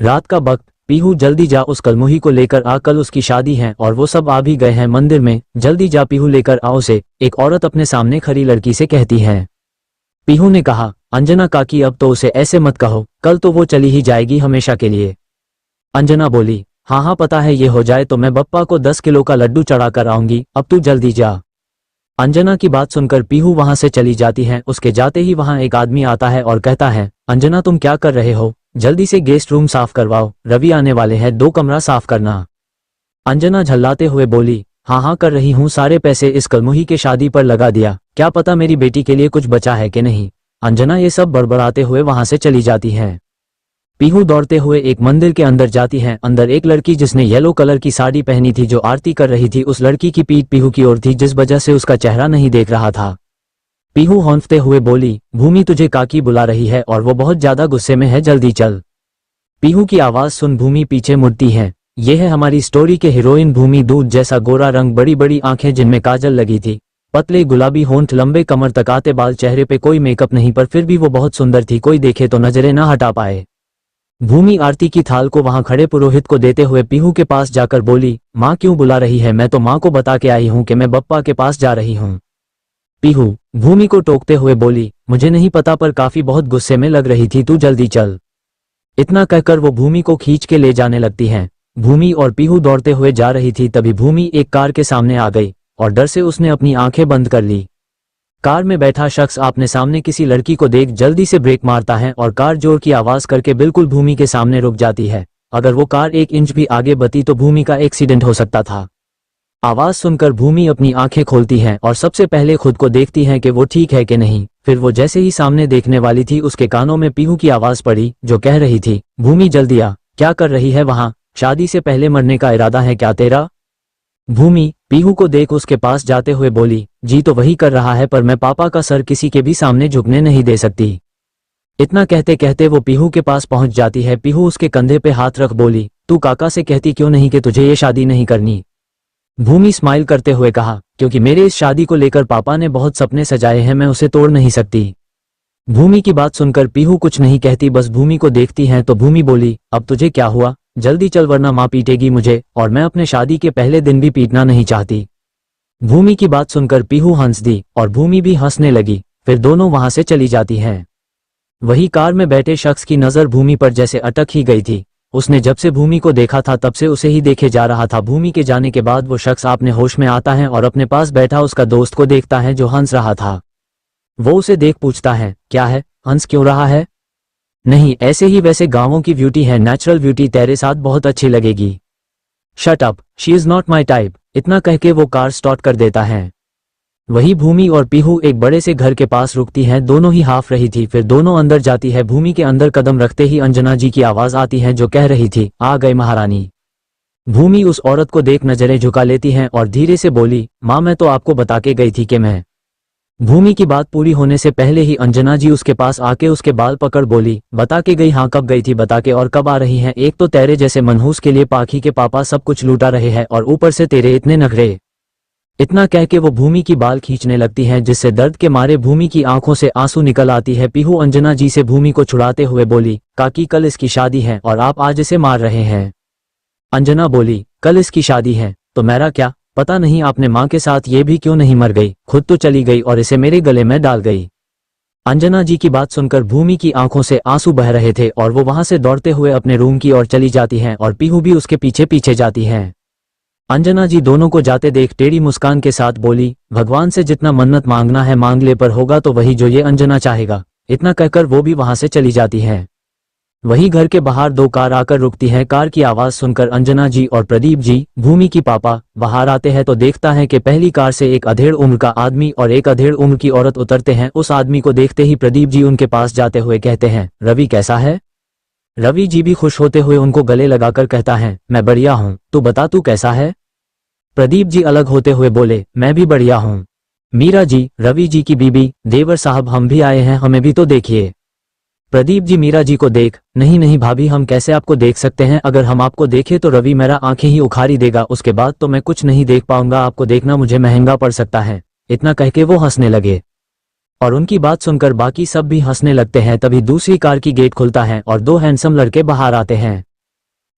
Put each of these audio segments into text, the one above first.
रात का वक्त, पीहू जल्दी जा उस कलमुही को लेकर आ, कल उसकी शादी है और वो सब आ भी गए हैं मंदिर में, जल्दी जा पीहू लेकर आओ उसे, एक औरत अपने सामने खड़ी लड़की से कहती है। पीहू ने कहा, अंजना काकी अब तो उसे ऐसे मत कहो, कल तो वो चली ही जाएगी हमेशा के लिए। अंजना बोली, हाँ हाँ पता है, ये हो जाए तो मैं बप्पा को 10 किलो का लड्डू चढ़ा कर आऊंगी, अब तू जल्दी जा। अंजना की बात सुनकर पीहू वहां से चली जाती है। उसके जाते ही वहां एक आदमी आता है और कहता है, अंजना तुम क्या कर रहे हो, जल्दी से गेस्ट रूम साफ करवाओ, रवि आने वाले हैं, 2 कमरा साफ करना। अंजना झल्लाते हुए बोली, हाँ हाँ कर रही हूँ, सारे पैसे इस कलमुही के शादी पर लगा दिया, क्या पता मेरी बेटी के लिए कुछ बचा है कि नहीं। अंजना ये सब बड़बड़ाते हुए वहां से चली जाती है। पीहू दौड़ते हुए एक मंदिर के अंदर जाती है। अंदर एक लड़की जिसने येलो कलर की साड़ी पहनी थी जो आरती कर रही थी, उस लड़की की पीठ पीहू की ओर थी जिस वजह से उसका चेहरा नहीं देख रहा था। पीहू हौंफते हुए बोली, भूमि तुझे काकी बुला रही है और वो बहुत ज्यादा गुस्से में है, जल्दी चल। पीहू की आवाज सुन भूमि पीछे मुड़ती है। ये है हमारी स्टोरी के हीरोइन भूमि, दूध जैसा गोरा रंग, बड़ी बड़ी आंखें जिनमें काजल लगी थी, पतले गुलाबी होंठ, लंबे कमर तक आते बाल, चेहरे पे कोई मेकअप नहीं पर फिर भी वो बहुत सुंदर थी, कोई देखे तो नजरें ना हटा पाए। भूमि आरती की थाल को वहां खड़े पुरोहित को देते हुए पीहू के पास जाकर बोली, माँ क्यों बुला रही है, मैं तो माँ को बता के आई हूँ कि मैं बप्पा के पास जा रही हूँ। पीहू भूमि को टोकते हुए बोली, मुझे नहीं पता पर काफी बहुत गुस्से में लग रही थी, तू जल्दी चल। इतना कहकर वो भूमि को खींच के ले जाने लगती है। भूमि और पीहू दौड़ते हुए जा रही थी, तभी भूमि एक कार के सामने आ गई और डर से उसने अपनी आंखें बंद कर ली। कार में बैठा शख्स आपने सामने किसी लड़की को देख जल्दी से ब्रेक मारता है और कार जोर की आवाज करके बिल्कुल भूमि के सामने रुक जाती है। अगर वो कार 1 इंच भी आगे बढ़ती तो भूमि का एक्सीडेंट हो सकता था। आवाज सुनकर भूमि अपनी आंखें खोलती है और सबसे पहले खुद को देखती है कि वो ठीक है कि नहीं। फिर वो जैसे ही सामने देखने वाली थी, उसके कानों में पीहू की आवाज पड़ी जो कह रही थी, भूमि जल्दी आ, क्या कर रही है वहां, शादी से पहले मरने का इरादा है क्या तेरा। भूमि पीहू को देख उसके पास जाते हुए बोली, जी तो वही कर रहा है पर मैं पापा का सर किसी के भी सामने झुकने नहीं दे सकती। इतना कहते कहते वो पीहू के पास पहुंच जाती है। पीहू उसके कंधे पे हाथ रख बोली, तू काका से कहती क्यों नहीं कि तुझे ये शादी नहीं करनी। भूमि स्माइल करते हुए कहा, क्योंकि मेरे इस शादी को लेकर पापा ने बहुत सपने सजाए हैं, मैं उसे तोड़ नहीं सकती। भूमि की बात सुनकर पीहू कुछ नहीं कहती, बस भूमि को देखती है। तो भूमि बोली, अब तुझे क्या हुआ, जल्दी चल वरना माँ पीटेगी मुझे, और मैं अपने शादी के पहले दिन भी पीटना नहीं चाहती। भूमि की बात सुनकर पीहू हंस दी और भूमि भी हंसने लगी। फिर दोनों वहां से चली जाती हैं। वही कार में बैठे शख्स की नजर भूमि पर जैसे अटक ही गई थी। उसने जब से भूमि को देखा था तब से उसे ही देखे जा रहा था। भूमि के जाने के बाद वो शख्स अपने होश में आता है और अपने पास बैठा उसका दोस्त को देखता है जो हंस रहा था। वो उसे देख पूछता है, क्या है, हंस क्यों रहा है। नहीं ऐसे ही, वैसे गांवों की ब्यूटी है, नेचुरल ब्यूटी, तेरे साथ बहुत अच्छी लगेगी। Shut up, she is not my type. इतना कह के वो कार स्टार्ट कर देता है। वही भूमि और पीहू एक बड़े से घर के पास रुकती हैं। दोनों ही हाफ रही थी। फिर दोनों अंदर जाती है। भूमि के अंदर कदम रखते ही अंजना जी की आवाज आती है जो कह रही थी, आ गए महारानी। भूमि उस औरत को देख नजरें झुका लेती हैं और धीरे से बोली, माँ मैं तो आपको बता के गई थी कि मैं। भूमि की बात पूरी होने से पहले ही अंजना जी उसके पास आके उसके बाल पकड़ बोली, बता के गई, हाँ कब गई थी बता के, और कब आ रही हैं। एक तो तेरे जैसे मनहूस के लिए पाखी के पापा सब कुछ लूटा रहे हैं और ऊपर से तेरे इतने नखरे। इतना कह के वो भूमि की बाल खींचने लगती हैं जिससे दर्द के मारे भूमि की आंखों से आंसू निकल आती है। पीहू अंजना जी से भूमि को छुड़ाते हुए बोली, काकी कल इसकी शादी है और आप आज इसे मार रहे हैं। अंजना बोली, कल इसकी शादी है तो मेरा क्या, पता नहीं आपने माँ के साथ ये भी क्यों नहीं मर गई, खुद तो चली गई और इसे मेरे गले में डाल गई। अंजना जी की बात सुनकर भूमि की आंखों से आंसू बह रहे थे और वो वहां से दौड़ते हुए अपने रूम की ओर चली जाती हैं और पीहू भी उसके पीछे पीछे जाती हैं। अंजना जी दोनों को जाते देख टेढ़ी मुस्कान के साथ बोली, भगवान से जितना मन्नत मांगना है मांग ले, पर होगा तो वही जो ये अंजना चाहेगा। इतना कहकर वो भी वहां से चली जाती है। वही घर के बाहर 2 कार आकर रुकती है। कार की आवाज सुनकर अंजना जी और प्रदीप जी, भूमि की पापा, बाहर आते हैं तो देखता है कि पहली कार से एक अधेड़ उम्र का आदमी और एक अधेड़ उम्र की औरत उतरते हैं। उस आदमी को देखते ही प्रदीप जी उनके पास जाते हुए कहते हैं, रवि कैसा है। रवि जी भी खुश होते हुए उनको गले लगाकर कहता है, मैं बढ़िया हूँ, तू बता तू कैसा है। प्रदीप जी अलग होते हुए बोले, मैं भी बढ़िया हूँ। मीरा जी, रवि जी की बीबी, देवर साहब हम भी आए हैं, हमें भी तो देखिए। प्रदीप जी मीरा जी को देख, नहीं नहीं भाभी हम कैसे आपको देख सकते हैं, अगर हम आपको देखे तो रवि मेरा आंखें ही उखाड़ी देगा, उसके बाद तो मैं कुछ नहीं देख पाऊंगा, आपको देखना मुझे महंगा पड़ सकता है। इतना कह के वो हंसने लगे और उनकी बात सुनकर बाकी सब भी हंसने लगते हैं। तभी दूसरी कार की गेट खुलता है और 2 हैंडसम लड़के बाहर आते हैं।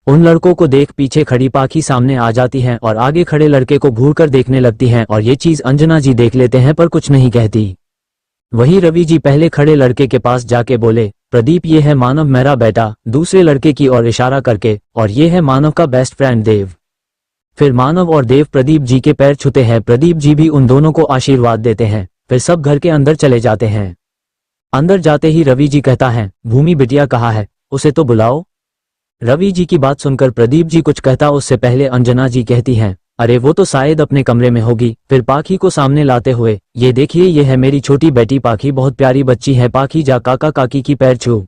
उन लड़कों को देख पीछे खड़ी पाखी सामने आ जाती हैं और आगे खड़े लड़के को घूरकर देखने लगती हैं और ये चीज अंजना जी देख लेते हैं पर कुछ नहीं कहती। वही रवि जी पहले खड़े लड़के के पास जाके बोले, प्रदीप ये है मानव मेरा बेटा, दूसरे लड़के की ओर इशारा करके, और ये है मानव का बेस्ट फ्रेंड देव। फिर मानव और देव प्रदीप जी के पैर छूते हैं, प्रदीप जी भी उन दोनों को आशीर्वाद देते हैं। फिर सब घर के अंदर चले जाते हैं। अंदर जाते ही रवि जी कहता है, भूमि बिटिया कहाँ है, उसे तो बुलाओ। रवि जी की बात सुनकर प्रदीप जी कुछ कहता उससे पहले अंजना जी कहती हैं, अरे वो तो शायद अपने कमरे में होगी। फिर पाखी को सामने लाते हुए, ये देखिए ये है मेरी छोटी बेटी पाखी, बहुत प्यारी बच्ची है, पाखी जा काका काकी की पैर छू।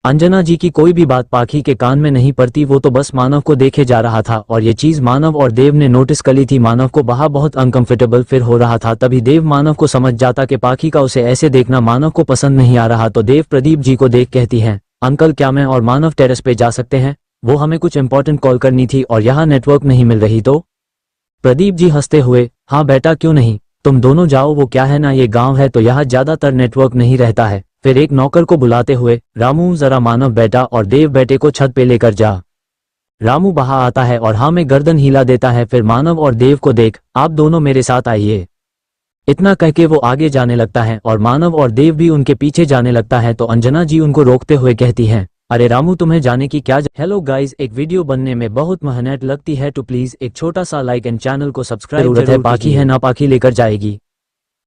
अंजना जी की कोई भी बात पाखी के कान में नहीं पड़ती, वो तो बस मानव को देखे जा रहा था और ये चीज मानव और देव ने नोटिस कर ली थी। मानव को बाहर बहुत अनकंफर्टेबल फिर हो रहा था। तभी देव मानव को समझ जाता कि पाखी का उसे ऐसे देखना मानव को पसंद नहीं आ रहा। तो देव प्रदीप जी को देख कहती हैं, अंकल क्या मैं और मानव टेरेस पे जा सकते हैं, वो हमें कुछ इंपॉर्टेंट कॉल करनी थी और यहाँ नेटवर्क नहीं मिल रही। तो प्रदीप जी हंसते हुए, हाँ बेटा क्यों नहीं, तुम दोनों जाओ, वो क्या है ना ये गाँव है तो यहाँ ज्यादातर नेटवर्क नहीं रहता है। फिर एक नौकर को बुलाते हुए, रामू जरा मानव बेटा और देव बेटे को छत पे लेकर जा। रामू बाहर आता है और हाँ में गर्दन हिला देता है। फिर मानव और देव को देख, आप दोनों मेरे साथ आइए, इतना कह के वो आगे जाने लगता है और मानव और देव भी उनके पीछे जाने लगता है। तो अंजना जी उनको रोकते हुए कहती हैं, अरे रामू तुम्हें जाने की क्या। हेलो गाइज, एक वीडियो बनने में बहुत मेहनत लगती है तो प्लीज एक छोटा सा लाइक एंड चैनल को सब्सक्राइब जरूरत है, पाखी है ना पाखी लेकर जाएगी।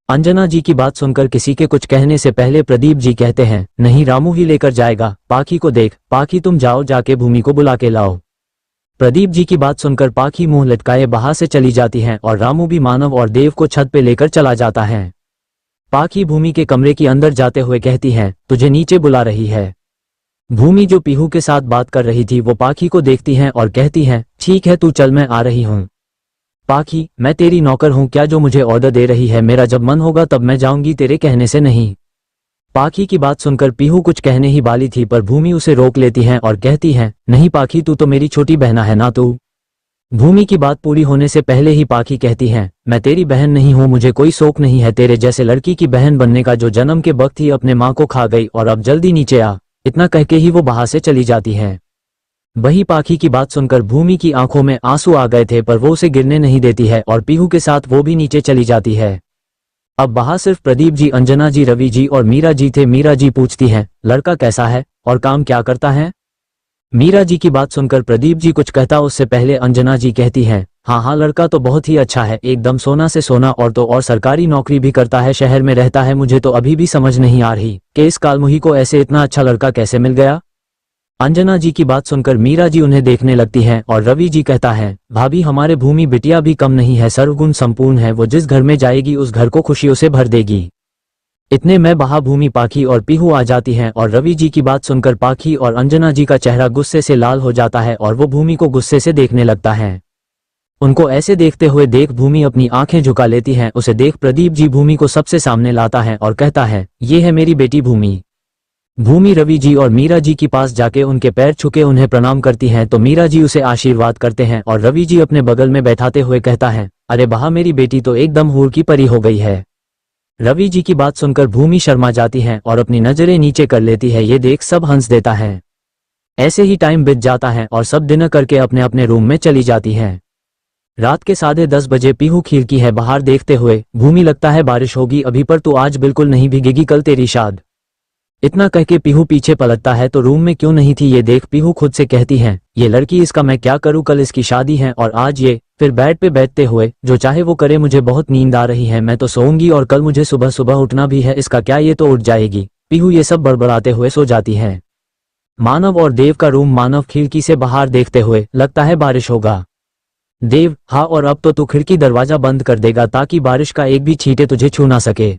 अंजना जी की बात सुनकर किसी के कुछ कहने से पहले प्रदीप जी कहते हैं, नहीं रामू ही लेकर जाएगा, पाखी को देख, पाखी तुम जाओ जाके भूमि को बुला के लाओ। प्रदीप जी की बात सुनकर पाखी मुंह लटकाए बाहर से चली जाती हैं और रामू भी मानव और देव को छत पे लेकर चला जाता है। पाखी भूमि के कमरे के अंदर जाते हुए कहती है, तुझे नीचे बुला रही है। भूमि जो पीहू के साथ बात कर रही थी वो पाखी को देखती है और कहती है, ठीक है तू चल मैं आ रही हूँ। पाखी मैं तेरी नौकर हूँ क्या जो मुझे ऑर्डर दे रही है, मेरा जब मन होगा तब मैं जाऊंगी, तेरे कहने से नहीं। पाखी की बात सुनकर पीहू कुछ कहने ही वाली थी पर भूमि उसे रोक लेती है और कहती है, नहीं पाखी तू तो मेरी छोटी बहना है ना। तू भूमि की बात पूरी होने से पहले ही पाखी कहती है, मैं तेरी बहन नहीं हूँ, मुझे कोई शौक नहीं है तेरे जैसे लड़की की बहन बनने का, जो जन्म के वक्त ही अपने माँ को खा गई और अब जल्दी नीचे आ। इतना कहके ही वो बाहर से चली जाती है। वही पाखी की बात सुनकर भूमि की आंखों में आंसू आ गए थे पर वो उसे गिरने नहीं देती है और पीहू के साथ वो भी नीचे चली जाती है। अब बाहर सिर्फ प्रदीप जी, अंजना जी, रवि जी और मीरा जी थे। मीरा जी पूछती हैं, लड़का कैसा है और काम क्या करता है। मीरा जी की बात सुनकर प्रदीप जी कुछ कहता उससे पहले अंजना जी कहती हैं, हाँ हाँ लड़का तो बहुत ही अच्छा है, एकदम सोना से सोना, और तो और सरकारी नौकरी भी करता है, शहर में रहता है। मुझे तो अभी भी समझ नहीं आ रही कि इस कालमुही को ऐसे इतना अच्छा लड़का कैसे मिल गया। अंजना जी की बात सुनकर मीरा जी उन्हें देखने लगती हैं और रवि जी कहता है, भाभी हमारे भूमि बिटिया भी कम नहीं है, सर्वगुण संपूर्ण है, वो जिस घर में जाएगी उस घर को खुशियों से भर देगी। इतने में बाहर भूमि, पाखी और पीहू आ जाती हैं और रवि जी की बात सुनकर पाखी और अंजना जी का चेहरा गुस्से से लाल हो जाता है और वो भूमि को गुस्से से देखने लगता है। उनको ऐसे देखते हुए देख भूमि अपनी आंखें झुका लेती है। उसे देख प्रदीप जी भूमि को सबसे सामने लाता है और कहता है, ये है मेरी बेटी भूमि। भूमि रवि जी और मीरा जी के पास जाके उनके पैर छुके उन्हें प्रणाम करती हैं तो मीरा जी उसे आशीर्वाद करते हैं और रवि जी अपने बगल में बैठाते हुए कहता है, अरे वाह मेरी बेटी तो एकदम हूर की परी हो गई है। रवि जी की बात सुनकर भूमि शर्मा जाती है और अपनी नजरें नीचे कर लेती है। ये देख सब हंस देता है। ऐसे ही टाइम बीत जाता है और सब डिनर करके अपने अपने रूम में चली जाती है। रात के 10:30 बजे पीहू खिड़की है बाहर देखते हुए, भूमि लगता है बारिश होगी अभी पर तू आज बिल्कुल नहीं भीगेगी, कल तेरी शाद। इतना कह के पीहू पीछे पलटता है तो रूम में क्यों नहीं थी। ये देख पीहू खुद से कहती है, ये लड़की इसका मैं क्या करूं, कल इसकी शादी है और आज ये। फिर बेड पे बैठते हुए, जो चाहे वो करे, मुझे बहुत नींद आ रही है, मैं तो सोऊंगी और कल मुझे सुबह सुबह उठना भी है, इसका क्या, ये तो उठ जाएगी। पीहू ये सब बड़बड़ाते हुए सो जाती है। मानव और देव का रूम, मानव खिड़की से बाहर देखते हुए, लगता है बारिश होगा। देव, हाँ और अब तो तू खिड़की दरवाजा बंद कर देगा ताकि बारिश का एक भी छींटे तुझे छू ना सके।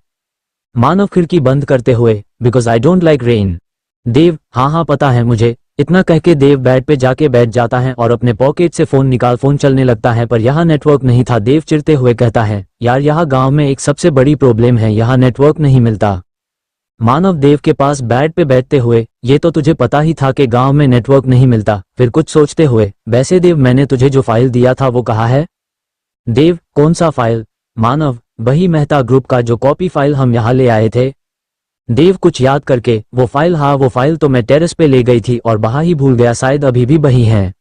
मानव खिड़की बंद करते हुए, because I don't like rain. Dev, हाँ हाँ पता है मुझे। इतना कह के देव बेड पे जाके बैठ जाता है और अपने पॉकेट से फोन निकाल फोन चलने लगता है पर यहाँ नेटवर्क नहीं था। देव चिढ़ते हुए कहता है, यार यहाँ गांव में एक सबसे बड़ी प्रॉब्लम है, यहाँ नेटवर्क नहीं मिलता। मानव देव के पास बेड पे बैठते हुए, ये तो तुझे पता ही था कि गांव में नेटवर्क नहीं मिलता। फिर कुछ सोचते हुए, वैसे देव मैंने तुझे जो फाइल दिया था वो कहाँ है। देव, कौन सा फाइल। मानव, वही मेहता ग्रुप का जो कॉपी फाइल हम यहाँ ले आए थे। देव कुछ याद करके, वो फाइल, हाँ वो फाइल तो मैं टेरेस पे ले गई थी और वहाँ ही भूल गया, शायद अभी भी वही है।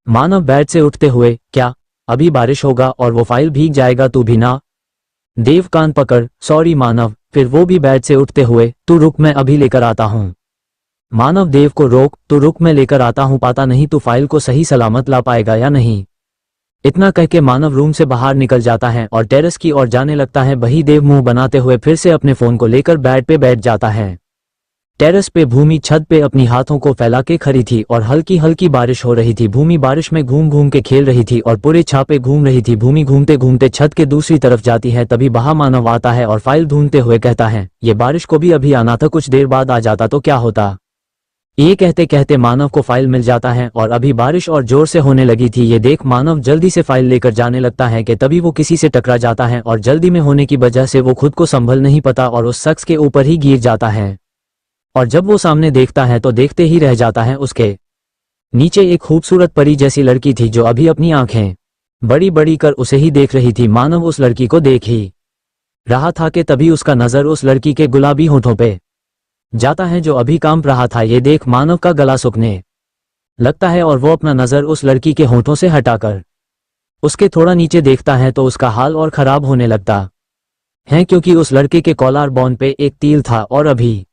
मानव बेड से उठते हुए, क्या अभी बारिश होगा और वो फाइल भीग जाएगा, तू भी ना। देव कान पकड़, सॉरी मानव। फिर वो भी बेड से उठते हुए, तू रुक मैं अभी लेकर आता हूँ। मानव देव को रोक, तू रुक मैं लेकर आता हूँ, पता नहीं तू फाइल को सही सलामत ला पाएगा या नहीं। इतना कह के मानव रूम से बाहर निकल जाता है और टेरेस की ओर जाने लगता है। वही देव मुंह बनाते हुए फिर से अपने फोन को लेकर बेड पे बैठ जाता है। टेरेस पे भूमि छत पे अपनी हाथों को फैला के खड़ी थी और हल्की हल्की बारिश हो रही थी। भूमि बारिश में घूम घूम के खेल रही थी और पूरे छापे घूम रही थी। भूमि घूमते घूमते छत के दूसरी तरफ जाती है, तभी वहां मानव आता है और फाइल ढूंढते हुए कहता है, ये बारिश को भी अभी आना था, कुछ देर बाद आ जाता तो क्या होता। ये कहते कहते मानव को फाइल मिल जाता है और अभी बारिश और जोर से होने लगी थी। ये देख मानव जल्दी से फाइल लेकर जाने लगता है कि तभी वो किसी से टकरा जाता है और जल्दी में होने की वजह से वो खुद को संभल नहीं पाता और उस शख्स के ऊपर ही गिर जाता है। और जब वो सामने देखता है तो देखते ही रह जाता है। उसके नीचे एक खूबसूरत परी जैसी लड़की थी जो अभी अपनी आंखें बड़ी बड़ी कर उसे ही देख रही थी। मानव उस लड़की को देख ही रहा था कि तभी उसका नजर उस लड़की के गुलाबी होठों पे जाता है जो अभी कांप रहा था। ये देख मानव का गला सूखने लगता है और वो अपना नजर उस लड़की के होठों से हटाकर उसके थोड़ा नीचे देखता है तो उसका हाल और खराब होने लगता है, क्योंकि उस लड़के के कॉलर बोन पे एक तिल था और अभी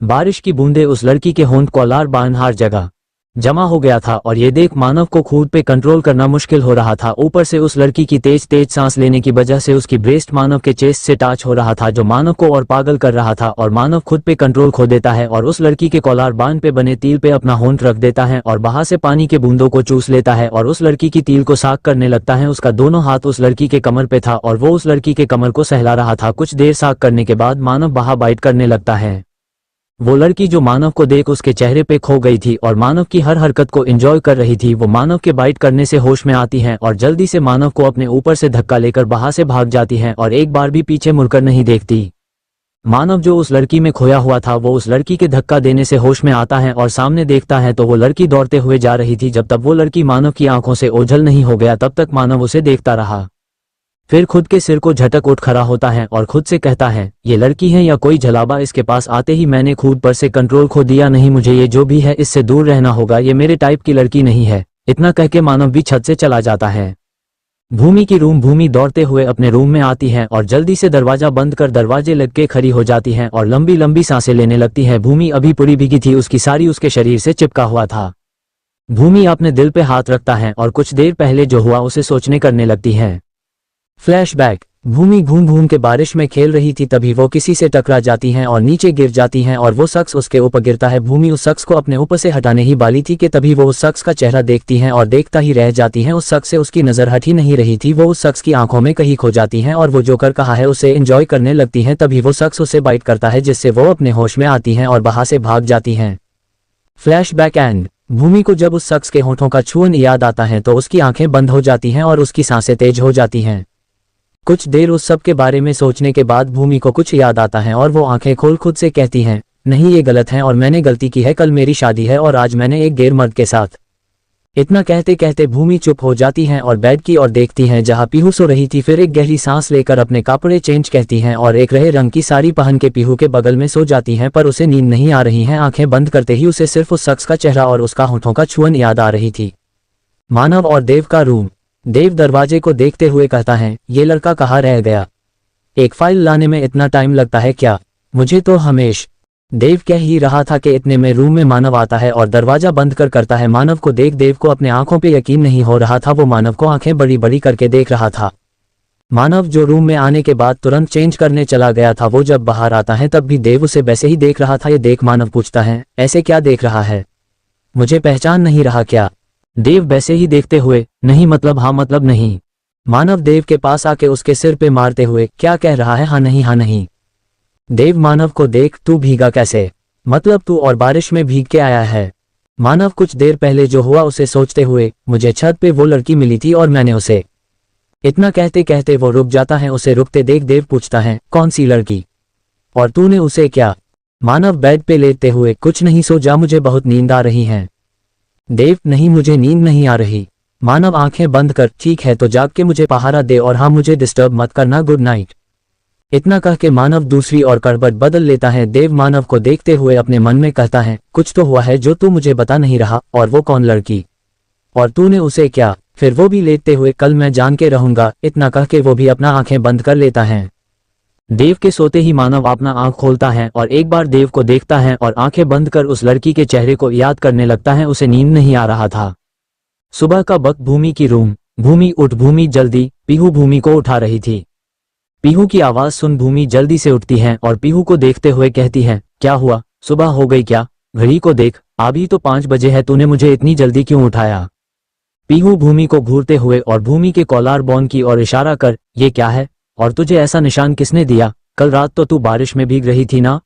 बारिश की बूंदें उस लड़की के होंठ कॉलर बोन हर जगह जमा हो गया था। और ये देख मानव को खुद पे कंट्रोल करना मुश्किल हो रहा था। ऊपर से उस लड़की की तेज तेज सांस लेने की वजह से उसकी ब्रेस्ट मानव के चेस्ट से टच हो रहा था, जो मानव को और पागल कर रहा था। और मानव खुद पे कंट्रोल खो देता है और उस लड़की के कॉलर बोन पे बने तिल पे अपना होंठ रख देता है और बाहर से पानी के बूंदों को चूस लेता है और उस लड़की की तिल को साफ करने लगता है। उसका दोनों हाथ उस लड़की के कमर पे था और वो उस लड़की के कमर को सहला रहा था। कुछ देर साफ करने के बाद मानव बाहर बाइट करने लगता है। वो लड़की जो मानव को देख उसके चेहरे पे खो गई थी और मानव की हर हरकत को एंजॉय कर रही थी, वो मानव के बाइट करने से होश में आती है और जल्दी से मानव को अपने ऊपर से धक्का लेकर बाहर से भाग जाती है और एक बार भी पीछे मुड़कर नहीं देखती। मानव जो उस लड़की में खोया हुआ था वो उस लड़की के धक्का देने से होश में आता है और सामने देखता है तो वो लड़की दौड़ते हुए जा रही थी। जब तक वो लड़की मानव की आंखों से ओझल नहीं हो गया तब तक मानव उसे देखता रहा। फिर खुद के सिर को झटक उठ खड़ा होता है और खुद से कहता है, ये लड़की है या कोई जलावा। इसके पास आते ही मैंने खुद पर से कंट्रोल खो दिया। नहीं, मुझे ये जो भी है इससे दूर रहना होगा, ये मेरे टाइप की लड़की नहीं है। इतना कह के मानव भी छत से चला जाता है। भूमि दौड़ते हुए अपने रूम में आती है और जल्दी से दरवाजा बंद कर दरवाजे लग के खड़ी हो जाती है और लंबी लंबी सांसें लेने लगती है। भूमि अभी पूरी भीगी थी, उसकी साड़ी उसके शरीर से चिपका हुआ था। भूमि अपने दिल पे हाथ रखता है और कुछ देर पहले जो हुआ उसे सोचने करने लगती है। फ्लैशबैक। भूमि घूम घूम के बारिश में खेल रही थी, तभी वो किसी से टकरा जाती हैं और नीचे गिर जाती हैं और वो शख्स उसके ऊपर गिरता है। भूमि उस शख्स को अपने ऊपर से हटाने ही वाली थी कि तभी वो उस शख्स का चेहरा देखती हैं और देखता ही रह जाती हैं। उस शख्स से उसकी नजर हट ही नहीं रही थी, वो उस शख्स की आंखों में कहीं खो जाती हैं और वो जो कर कहा है उसे एंजॉय करने लगती हैं। तभी वो शख्स उसे बाइट करता है जिससे वो अपने होश में आती हैं और बाहर से भाग जाती हैं। Flashback and. भूमि को जब उस शख्स के होठों का छून याद आता है तो उसकी आंखें बंद हो जाती हैं और उसकी सांसें तेज हो जाती हैं। कुछ देर उस सब के बारे में सोचने के बाद भूमि को कुछ याद आता है और वो आंखें खोल खुद से कहती हैं, नहीं ये गलत है और मैंने गलती की है। कल मेरी शादी है और आज मैंने एक गैर मर्द के साथ। इतना कहते कहते भूमि चुप हो जाती हैं और बेड की ओर देखती हैं जहां पीहू सो रही थी। फिर एक गहरी सांस लेकर अपने कपड़े चेंज कहती हैं और एक रहे रंग की साड़ी पहन के पीहू के बगल में सो जाती हैं, पर उसे नींद नहीं आ रही है। आंखें बंद करते ही उसे सिर्फ उस शख्स का चेहरा और उसका होठों का छुअन याद आ रही थी। मानव और देव का रूम। देव दरवाजे को देखते हुए कहता है, ये लड़का कहाँ रह गया? एक फाइल लाने में इतना टाइम लगता है क्या? मुझे तो हमेश। देव कह ही रहा था कि इतने में रूम में मानव आता है और दरवाजा बंद कर करता है। मानव को देख देव को अपने आंखों पे यकीन नहीं हो रहा था, वो मानव को आंखें बड़ी बड़ी करके देख रहा था। मानव जो रूम में आने के बाद तुरंत चेंज करने चला गया था, वो जब बाहर आता है तब भी देव उसे वैसे ही देख रहा था। ये देख मानव पूछता है, ऐसे क्या देख रहा है? मुझे पहचान नहीं रहा क्या? देव वैसे ही देखते हुए, नहीं मतलब हाँ मतलब नहीं। मानव देव के पास आके उसके सिर पे मारते हुए, क्या कह रहा है? हाँ नहीं हाँ नहीं। देव मानव को देख, तू भीगा कैसे? मतलब तू और बारिश में भीग के आया है? मानव कुछ देर पहले जो हुआ उसे सोचते हुए, मुझे छत पे वो लड़की मिली थी और मैंने उसे। इतना कहते कहते वो रुक जाता है। उसे रुकते देख देव पूछता है, कौन सी लड़की? और तूने उसे क्या? मानव बेड पे लेटते हुए, कुछ नहीं, सो जा, मुझे बहुत नींद आ रही है। देव, नहीं मुझे नींद नहीं आ रही। मानव आंखें बंद कर, ठीक है तो जाग के मुझे पहारा दे और हाँ मुझे डिस्टर्ब मत करना, गुड नाइट। इतना कह के मानव दूसरी और करवट बदल लेता है। देव मानव को देखते हुए अपने मन में कहता है, कुछ तो हुआ है जो तू मुझे बता नहीं रहा। और वो कौन लड़की? और तूने उसे क्या? फिर वो भी लेटते हुए, कल मैं जान के रहूंगा, इतना कह के वो भी अपना आंखें बंद कर लेता है। देव के सोते ही मानव अपना आंख खोलता है और एक बार देव को देखता है और आंखें बंद कर उस लड़की के चेहरे को याद करने लगता है। उसे नींद नहीं आ रहा था। सुबह का वक्त भूमि की रूम। भूमि उठ, भूमि जल्दी। पीहू भूमि को उठा रही थी। पीहू की आवाज सुन भूमि जल्दी से उठती है और पीहू को देखते हुए कहती है, क्या हुआ? सुबह हो गई क्या? घड़ी को देख, अभी तो 5 बजे है, तूने मुझे इतनी जल्दी क्यों उठाया? पीहू भूमि को घूरते हुए और भूमि के कॉलर बोन की ओर इशारा कर, ये क्या है? और तुझे ऐसा निशान किसने दिया? कल रात तो तू बारिश में भीग रही थी ना?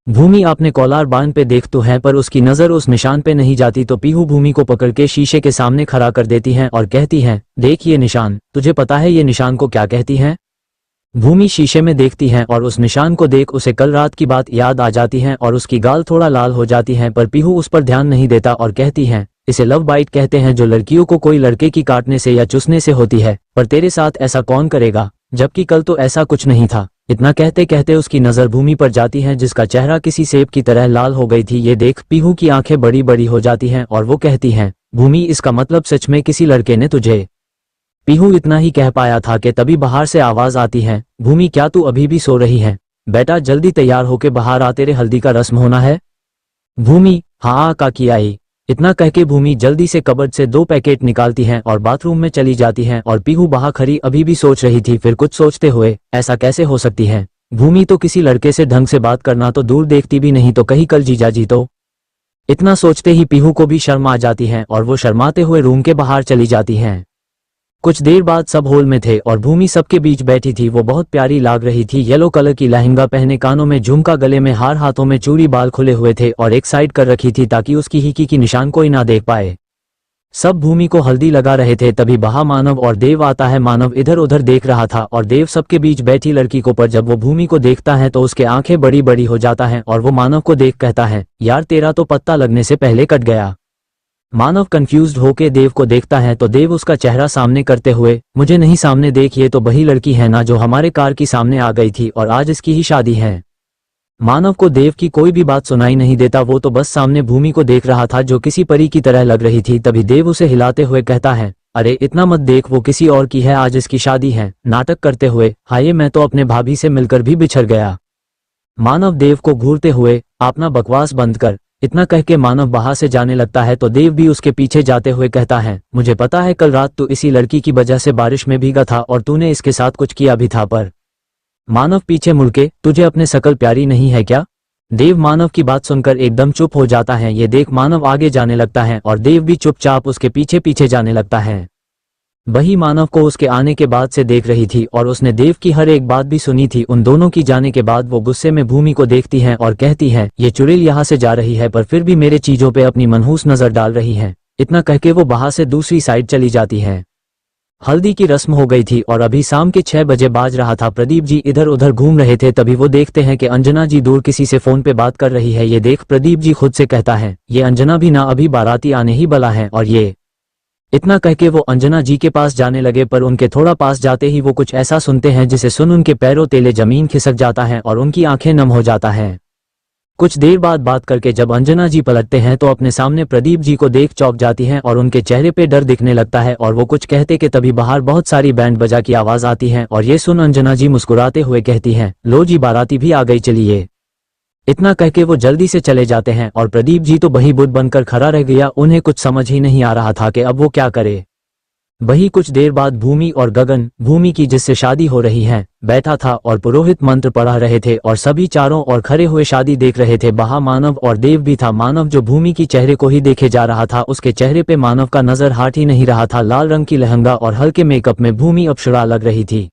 भूमि अपने कॉलर बांध पे देख तो है, पर उसकी नजर उस निशान पे नहीं जाती। तो पीहू भूमि को पकड़ के शीशे के सामने खड़ा कर देती है और कहती है, देख ये निशान, तुझे पता है ये निशान को क्या कहती है? भूमि शीशे में देखती है और उस निशान को देख उसे कल रात की बात याद आ जाती है और उसकी गाल थोड़ा लाल हो जाती है, पर पीहू उस पर ध्यान नहीं देता और कहती है, इसे लव बाइट कहते हैं, जो लड़कियों को कोई लड़के की काटने से या चूसने से होती है, पर तेरे साथ ऐसा कौन करेगा, जबकि कल तो ऐसा कुछ नहीं था। इतना कहते कहते उसकी नजर भूमि पर जाती है जिसका चेहरा किसी सेब की तरह लाल हो गई थी। ये देख पीहू की आंखें बड़ी बड़ी हो जाती हैं और वो कहती है, भूमि इसका मतलब सच में किसी लड़के ने तुझे? पीहू इतना ही कह पाया था कि तभी बाहर से आवाज आती है, भूमि क्या तू अभी भी सो रही है? बेटा जल्दी तैयार होके बाहर आ, तेरे हल्दी का रस्म होना है। भूमि हाँ काकी आई। इतना कह के भूमि जल्दी से कबर्ड से 2 पैकेट निकालती है और बाथरूम में चली जाती है और पीहू बाहर खड़ी अभी भी सोच रही थी। फिर कुछ सोचते हुए, ऐसा कैसे हो सकती है? भूमि तो किसी लड़के से ढंग से बात करना तो दूर देखती भी नहीं, तो कहीं कल जीजाजी तो। इतना सोचते ही पीहू को भी शर्म आ जाती है और वो शर्माते हुए रूम के बाहर चली जाती हैं। कुछ देर बाद सब हॉल में थे और भूमि सबके बीच बैठी थी। वो बहुत प्यारी लाग रही थी। येलो कलर की लहंगा पहने, कानों में झुमका, गले में हार, हाथों में चूड़ी, बाल खुले हुए थे और एक साइड कर रखी थी ताकि उसकी हिकी की निशान कोई ना देख पाए। सब भूमि को हल्दी लगा रहे थे, तभी बाहर मानव और देव आता है। मानव इधर उधर देख रहा था और देव सबके बीच बैठी लड़की को, पर जब वो भूमि को देखता है तो उसके आंखें बड़ी बड़ी हो जाता है और वो मानव को देख कहता है, यार तेरा तो पत्ता लगने से पहले कट गया। मानव कंफ्यूज्ड होके देव को देखता है तो देव उसका चेहरा सामने करते हुए, मुझे नहीं, सामने देख, ये तो वही लड़की है ना जो हमारे कार की सामने आ गई थी और आज इसकी ही शादी है। मानव को देव की कोई भी बात सुनाई नहीं देता। वो तो बस सामने भूमि को देख रहा था जो किसी परी की तरह लग रही थी। तभी देव उसे हिलाते हुए कहता है, अरे इतना मत देख, वो किसी और की है, आज इसकी शादी है। नाटक करते हुए, हाय मैं तो अपने भाभी से मिलकर भी बिछड़ गया। मानव देव को घूरते हुए, अपना बकवास बंद कर। इतना कह के मानव बाहर से जाने लगता है तो देव भी उसके पीछे जाते हुए कहता है, मुझे पता है कल रात तू इसी लड़की की वजह से बारिश में भीगा था और तूने इसके साथ कुछ किया भी था, पर। मानव पीछे मुड़के, तुझे अपने शकल प्यारी नहीं है क्या? देव मानव की बात सुनकर एकदम चुप हो जाता है। ये देख मानव आगे जाने लगता है और देव भी चुपचाप उसके पीछे पीछे जाने लगता है। वही मानव को उसके आने के बाद से देख रही थी और उसने देव की हर एक बात भी सुनी थी। उन दोनों की जाने के बाद वो गुस्से में भूमि को देखती है और कहती है, ये चुड़ैल यहाँ से जा रही है पर फिर भी मेरे चीजों पे अपनी मनहूस नजर डाल रही है। इतना कह के वो बाहर से दूसरी साइड चली जाती है। हल्दी की रस्म हो गई थी और अभी शाम के 6 बजे बाज रहा था। प्रदीप जी इधर उधर घूम रहे थे, तभी वो देखते हैं कि अंजना जी दूर किसी से फोन पे बात कर रही है। ये देख प्रदीप जी खुद से कहता है, ये अंजना भी ना अभी बाराती आने ही वाला है। और ये इतना कह के वो अंजना जी के पास जाने लगे, पर उनके थोड़ा पास जाते ही वो कुछ ऐसा सुनते हैं जिसे सुन उनके पैरों तेले जमीन खिसक जाता है और उनकी आंखें नम हो जाता है। कुछ देर बाद बात करके जब अंजना जी पलटते हैं तो अपने सामने प्रदीप जी को देख चौंक जाती हैं और उनके चेहरे पे डर दिखने लगता है और वो कुछ कहते कि तभी बाहर बहुत सारी बैंड बजा की आवाज आती है और ये सुन अंजना जी मुस्कुराते हुए कहती हैं, लो जी बाराती भी आ गई, चलिए। इतना कह के वो जल्दी से चले जाते हैं और प्रदीप जी तो वही बुत बनकर खड़ा रह गया। उन्हें कुछ समझ ही नहीं आ रहा था कि अब वो क्या करे। वही कुछ देर बाद भूमि और गगन, भूमि की जिससे शादी हो रही है, बैठा था और पुरोहित मंत्र पढ़ा रहे थे और सभी चारों ओर खड़े हुए शादी देख रहे थे। वहां मानव और देव भी था। मानव जो भूमि की चेहरे को ही देखे जा रहा था, उसके चेहरे पे मानव का नजर हट ही नहीं रहा था। लाल रंग की लहंगा और हल्के मेकअप में भूमि अप्सरा लग रही थी।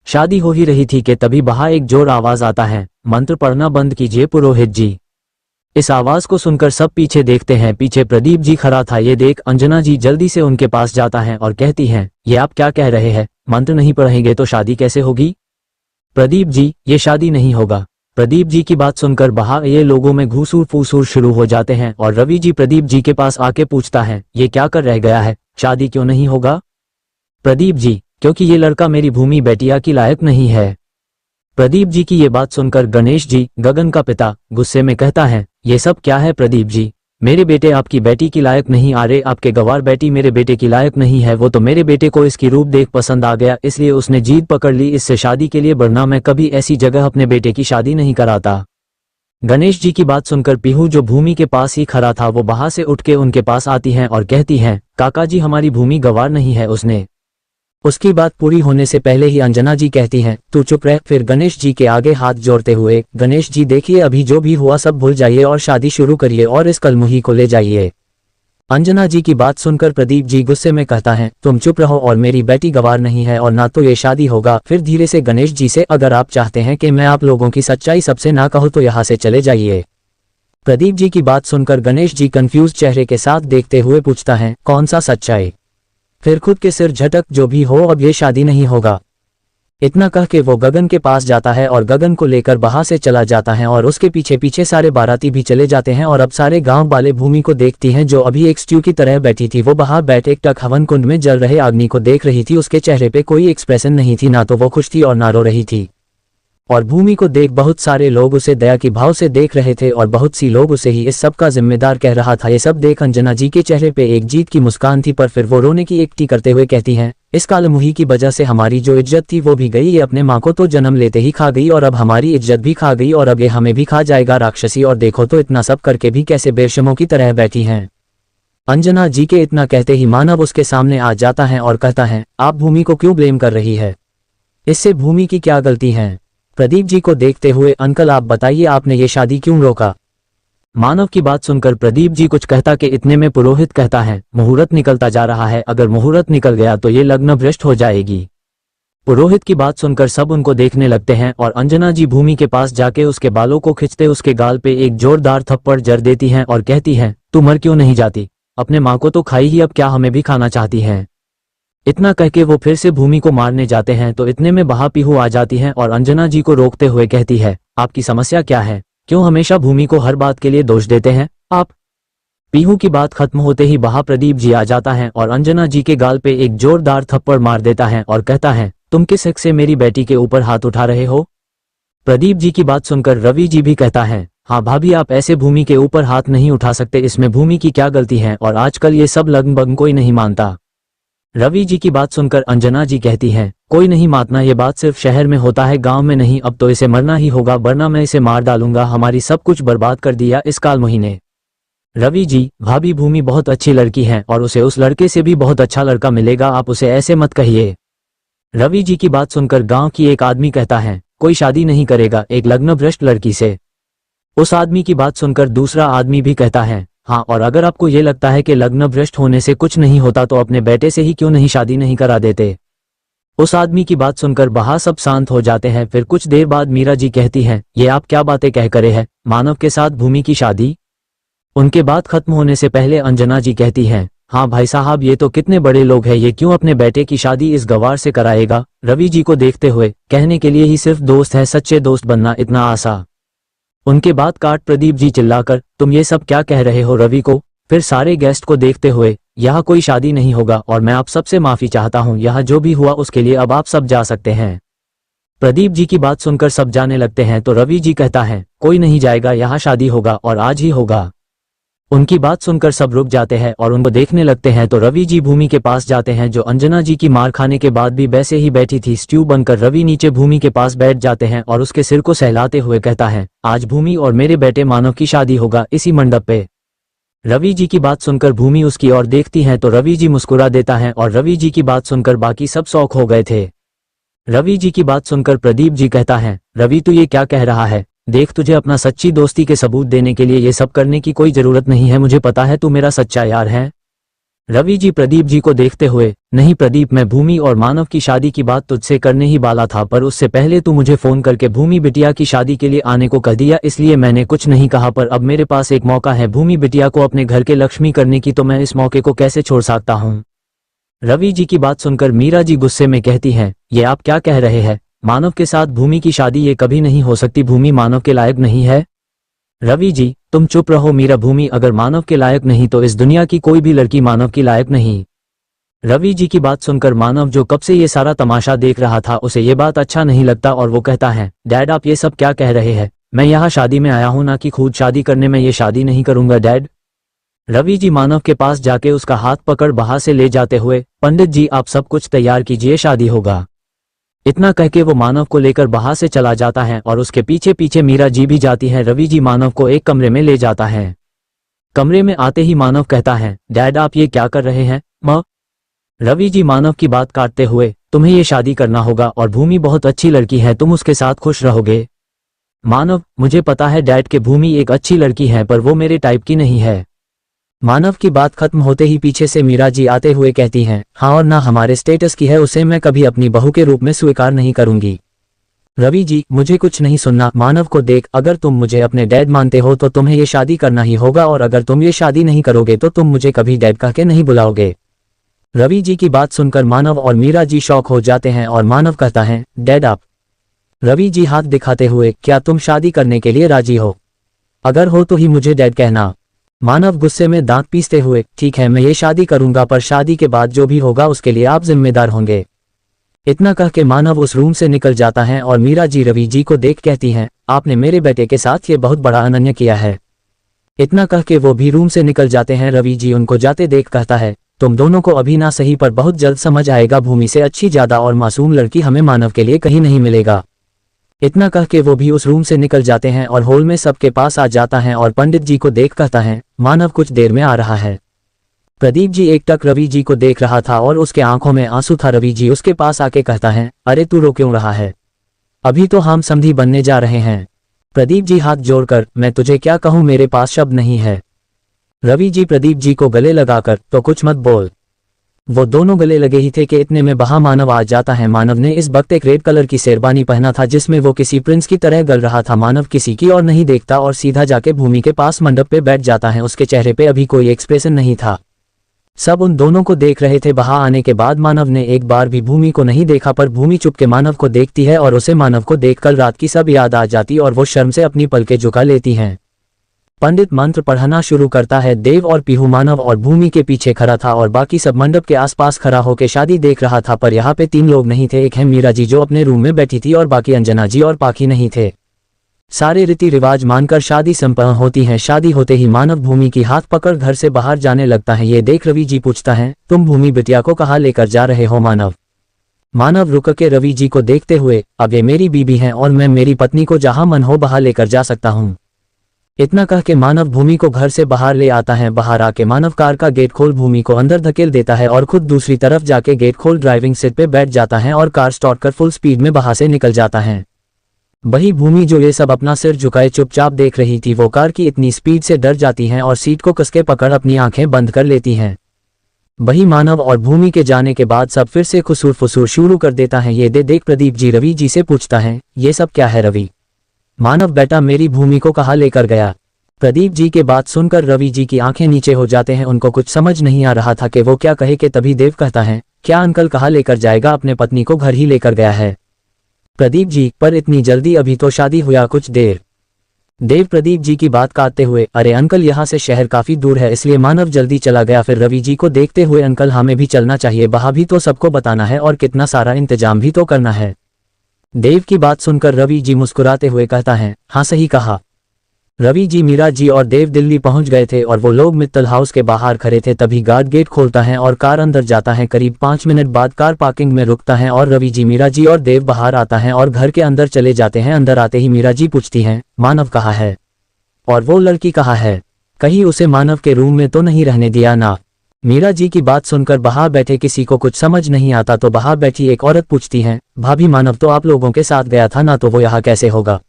शादी हो ही रही थी कि तभी बाहर एक जोर आवाज आता है, मंत्र पढ़ना बंद कीजिए पुरोहित जी। इस आवाज को सुनकर सब पीछे देखते हैं। पीछे प्रदीप जी खड़ा था। ये देख अंजना जी जल्दी से उनके पास जाता है और कहती हैं, ये आप क्या कह रहे हैं? मंत्र नहीं पढ़ेंगे तो शादी कैसे होगी? प्रदीप जी, ये शादी नहीं होगा। प्रदीप जी की बात सुनकर बाहर ये लोगों में घूसूर फूसूर शुरू हो जाते हैं और रवि जी प्रदीप जी के पास आके पूछता है, ये क्या कर रह गया है, शादी क्यों नहीं होगा? प्रदीप जी, क्योंकि ये लड़का मेरी भूमि बेटिया की लायक नहीं है। प्रदीप जी की ये बात सुनकर गणेश जी, गगन का पिता, गुस्से में कहता है, ये सब क्या है प्रदीप जी? मेरे बेटे आपकी बेटी की लायक नहीं आ रहे, आपके गवार बेटी मेरे बेटे की लायक नहीं है। वो तो मेरे बेटे को इसकी रूप देख पसंद आ गया, इसलिए उसने जीत पकड़ ली इससे शादी के लिए, वरना मैं कभी ऐसी जगह अपने बेटे की शादी नहीं कराता। गणेश जी की बात सुनकर पीहू जो भूमि के पास ही खड़ा था वो बाहर से उठ के उनके पास आती हैं और कहती हैं, काका जी हमारी भूमि गवार नहीं है। उसकी बात पूरी होने से पहले ही अंजना जी कहती हैं, तू चुप रह। फिर गणेश जी के आगे हाथ जोड़ते हुए, गणेश जी देखिए अभी जो भी हुआ सब भूल जाइए और शादी शुरू करिए और इस कलमुही को ले जाइए। अंजना जी की बात सुनकर प्रदीप जी गुस्से में कहता है, तुम चुप रहो और मेरी बेटी गवार नहीं है और ना तो ये शादी होगा। फिर धीरे से गणेश जी से, अगर आप चाहते हैं कि मैं आप लोगों की सच्चाई सबसे ना कहूँ तो यहाँ से चले जाइए। प्रदीप जी की बात सुनकर गणेश जी कंफ्यूज चेहरे के साथ देखते हुए पूछता है, कौन सा सच्चाई? फिर खुद के सिर झटक, जो भी हो अब ये शादी नहीं होगा। इतना कह के वो गगन के पास जाता है और गगन को लेकर बाहर से चला जाता है और उसके पीछे पीछे सारे बाराती भी चले जाते हैं। और अब सारे गांव वाले भूमि को देखती हैं जो अभी एक स्ट्यू की तरह बैठी थी। वो बाहर बैठे एक टक हवन कुंड में जल रहे अग्नि को देख रही थी। उसके चेहरे पे कोई एक्सप्रेशन नहीं थी, ना तो वो खुश थी और ना रो रही थी। और भूमि को देख बहुत सारे लोग उसे दया की भाव से देख रहे थे और बहुत सी लोग उसे ही इस सब का जिम्मेदार कह रहा था। ये सब देख अंजना जी के चेहरे पे एक जीत की मुस्कान थी, पर फिर वो रोने की एकटी करते हुए कहती हैं, इस कालमुही की वजह से हमारी जो इज्जत थी वो भी गई। ये अपने माँ को तो जन्म लेते ही खा गई और अब हमारी इज्जत भी खा गई और अब ये हमें भी खा जाएगा राक्षसी। और देखो तो इतना सब करके भी कैसे बेशर्मों की तरह बैठी हैं। अंजना जी के इतना कहते ही मानव उसके सामने आ जाता है और कहता है, आप भूमि को क्यों ब्लेम कर रही है? इससे भूमि की क्या गलती है? प्रदीप जी को देखते हुए, अंकल आप बताइए आपने ये शादी क्यों रोका? मानव की बात सुनकर प्रदीप जी कुछ कहता कि इतने में पुरोहित कहता है, मुहूर्त निकलता जा रहा है, अगर मुहूर्त निकल गया तो ये लग्न भ्रष्ट हो जाएगी। पुरोहित की बात सुनकर सब उनको देखने लगते हैं और अंजना जी भूमि के पास जाके उसके बालों को खींचते उसके गाल पे एक जोरदार थप्पड़ जड़ देती हैं और कहती हैं, तू मर क्यों नहीं जाती? अपने माँ को तो खाई ही, अब क्या हमें भी खाना चाहती है? इतना कह के वो फिर से भूमि को मारने जाते हैं तो इतने में बहा पीहू आ जाती है और अंजना जी को रोकते हुए कहती है, आपकी समस्या क्या है? क्यों हमेशा भूमि को हर बात के लिए दोष देते हैं आप? पीहू की बात खत्म होते ही बहा प्रदीप जी आ जाता है और अंजना जी के गाल पे एक जोरदार थप्पड़ मार देता है और कहता है, तुम किस हक से मेरी बेटी के ऊपर हाथ उठा रहे हो? प्रदीप जी की बात सुनकर रवि जी भी कहता है, हाँ भाभी आप ऐसे भूमि के ऊपर हाथ नहीं उठा सकते, इसमें भूमि की क्या गलती है? और आजकल ये सब लगन बगन कोई नहीं मानता। रवि जी की बात सुनकर अंजना जी कहती हैं, कोई नहीं मानना, ये बात सिर्फ शहर में होता है, गांव में नहीं। अब तो इसे मरना ही होगा, वरना मैं इसे मार डालूंगा। हमारी सब कुछ बर्बाद कर दिया इस कालमुही ने। रवि जी, भाभी भूमि बहुत अच्छी लड़की है और उसे उस लड़के से भी बहुत अच्छा लड़का मिलेगा, आप उसे ऐसे मत कहिए। रवि जी की बात सुनकर गांव की एक आदमी कहता है, कोई शादी नहीं करेगा एक लग्न भ्रष्ट लड़की से। उस आदमी की बात सुनकर दूसरा आदमी भी कहता है, हाँ, और अगर आपको ये लगता है कि लग्न भ्रष्ट होने से कुछ नहीं होता तो अपने बेटे से ही क्यों नहीं शादी नहीं करा देते? उस आदमी की बात सुनकर बाहर सब शांत हो जाते हैं। फिर कुछ देर बाद मीरा जी कहती हैं, ये आप क्या बातें कह करे हैं? मानव के साथ भूमि की शादी? उनके बात खत्म होने से पहले अंजना जी कहती हैं, हाँ भाई साहब, ये तो कितने बड़े लोग हैं, ये क्यों अपने बेटे की शादी इस गवार से कराएगा? रवि जी को देखते हुए, कहने के लिए ही सिर्फ दोस्त है, सच्चे दोस्त बनना इतना आसान? उनके बात काट प्रदीप जी चिल्लाकर, तुम ये सब क्या कह रहे हो रवि को? फिर सारे गेस्ट को देखते हुए, यहाँ कोई शादी नहीं होगा और मैं आप सबसे माफी चाहता हूँ, यहाँ जो भी हुआ उसके लिए अब आप सब जा सकते हैं। प्रदीप जी की बात सुनकर सब जाने लगते हैं तो रवि जी कहता है, कोई नहीं जाएगा, यहाँ शादी होगा और आज ही होगा। उनकी बात सुनकर सब रुक जाते हैं और उनको देखने लगते हैं तो रवि जी भूमि के पास जाते हैं जो अंजना जी की मार खाने के बाद भी वैसे ही बैठी थी स्ट्यू बनकर। रवि नीचे भूमि के पास बैठ जाते हैं और उसके सिर को सहलाते हुए कहता है, आज भूमि और मेरे बेटे मानव की शादी होगा इसी मंडप पे। रवि जी की बात सुनकर भूमि उसकी ओर देखती है तो रवि जी मुस्कुरा देता है और रवि जी की बात सुनकर बाकी सब शौक हो गए थे। रवि जी की बात सुनकर प्रदीप जी कहता है, रवि तू ये क्या कह रहा है? देख, तुझे अपना सच्ची दोस्ती के सबूत देने के लिए ये सब करने की कोई जरूरत नहीं है, मुझे पता है तू मेरा सच्चा यार है। रवि जी प्रदीप जी को देखते हुए, नहीं प्रदीप, मैं भूमि और मानव की शादी की बात तुझसे करने ही वाला था, पर उससे पहले तू मुझे फोन करके भूमि बिटिया की शादी के लिए आने को कह दिया, इसलिए मैंने कुछ नहीं कहा। पर अब मेरे पास एक मौका है भूमि बिटिया को अपने घर के लक्ष्मी करने की, तो मैं इस मौके को कैसे छोड़ सकता हूँ? रवि जी की बात सुनकर मीरा जी गुस्से में कहती हैं, ये आप क्या कह रहे हैं? मानव के साथ भूमि की शादी ये कभी नहीं हो सकती, भूमि मानव के लायक नहीं है। रवि जी तुम चुप रहो मीरा, भूमि अगर मानव के लायक नहीं तो इस दुनिया की कोई भी लड़की मानव की लायक नहीं। रवि जी की बात सुनकर मानव, जो कब से ये सारा तमाशा देख रहा था, उसे ये बात अच्छा नहीं लगता और वो कहता है, डैड आप ये सब क्या कह रहे हैं? मैं यहाँ शादी में आया हूँ, ना कि खुद शादी करने में। ये शादी नहीं करूंगा डैड। रवि जी मानव के पास जाके उसका हाथ पकड़ बाहर से ले जाते हुए, पंडित जी आप सब कुछ तैयार कीजिए, शादी होगा। इतना कह के वो मानव को लेकर बाहर से चला जाता है और उसके पीछे पीछे मीरा जी भी जाती है। रवि जी मानव को एक कमरे में ले जाता है। कमरे में आते ही मानव कहता है, डैड आप ये क्या कर रहे हैं माँ? रवि जी मानव की बात काटते हुए, तुम्हें ये शादी करना होगा और भूमि बहुत अच्छी लड़की है, तुम उसके साथ खुश रहोगे। मानव, मुझे पता है डैड के भूमि एक अच्छी लड़की है पर वो मेरे टाइप की नहीं है। मानव की बात खत्म होते ही पीछे से मीरा जी आते हुए कहती हैं, हाँ और ना हमारे स्टेटस की है, उसे मैं कभी अपनी बहू के रूप में स्वीकार नहीं करूंगी। रवि जी मुझे कुछ नहीं सुनना। मानव को देख, अगर तुम मुझे अपने डैड मानते हो तो तुम्हें ये शादी करना ही होगा और अगर तुम ये शादी नहीं करोगे तो तुम मुझे कभी डैड कह के नहीं बुलाओगे। रवि जी की बात सुनकर मानव और मीरा जी शॉक हो जाते हैं और मानव कहता है, डैड आप? रवि जी हाथ दिखाते हुए, क्या तुम शादी करने के लिए राजी हो? अगर हो तो ही मुझे डैड कहना। मानव गुस्से में दांत पीसते हुए, ठीक है मैं ये शादी करूंगा पर शादी के बाद जो भी होगा उसके लिए आप जिम्मेदार होंगे। इतना कह के मानव उस रूम से निकल जाता है और मीरा जी रवि जी को देख कहती हैं, आपने मेरे बेटे के साथ ये बहुत बड़ा अनन्य किया है। इतना कह के वो भी रूम से निकल जाते हैं। रवि जी उनको जाते देख कहता है, तुम दोनों को अभी ना सही पर बहुत जल्द समझ आएगा, भूमि से अच्छी ज्यादा और मासूम लड़की हमें मानव के लिए कहीं नहीं मिलेगा। इतना कह के वो भी उस रूम से निकल जाते हैं और हॉल में सबके पास आ जाता है और पंडित जी को देख कहता है, मानव कुछ देर में आ रहा है। प्रदीप जी एकटक रवि जी को देख रहा था और उसके आंखों में आंसू था। रवि जी उसके पास आके कहता है, अरे तू रो क्यों रहा है? अभी तो हम समधी बनने जा रहे हैं। प्रदीप जी हाथ जोड़कर, मैं तुझे क्या कहूँ, मेरे पास शब्द नहीं है। रवि जी प्रदीप जी को गले लगाकर, तो कुछ मत बोल। वो दोनों गले लगे ही थे कि इतने में वहां मानव आ जाता है। मानव ने इस वक्त एक रेड कलर की शेरवानी पहना था जिसमें वो किसी प्रिंस की तरह गल रहा था। मानव किसी की और नहीं देखता और सीधा जाके भूमि के पास मंडप पे बैठ जाता है। उसके चेहरे पे अभी कोई एक्सप्रेशन नहीं था। सब उन दोनों को देख रहे थे। वहां आने के बाद मानव ने एक बार भी भूमि को नहीं देखा पर भूमि चुपके मानव को देखती है और उसे मानव को देख कल रात की सब याद आ जाती और वो शर्म से अपनी पलकें झुका लेती हैं। पंडित मंत्र पढ़ना शुरू करता है। देव और पीहू मानव और भूमि के पीछे खड़ा था और बाकी सब मंडप के आसपास खड़ा होकर शादी देख रहा था। पर यहाँ पे 3 लोग नहीं थे। एक है मीरा जी जो अपने रूम में बैठी थी और बाकी अंजना जी और पाखी नहीं थे। सारे रीति रिवाज मानकर शादी संपन्न होती है। शादी होते ही मानव भूमि की हाथ पकड़ घर से बाहर जाने लगता है। ये देख रवि जी पूछता है, तुम भूमि बिटिया को कहाँ लेकर जा रहे हो मानव? मानव रुक के रवि जी को देखते हुए, अब ये मेरी बीबी है और मैं मेरी पत्नी को जहां मन हो बाहर लेकर जा सकता हूँ। इतना कह के मानव भूमि को घर से बाहर ले आता है। बाहर आके मानव कार का गेट खोल भूमि को अंदर धकेल देता है और खुद दूसरी तरफ जाके गेट खोल ड्राइविंग सीट पे बैठ जाता है और कार स्टार्ट कर फुल स्पीड में बाहर से निकल जाता है। वही भूमि जो ये सब अपना सिर झुकाए चुपचाप देख रही थी, वो कार की इतनी स्पीड से डर जाती है और सीट को कसके पकड़ अपनी आंखें बंद कर लेती हैं। वही मानव और भूमि के जाने के बाद सब फिर से खुसूर फुसूर शुरू कर देता है। ये देख प्रदीप जी रवि जी से पूछता है, ये सब क्या है रवि? मानव बेटा मेरी भूमि को कहाँ लेकर गया? प्रदीप जी के बात सुनकर रवि जी की आंखें नीचे हो जाते हैं। उनको कुछ समझ नहीं आ रहा था कि वो क्या कहे कि तभी देव कहता है, क्या अंकल कहाँ लेकर जाएगा? अपने पत्नी को घर ही लेकर गया है। प्रदीप जी, पर इतनी जल्दी? अभी तो शादी हुआ कुछ देर। देव प्रदीप जी की बात काटते हुए, अरे अंकल यहाँ से शहर काफी दूर है इसलिए मानव जल्दी चला गया। फिर रवि जी को देखते हुए, अंकल हमें भी चलना चाहिए, वहाँ भी तो सबको बताना है और कितना सारा इंतजाम भी तो करना है। देव की बात सुनकर रवि जी मुस्कुराते हुए कहता है, हाँ सही कहा। रवि जी मीरा जी और देव दिल्ली पहुंच गए थे और वो लोग मित्तल हाउस के बाहर खड़े थे। तभी गार्ड गेट खोलता है और कार अंदर जाता है। करीब 5 मिनट बाद कार पार्किंग में रुकता है और रवि जी मीरा जी और देव बाहर आता है और घर के अंदर चले जाते हैं। अंदर आते ही मीरा जी पूछती हैं, मानव कहाँ है और वो लड़की कहाँ है? कहीं उसे मानव के रूम में तो नहीं रहने दिया ना? मीरा जी की बात सुनकर बाहर बैठे किसी को कुछ समझ नहीं आता तो बाहर बैठी एक औरत पूछती है, भाभी मानव तो आप लोगों के साथ गया था ना, तो वो यहाँ कैसे होगा?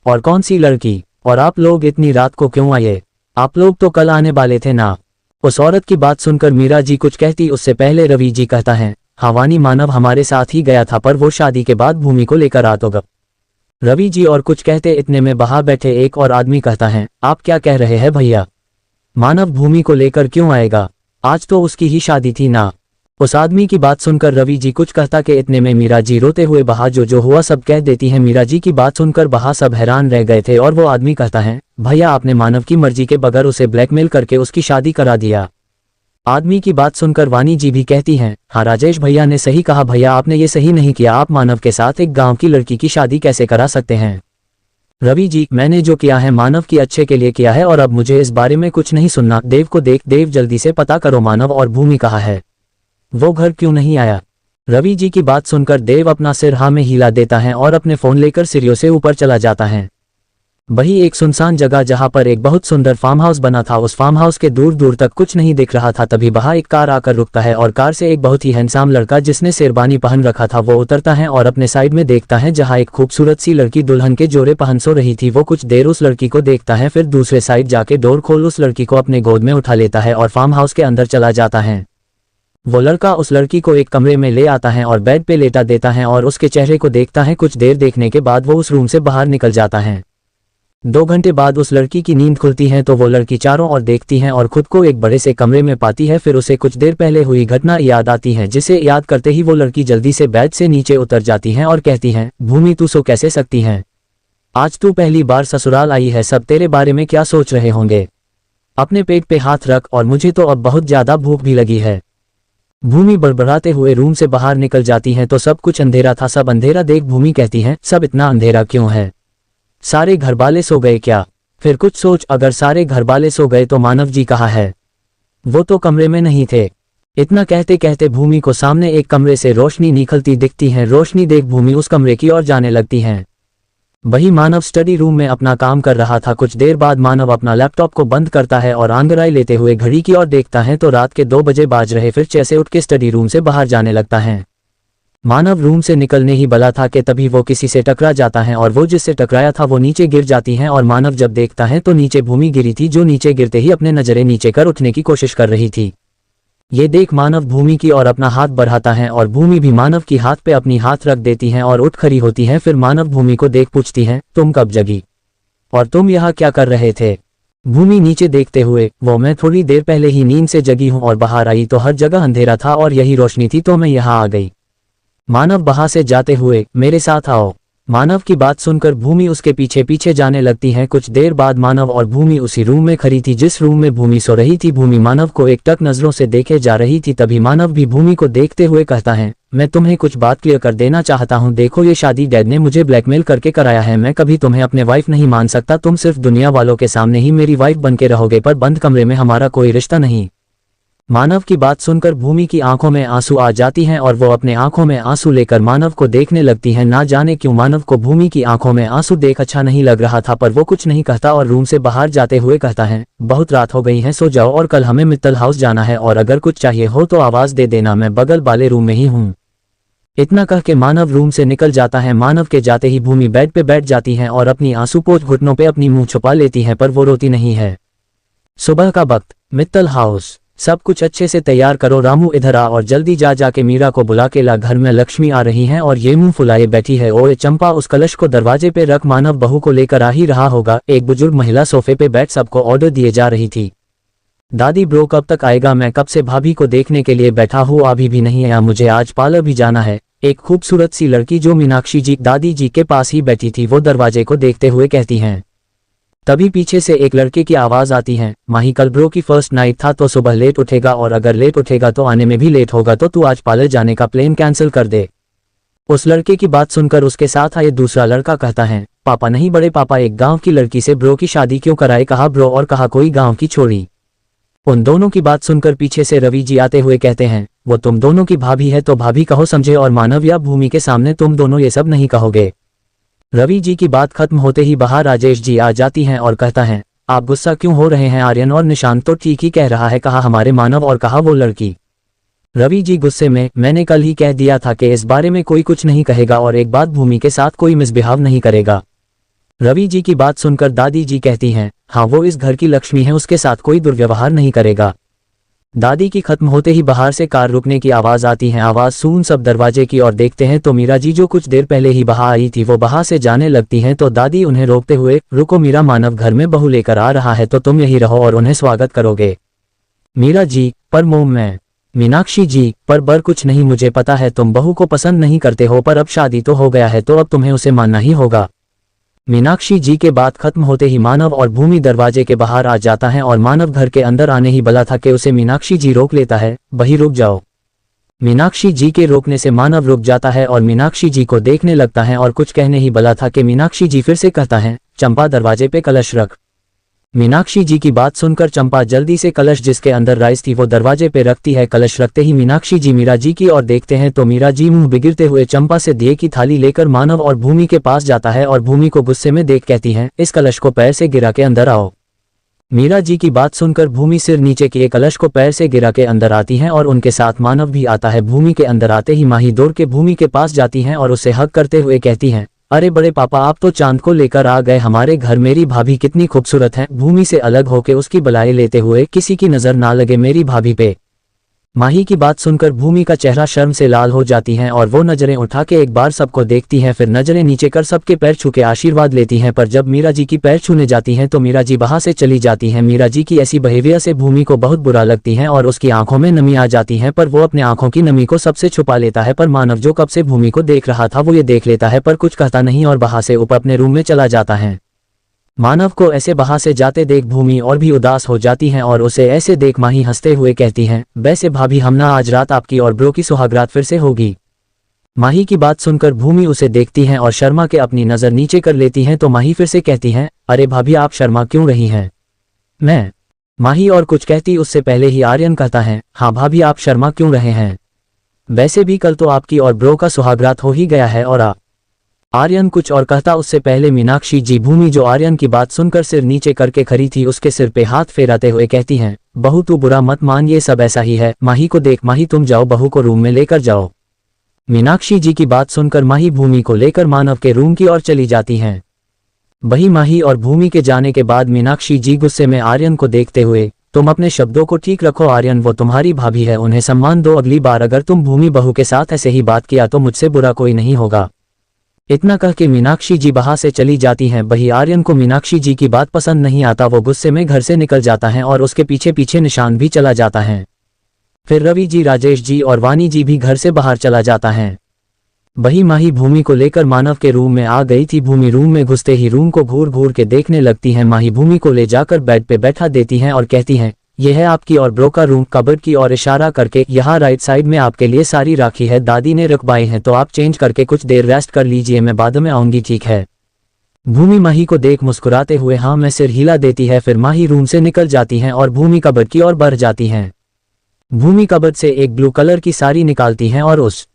और कौन सी लड़की? और आप लोग इतनी रात को क्यों आए? आप लोग तो कल आने वाले थे ना? उस औरत की बात सुनकर मीरा जी कुछ कहती उससे पहले रवि जी कहता है, हवानी मानव हमारे साथ ही गया था पर वो शादी के बाद भूमि को लेकर आ तो गप। रवि जी और कुछ कहते इतने में बाहर बैठे एक और आदमी कहता है, आप क्या कह रहे हैं भैया? मानव भूमि को लेकर क्यों आएगा? आज तो उसकी ही शादी थी ना। उस आदमी की बात सुनकर रवि जी कुछ कहता कि इतने में मीरा जी रोते हुए बाहर जो हुआ सब कह देती हैं। मीरा जी की बात सुनकर बाहर सब हैरान रह गए थे और वो आदमी कहता है, भैया आपने मानव की मर्जी के बगैर उसे ब्लैकमेल करके उसकी शादी करा दिया। आदमी की बात सुनकर वानी जी भी कहती हैं, हाँ राजेश भैया ने सही कहा, भैया आपने ये सही नहीं किया। आप मानव के साथ एक गांव की लड़की की शादी कैसे करा सकते हैं? रवि जी, मैंने जो किया है मानव की अच्छे के लिए किया है और अब मुझे इस बारे में कुछ नहीं सुनना। देव को देख। देव, जल्दी से पता करो मानव और भूमि कहाँ है, वो घर क्यों नहीं आया। रवि जी की बात सुनकर देव अपना सिर हाँ में हिला देता है और अपने फोन लेकर सीढ़ियों से ऊपर चला जाता है। वही एक सुनसान जगह जहां पर एक बहुत सुंदर फार्म हाउस बना था, उस फार्म हाउस के दूर दूर तक कुछ नहीं दिख रहा था। तभी वहां एक कार आकर रुकता है और कार से एक बहुत ही हैंडसम लड़का जिसने शेरवानी पहन रखा था वो उतरता है और अपने साइड में देखता है जहां एक खूबसूरत सी लड़की दुल्हन के जोड़े पहन सो रही थी। वो कुछ देर उस लड़की को देखता है, फिर दूसरे साइड जाके डोर खोल उस लड़की को अपने गोद में उठा लेता है और फार्म हाउस के अंदर चला जाता है। वो लड़का उस लड़की को एक कमरे में ले आता है और बेड पे लेटा देता है और उसके चेहरे को देखता है। कुछ देर देखने के बाद वो उस रूम से बाहर निकल जाता है। 2 घंटे बाद उस लड़की की नींद खुलती है तो वो लड़की चारों ओर देखती है और खुद को एक बड़े से कमरे में पाती है। फिर उसे कुछ देर पहले हुई घटना याद आती है, जिसे याद करते ही वो लड़की जल्दी से बेड से नीचे उतर जाती है और कहती है, भूमि तू सो कैसे सकती है, आज तू पहली बार ससुराल आई है, सब तेरे बारे में क्या सोच रहे होंगे। अपने पेट पे हाथ रख, और मुझे तो अब बहुत ज्यादा भूख भी लगी है। भूमि बड़बड़ाते हुए रूम से बाहर निकल जाती है तो सब कुछ अंधेरा था। सब अंधेरा देख भूमि कहती है, सब इतना अंधेरा क्यों है, सारे घरवाले सो गए क्या। फिर कुछ सोच, अगर सारे घरवाले सो गए तो मानव जी कहाँ है, वो तो कमरे में नहीं थे। इतना कहते कहते भूमि को सामने एक कमरे से रोशनी निकलती दिखती है। रोशनी देख भूमि उस कमरे की ओर जाने लगती है। वही मानव स्टडी रूम में अपना काम कर रहा था। कुछ देर बाद मानव अपना लैपटॉप को बंद करता है और आंगराई लेते हुए घड़ी की ओर देखता है तो रात के 2 बजे बाज रहे। फिर जैसे उठ के स्टडी रूम से बाहर जाने लगता है। मानव रूम से निकलने ही वाला था कि तभी वो किसी से टकरा जाता है और वो जिससे टकराया था वो नीचे गिर जाती है और मानव जब देखता है तो नीचे भूमि गिरी थी, जो नीचे गिरते ही अपने नजरें नीचे कर उठने की कोशिश कर रही थी। ये देख मानव भूमि की ओर अपना हाथ बढ़ाता है और भूमि भी मानव की हाथ पे अपनी हाथ रख देती है और उठ खड़ी होती है। फिर मानव भूमि को देख पूछती है, तुम कब जगी और तुम यहाँ क्या कर रहे थे। भूमि नीचे देखते हुए, वो मैं थोड़ी देर पहले ही नींद से जगी हूँ और बाहर आई तो हर जगह अंधेरा था और यही रोशनी थी तो मैं यहाँ आ गई। मानव वहां से जाते हुए, मेरे साथ आओ। मानव की बात सुनकर भूमि उसके पीछे पीछे जाने लगती है। कुछ देर बाद मानव और भूमि उसी रूम में खड़ी थी जिस रूम में भूमि सो रही थी। भूमि मानव को एक टक नजरों से देखे जा रही थी। तभी मानव भी भूमि को देखते हुए कहता है, मैं तुम्हें कुछ बात क्लियर कर देना चाहता हूँ। देखो, ये शादी डैड ने मुझे ब्लैकमेल करके कराया है। मैं कभी तुम्हें अपने वाइफ नहीं मान सकता। तुम सिर्फ दुनिया वालों के सामने ही मेरी वाइफ बन के रहोगे, पर बंद कमरे में हमारा कोई रिश्ता नहीं। मानव की बात सुनकर भूमि की आंखों में आंसू आ जाती हैं और वो अपने आंखों में आंसू लेकर मानव को देखने लगती है। ना जाने क्यों मानव को भूमि की आंखों में आंसू देख अच्छा नहीं लग रहा था, पर वो कुछ नहीं कहता और रूम से बाहर जाते हुए कहता है, बहुत रात हो गई है, सो जाओ और कल हमें मित्तल हाउस जाना है और अगर कुछ चाहिए हो तो आवाज दे देना, मैं बगल वाले रूम में ही हूँ। इतना कह के मानव रूम से निकल जाता है। मानव के जाते ही भूमि बेड पे बैठ जाती है और अपनी आंसूपोश घुटनों पे अपनी मुंह छुपा लेती है, पर वो रोती नहीं है। सुबह का वक्त, मित्तल हाउस। सब कुछ अच्छे से तैयार करो, रामू इधर आ और जल्दी जा जाके मीरा को बुला के ला, घर में लक्ष्मी आ रही हैं और ये मुंह फुलाए बैठी है। ओए चंपा, उस कलश को दरवाजे पे रख, मानव बहू को लेकर आ ही रहा होगा। एक बुजुर्ग महिला सोफे पे बैठ सबको ऑर्डर दिए जा रही थी। दादी ब्रो कब तक आएगा, मैं कब से भाभी को देखने के लिए बैठा हूँ, अभी भी नहीं आया, मुझे आज पार्लर भी जाना है। एक खूबसूरत सी लड़की जो मीनाक्षी जी दादी जी के पास ही बैठी थी वो दरवाजे को देखते हुए कहती हैं। तभी पीछे से एक लड़के की आवाज आती है, माही कल ब्रो की फर्स्ट नाइट था तो सुबह लेट उठेगा और अगर लेट उठेगा तो आने में भी लेट होगा, तो तू आज पार्लर जाने का प्लान कैंसिल कर दे। उस लड़के की बात सुनकर उसके साथ आए दूसरा लड़का कहता है, पापा नहीं बड़े पापा, एक गांव की लड़की से ब्रो की शादी क्यों कराए। कहा ब्रो और कहा कोई गांव की छोड़ी। उन दोनों की बात सुनकर पीछे से रवि जी आते हुए कहते हैं, वो तुम दोनों की भाभी है तो भाभी कहो समझे, और मानव या भूमि के सामने तुम दोनों ये सब नहीं कहोगे। रवि जी की बात खत्म होते ही बाहर राजेश जी आ जाती हैं और कहता है, आप गुस्सा क्यों हो रहे हैं, आर्यन और निशांत तो ठीक ही कह रहा है, कहा हमारे मानव और कहा वो लड़की। रवि जी गुस्से में, मैंने कल ही कह दिया था कि इस बारे में कोई कुछ नहीं कहेगा और एक बात भूमि के साथ कोई मिसबिहेव नहीं करेगा। रवि जी की बात सुनकर दादी जी कहती हैं, हाँ वो इस घर की लक्ष्मी है, उसके साथ कोई दुर्व्यवहार नहीं करेगा। दादी की खत्म होते ही बाहर से कार रुकने की आवाज आती है। आवाज सुन सब दरवाजे की ओर देखते हैं तो मीरा जी जो कुछ देर पहले ही बाहर आई थी वो बाहर से जाने लगती हैं तो दादी उन्हें रोकते हुए, रुको मीरा, मानव घर में बहू लेकर आ रहा है तो तुम यही रहो और उन्हें स्वागत करोगे। मीरा जी, पर मोम मैं। मीनाक्षी जी, पर बर कुछ नहीं, मुझे पता है तुम बहू को पसंद नहीं करते हो, पर अब शादी तो हो गया है तो अब तुम्हें उसे मानना ही होगा। मीनाक्षी जी के बात खत्म होते ही मानव और भूमि दरवाजे के बाहर आ जाता है और मानव घर के अंदर आने ही वाला था कि उसे मीनाक्षी जी रोक लेता है, वही रुक जाओ। मीनाक्षी जी के रोकने से मानव रुक जाता है और मीनाक्षी जी को देखने लगता है और कुछ कहने ही वाला था कि मीनाक्षी जी फिर से कहता है, चंपा दरवाजे पे कलश रख। मीनाक्षी जी की बात सुनकर चंपा जल्दी से कलश जिसके अंदर राइस थी वो दरवाजे पे रखती है। कलश रखते ही मीनाक्षी जी मीरा जी की ओर देखते हैं तो मीरा जी मुंह बिगिड़ते हुए चंपा से दिए की थाली लेकर मानव और भूमि के पास जाता है और भूमि को गुस्से में देख कहती हैं, इस कलश को पैर से गिरा के अंदर आओ। मीरा जी की बात सुनकर भूमि सिर नीचे किए कलश को पैर से गिरा के अंदर आती हैं और उनके साथ मानव भी आता है। भूमि के अंदर आते ही माही दौड़ के भूमि के पास जाती हैं और उसे हग करते हुए कहती हैं, अरे बड़े पापा आप तो चांद को लेकर आ गए हमारे घर, मेरी भाभी कितनी खूबसूरत है। भूमि से अलग होके उसकी बलाई लेते हुए, किसी की नजर ना लगे मेरी भाभी पे। माही की बात सुनकर भूमि का चेहरा शर्म से लाल हो जाती हैं और वो नजरें उठा के एक बार सबको देखती हैं, फिर नजरें नीचे कर सबके पैर छू के आशीर्वाद लेती हैं। पर जब मीरा जी की पैर छूने जाती हैं तो मीरा जी वहां से चली जाती हैं। मीरा जी की ऐसी बिहेवियर से भूमि को बहुत बुरा लगती है और उसकी आंखों में नमी आ जाती है, पर वो अपने आंखों की नमी को सबसे छुपा लेता है। पर मानव जो कब से भूमि को देख रहा था वो ये देख लेता है पर कुछ कहता नहीं और वहां से ऊपर अपने रूम में चला जाता है। मानव को ऐसे वहां से जाते देख भूमि और भी उदास हो जाती हैं और उसे ऐसे देख माही हंसते हुए कहती हैं, वैसे भाभी हम ना आज रात आपकी और ब्रो की सुहागरात फिर से होगी। माही की बात सुनकर भूमि उसे देखती हैं और शर्मा के अपनी नजर नीचे कर लेती हैं तो माही फिर से कहती हैं, अरे भाभी आप शर्मा क्यों रही हैं? मैं माही और कुछ कहती उससे पहले ही आर्यन कहता है, हाँ भाभी आप शर्मा क्यों रहे हैं? वैसे भी कल तो आपकी और ब्रो का सुहागरात हो ही गया है। और आप आर्यन कुछ और कहता उससे पहले मीनाक्षी जी भूमि जो आर्यन की बात सुनकर सिर नीचे करके खड़ी थी उसके सिर पे हाथ फेराते हुए कहती हैं, बहू तू बुरा मत मान, ये सब ऐसा ही है। माही को देख, माही तुम जाओ बहू को रूम में लेकर जाओ। मीनाक्षी जी की बात सुनकर माही भूमि को लेकर मानव के रूम की ओर चली जाती हैं। वही माही और भूमि के जाने के बाद मीनाक्षी जी गुस्से में आर्यन को देखते हुए, तुम अपने शब्दों को ठीक रखो आर्यन, वो तुम्हारी भाभी है, उन्हें सम्मान दो। अगली बार अगर तुम भूमि बहू के साथ ऐसे ही बात किया तो मुझसे बुरा कोई नहीं होगा। इतना कह के मीनाक्षी जी वहां से चली जाती हैं। वही आर्यन को मीनाक्षी जी की बात पसंद नहीं आता, वो गुस्से में घर से निकल जाता है और उसके पीछे पीछे निशान भी चला जाता है। फिर रवि जी, राजेश जी और वानी जी भी घर से बाहर चला जाता है। वही माही भूमि को लेकर मानव के रूम में आ गई थी। भूमि रूम में घुसते ही रूम को घूर घूर के देखने लगती है। माही भूमि को ले जाकर बेड पे बैठा देती हैं और कहती हैं, यह है आपकी और ब्रो का रूम। कबर्ड की ओर इशारा करके, यहाँ राइट साइड में आपके लिए सारी राखी है, दादी ने रखवाई है, तो आप चेंज करके कुछ देर रेस्ट कर लीजिए, मैं बाद में आऊंगी, ठीक है? भूमि माही को देख मुस्कुराते हुए हाँ में सिर हिला देती है। फिर माही रूम से निकल जाती हैं और भूमि कबर्ड की ओर बढ़ जाती हैं। भूमि कबर्ड से एक ब्लू कलर की साड़ी निकालती हैं और उस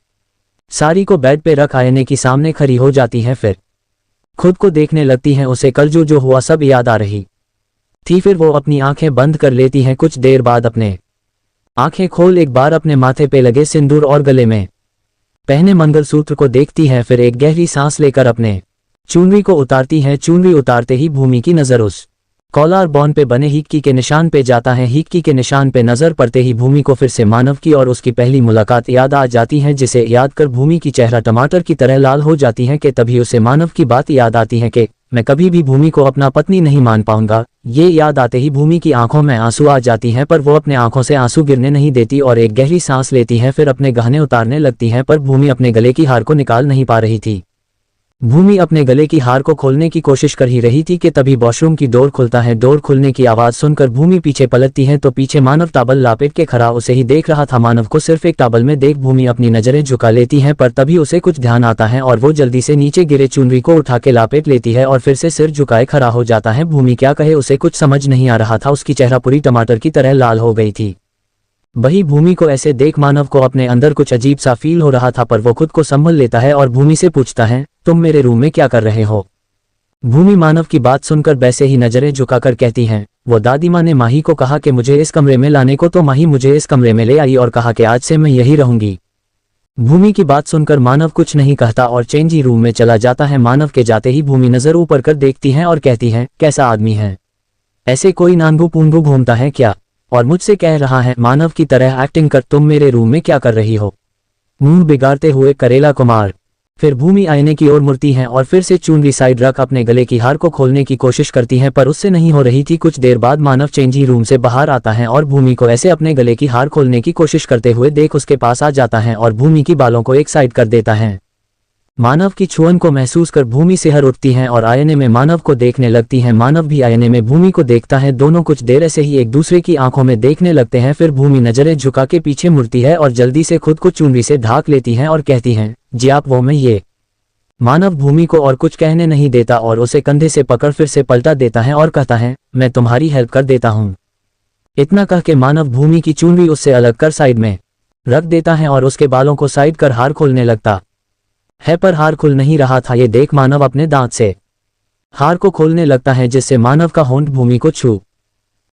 साड़ी को बेड पे रख आईने के सामने खड़ी हो जाती हैं। फिर खुद को देखने लगती हैं। उसे कल जो हुआ सब याद आ रही थी। फिर वो अपनी आंखें बंद कर लेती हैं। कुछ देर बाद अपने आंखें खोल एक बार अपने माथे पे लगे सिंदूर और गले में पहने मंगलसूत्र को देखती है। फिर एक गहरी सांस लेकर अपने चुनरी को उतारती है। चुनरी उतारते ही भूमि की नजर उस कॉलर बोन पे बने हिक्की के निशान पे जाता है। हिक्की के निशान पे नजर पड़ते ही भूमि को फिर से मानव की और उसकी पहली मुलाकात याद आ जाती है, जिसे याद कर भूमि की चेहरा टमाटर की तरह लाल हो जाती है कि तभी उसे मानव की बात याद आती है कि मैं कभी भी भूमि को अपना पत्नी नहीं मान पाऊंगा। ये याद आते ही भूमि की आंखों में आंसू आ जाती हैं, पर वो अपने आंखों से आंसू गिरने नहीं देती और एक गहरी सांस लेती है। फिर अपने गहने उतारने लगती हैं, पर भूमि अपने गले की हार को निकाल नहीं पा रही थी। भूमि अपने गले की हार को खोलने की कोशिश कर ही रही थी कि तभी वॉशरूम की डोर खुलता है। डोर खुलने की आवाज सुनकर भूमि पीछे पलटती है तो पीछे मानव टॉवल लापेट के खड़ा उसे ही देख रहा था। मानव को सिर्फ एक टॉवल में देख भूमि अपनी नजरें झुका लेती है, पर तभी उसे कुछ ध्यान आता है और वो जल्दी से नीचे गिरे चुनरी को उठा के लापेट लेती है और फिर से सिर झुकाए खड़ा हो जाता है। भूमि क्या कहे उसे कुछ समझ नहीं आ रहा था। उसकी चेहरा पूरी टमाटर की तरह लाल हो गई थी। वही भूमि को ऐसे देख मानव को अपने अंदर कुछ अजीब सा फील हो रहा था, पर वो खुद को संभल लेता है और भूमि से पूछता है, तुम मेरे रूम में क्या कर रहे हो? भूमि मानव की बात सुनकर वैसे ही नजरें झुकाकर कहती हैं, वो दादी माँ ने माही को कहा कि मुझे इस कमरे में लाने को, तो माही मुझे इस कमरे में ले आई और कहा कि आज से मैं यही रहूंगी। भूमि की बात सुनकर मानव कुछ नहीं कहता और चेंजिंग रूम में चला जाता है। मानव के जाते ही भूमि नजर ऊपर कर देखती है और कहती है, कैसा आदमी है, ऐसे कोई नांगू पूंगू घूमता है क्या और मुझसे कह रहा है मानव की तरह एक्टिंग कर। तुम मेरे रूम में क्या कर रही हो? मुंह बिगाड़ते हुए करेला कुमार। फिर भूमि आईने की ओर मुड़ती है और फिर से चुनरी साइड रख अपने गले की हार को खोलने की कोशिश करती है, पर उससे नहीं हो रही थी। कुछ देर बाद मानव चेंजिंग रूम से बाहर आता है और भूमि को ऐसे अपने गले की हार खोलने की कोशिश करते हुए देख उसके पास आ जाता है और भूमि की बालों को एक साइड कर देता है। मानव की छुअन को महसूस कर भूमि सिहर उठती हैं और आईने में मानव को देखने लगती हैं। मानव भी आईने में भूमि को देखता है। दोनों कुछ देर ऐसे ही एक दूसरे की आंखों में देखने लगते हैं। फिर भूमि नजरें झुका के पीछे मुड़ती है और जल्दी से खुद को चुनरी से ढाक लेती है और कहती हैं, जी आप वो मैं ये मानव भूमि को और कुछ कहने नहीं देता और उसे कंधे से पकड़ फिर से पलटा देता है और कहता है, मैं तुम्हारी हेल्प कर देता हूँ। इतना कह के मानव भूमि की चुनरी उससे अलग कर साइड में रख देता है और उसके बालों को साइड कर हार खोलने लगता है, पर हार खुल नहीं रहा था। ये देख मानव अपने दांत से हार को खोलने लगता है, जिससे मानव का होंठ भूमि को छू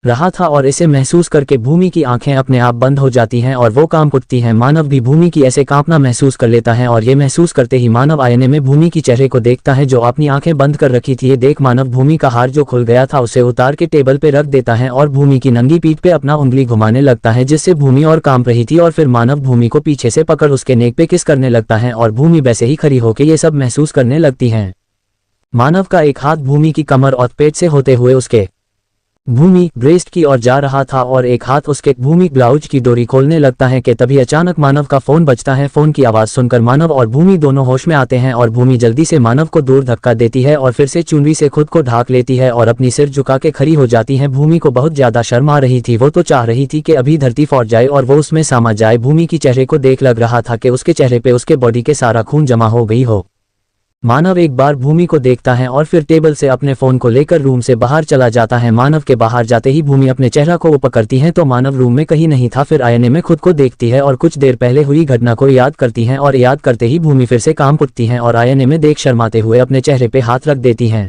रहा था और इसे महसूस करके भूमि की आंखें अपने आप बंद हो जाती हैं और वो कांप उठती हैं। मानव भी भूमि की ऐसे कांपना महसूस कर लेता है और ये महसूस करते ही मानव आईने में भूमि की चेहरे को देखता है जो अपनी आंखें बंद कर रखी थी। ये देख मानव भूमि का हार जो खुल गया था उसे उतार के टेबल पे रख देता है और भूमि की नंगी पीठ पे अपना उंगली घुमाने लगता है, जिससे भूमि और कांप रही थी। और फिर मानव भूमि को पीछे से पकड़ उसके नेक पे किस करने लगता है और भूमि वैसे ही खड़ी होकर ये सब महसूस करने लगती है। मानव का एक हाथ भूमि की कमर और पेट से होते हुए उसके भूमि ब्रेस्ट की ओर जा रहा था और एक हाथ उसके भूमि ब्लाउज की डोरी खोलने लगता है कि तभी अचानक मानव का फोन बजता है। फोन की आवाज सुनकर मानव और भूमि दोनों होश में आते हैं और भूमि जल्दी से मानव को दूर धक्का देती है और फिर से चुनरी से खुद को ढाक लेती है और अपनी सिर झुका के खड़ी हो जाती है। भूमि को बहुत ज्यादा शर्म आ रही थी, वो तो चाह रही थी कि अभी धरती फट जाए और वो उसमें समा जाए। भूमि की चेहरे को देख लग रहा था कि उसके चेहरे पे उसके बॉडी के सारा खून जमा हो गई हो। मानव एक बार भूमि को देखता है और फिर टेबल से अपने फोन को लेकर रूम से बाहर चला जाता है। मानव के बाहर जाते ही भूमि अपने चेहरा को पकड़ती है तो मानव रूम में कहीं नहीं था। फिर आईने में खुद को देखती है और कुछ देर पहले हुई घटना को याद करती है और याद करते ही भूमि फिर से कांप उठती है और आईने में देख शर्माते हुए अपने चेहरे पे हाथ रख देती है।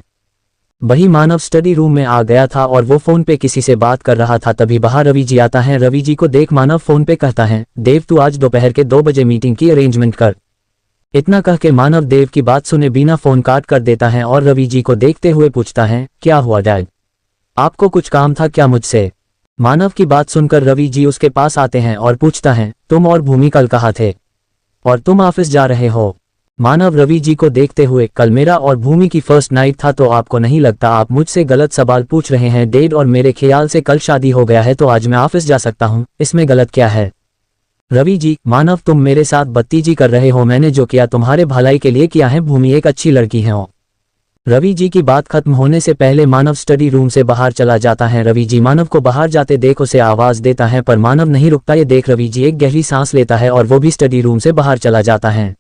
वही मानव स्टडी रूम में आ गया था और वो फोन पे किसी से बात कर रहा था। तभी बाहर रवि जी आता है। रवि जी को देख मानव फोन पे कहता है, देव तू आज दोपहर के 2 बजे मीटिंग की अरेंजमेंट कर। इतना कह के मानव देव की बात सुने बिना फोन काट कर देता है और रवि जी को देखते हुए पूछता है, क्या हुआ डैड, आपको कुछ काम था क्या मुझसे? मानव की बात सुनकर रवि जी उसके पास आते हैं और पूछता है, तुम और भूमि कल कहाँ थे और तुम ऑफिस जा रहे हो? मानव रवि जी को देखते हुए, कल मेरा और भूमि की फर्स्ट नाइट था तो आपको नहीं लगता आप मुझसे गलत सवाल पूछ रहे हैं डैड, और मेरे ख्याल से कल शादी हो गया है तो आज मैं ऑफिस जा सकता हूँ, इसमें गलत क्या है? रवि जी, मानव तुम मेरे साथ बदतमीजी कर रहे हो, मैंने जो किया तुम्हारे भलाई के लिए किया है, भूमि एक अच्छी लड़की है। रवि जी की बात खत्म होने से पहले मानव स्टडी रूम से बाहर चला जाता है। रवि जी मानव को बाहर जाते देख उसे आवाज देता है पर मानव नहीं रुकता। ये देख रवि जी एक गहरी सांस लेता है और वो भी स्टडी रूम से बाहर चला जाता है।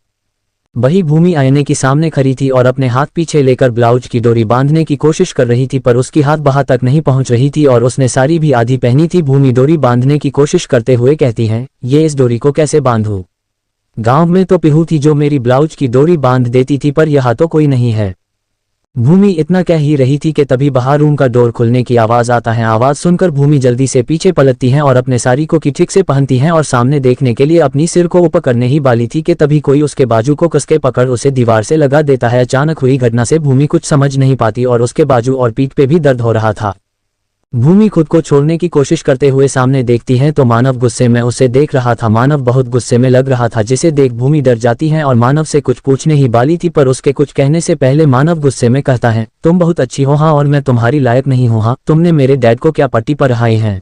वही भूमि आईने के सामने खड़ी थी और अपने हाथ पीछे लेकर ब्लाउज की डोरी बांधने की कोशिश कर रही थी पर उसकी हाथ बाहर तक नहीं पहुंच रही थी और उसने साड़ी भी आधी पहनी थी। भूमि डोरी बांधने की कोशिश करते हुए कहती है, ये इस डोरी को कैसे बांधूं? गांव में तो पिहू थी जो मेरी ब्लाउज की डोरी बांध देती थी पर यहाँ तो कोई नहीं है। भूमि इतना कह ही रही थी कि तभी बाहर रूम का डोर खुलने की आवाज आता है। आवाज सुनकर भूमि जल्दी से पीछे पलटती है और अपने साड़ी को ठीक से पहनती है और सामने देखने के लिए अपनी सिर को ऊपर करने ही वाली थी कि तभी कोई उसके बाजू को कसके पकड़ उसे दीवार से लगा देता है। अचानक हुई घटना से भूमि कुछ समझ नहीं पाती और उसके बाजू और पीठ पे भी दर्द हो रहा था। भूमि खुद को छोड़ने की कोशिश करते हुए सामने देखती है तो मानव गुस्से में उसे देख रहा था। मानव बहुत गुस्से में लग रहा था जिसे देख भूमि डर जाती है और मानव से कुछ पूछने ही वाली थी पर उसके कुछ कहने से पहले मानव गुस्से में कहता है, तुम बहुत अच्छी हो हाँ और मैं तुम्हारी लायक नहीं हूँ हाँ, तुमने मेरे डैड को क्या पट्टी पर रहाई है?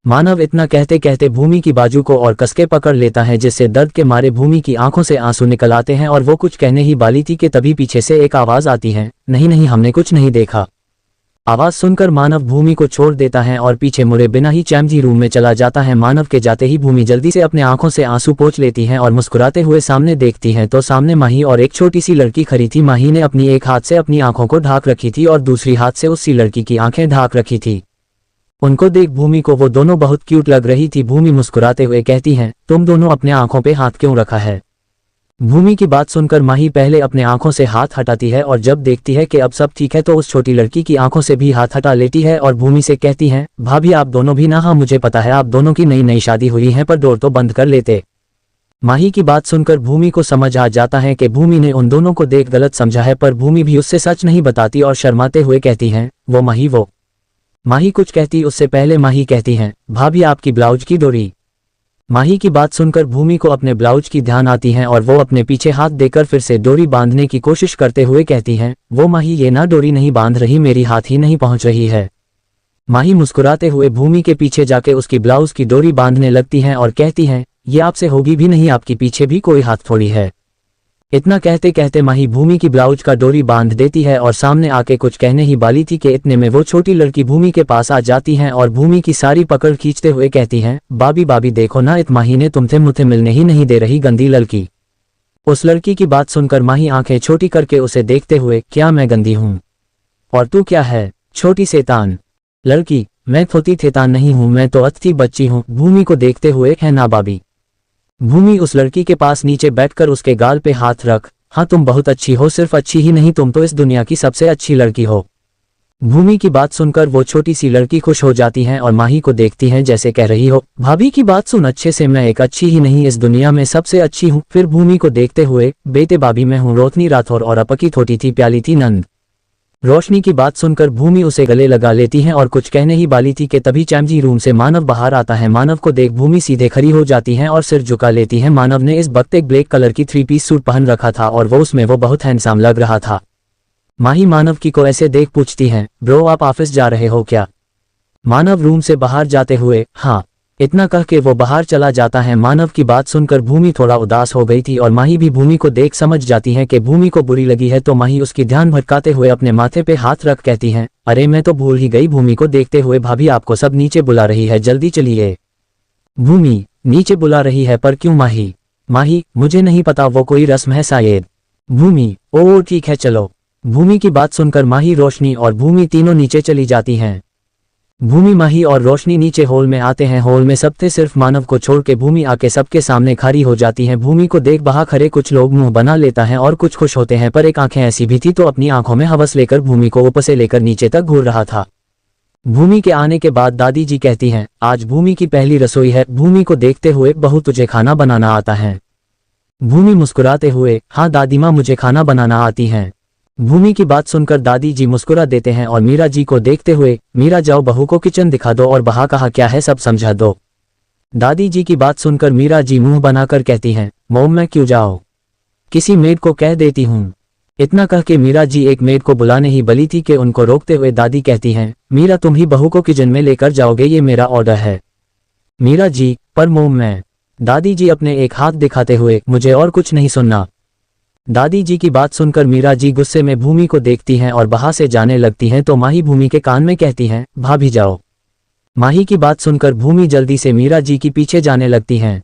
मानव इतना कहते कहते भूमि की बाजू को और कसके पकड़ लेता है जिससे दर्द के मारे भूमि की आंखों से आंसू निकल आते हैं और वो कुछ कहने ही वाली थी कि तभी पीछे से एक आवाज आती है, नहीं नहीं हमने कुछ नहीं देखा। आवाज सुनकर मानव भूमि को छोड़ देता है और पीछे मुड़े बिना ही चैमजी रूम में चला जाता है। मानव के जाते ही भूमि जल्दी से अपने आंखों से आंसू पोंछ लेती है और मुस्कुराते हुए सामने देखती है तो सामने माही और एक छोटी सी लड़की खड़ी थी। माही ने अपनी एक हाथ से अपनी आंखों को ढाक रखी थी और दूसरी हाथ से उसी लड़की की आंखें ढाक रखी थी। उनको देख भूमि को वो दोनों बहुत क्यूट लग रही थी। भूमि मुस्कुराते हुए कहती है, तुम दोनों अपने आंखों पे हाथ क्यों रखा है? भूमि की बात सुनकर माही पहले अपने आंखों से हाथ हटाती है और जब देखती है कि अब सब ठीक है तो उस छोटी लड़की की आंखों से भी हाथ हटा लेती है और भूमि से कहती है, भाभी आप दोनों भी ना, हाँ मुझे पता है आप दोनों की नई नई शादी हुई है पर डोर तो बंद कर लेते। माही की बात सुनकर भूमि को समझ आ जाता है कि भूमि ने उन दोनों को देख गलत समझा है पर भूमि भी उससे सच नहीं बताती और शर्माते हुए कहती है, वो माही कुछ कहती उससे पहले माही कहती है, भाभी आपकी ब्लाउज की डोरी। माही की बात सुनकर भूमि को अपने ब्लाउज की ध्यान आती है और वो अपने पीछे हाथ देकर फिर से डोरी बांधने की कोशिश करते हुए कहती है, वो माही ये ना डोरी नहीं बांध रही, मेरी हाथ ही नहीं पहुंच रही है। माही मुस्कुराते हुए भूमि के पीछे जाके उसकी ब्लाउज की डोरी बांधने लगती है और कहती है, ये आपसे होगी भी नहीं, आपके पीछे भी कोई हाथ थोड़ी है। इतना कहते कहते माही भूमि की ब्लाउज का डोरी बांध देती है और सामने आके कुछ कहने ही वाली थी कि इतने में वो छोटी लड़की भूमि के पास आ जाती है और भूमि की सारी पकड़ खींचते हुए कहती है, बाबी बाबी देखो ना, इत माही ने तुमसे मुझे मिलने ही नहीं दे रही, गंदी लड़की। उस लड़की की बात सुनकर माही आंखें छोटी करके उसे देखते हुए, क्या मैं गंदी हूँ? और तू क्या है, छोटी शैतान? लड़की, मैं छोटी शैतान नहीं हूँ, मैं तो अच्छी बच्ची हूँ। भूमि को देखते हुए, है ना भाभी? भूमि उस लड़की के पास नीचे बैठकर उसके गाल पे हाथ रख, हाँ तुम बहुत अच्छी हो, सिर्फ अच्छी ही नहीं, तुम तो इस दुनिया की सबसे अच्छी लड़की हो। भूमि की बात सुनकर वो छोटी सी लड़की खुश हो जाती है और माही को देखती है जैसे कह रही हो, भाभी की बात सुन अच्छे से, मैं एक अच्छी ही नहीं, इस दुनिया में सबसे अच्छी हूँ। फिर भूमि को देखते हुए, बेटे भाभी मैं हूँ रोशनी राठौर और अपकी छोटी थी प्याली थी नंद। रोशनी की बात सुनकर भूमि उसे गले लगा लेती है और कुछ कहने ही वाली थी कि तभी चैमजी रूम से मानव बाहर आता है। मानव को देख भूमि सीधे खड़ी हो जाती है और सिर झुका लेती है। मानव ने इस वक्त एक ब्लैक कलर की 3 पीस सूट पहन रखा था और उसमें वो बहुत हैंडसम लग रहा था। माही मानव की को ऐसे देख पूछती है, ब्रो आप ऑफिस जा रहे हो क्या? मानव रूम से बाहर जाते हुए, हाँ, इतना कह के वो बाहर चला जाता है। मानव की बात सुनकर भूमि थोड़ा उदास हो गई थी और माही भी भूमि को देख समझ जाती है कि भूमि को बुरी लगी है, तो माही उसकी ध्यान भटकाते हुए अपने माथे पे हाथ रख कहती है, अरे मैं तो भूल ही गई। भूमि को देखते हुए, भाभी आपको सब नीचे बुला रही है, जल्दी चलिए। भूमि, नीचे बुला रही है पर क्यों माही? माही, मुझे नहीं पता, वो कोई रस्म है शायद। भूमि, ओ ठीक है चलो। भूमि की बात सुनकर माही, रोशनी और भूमि तीनों नीचे चली जाती हैं। भूमि, माही और रोशनी नीचे हॉल में आते हैं। हॉल में सबसे सिर्फ मानव को छोड़ के भूमि आके सबके सामने खड़ी हो जाती है। भूमि को देख बाहर खड़े कुछ लोग मुंह बना लेता है और कुछ खुश होते हैं, पर एक आंखें ऐसी भी थी तो अपनी आंखों में हवस लेकर भूमि को ऊपर से लेकर नीचे तक घूर रहा था। भूमि के आने के बाद दादी जी कहती हैं, आज भूमि की पहली रसोई है। भूमि को देखते हुए, बहू तुझे खाना बनाना आता है? भूमि मुस्कुराते हुए, हाँ दादी माँ मुझे खाना बनाना आती है। भूमि की बात सुनकर दादी जी मुस्कुरा देते हैं और मीरा जी को देखते हुए, मीरा जाओ बहू को किचन दिखा दो और बहा कहा क्या है सब समझा दो। दादी जी की बात सुनकर मीरा जी मुंह बनाकर कहती हैं, मोम मैं क्यों जाओ, किसी मेड को कह देती हूँ। इतना कह के मीरा जी एक मेड को बुलाने ही बली थी कि उनको रोकते हुए दादी कहती हैं, मीरा तुम ही बहू को किचन में लेकर जाओगे, ये मेरा ऑर्डर है। मीरा जी, पर मोम मैं। दादी जी अपने एक हाथ दिखाते हुए, मुझे और कुछ नहीं सुनना। दादी जी की बात सुनकर मीरा जी गुस्से में भूमि को देखती हैं और बाहर से जाने लगती हैं, तो माही भूमि के कान में कहती हैं, भाभी जाओ। माही की बात सुनकर भूमि जल्दी से मीरा जी की पीछे जाने लगती हैं।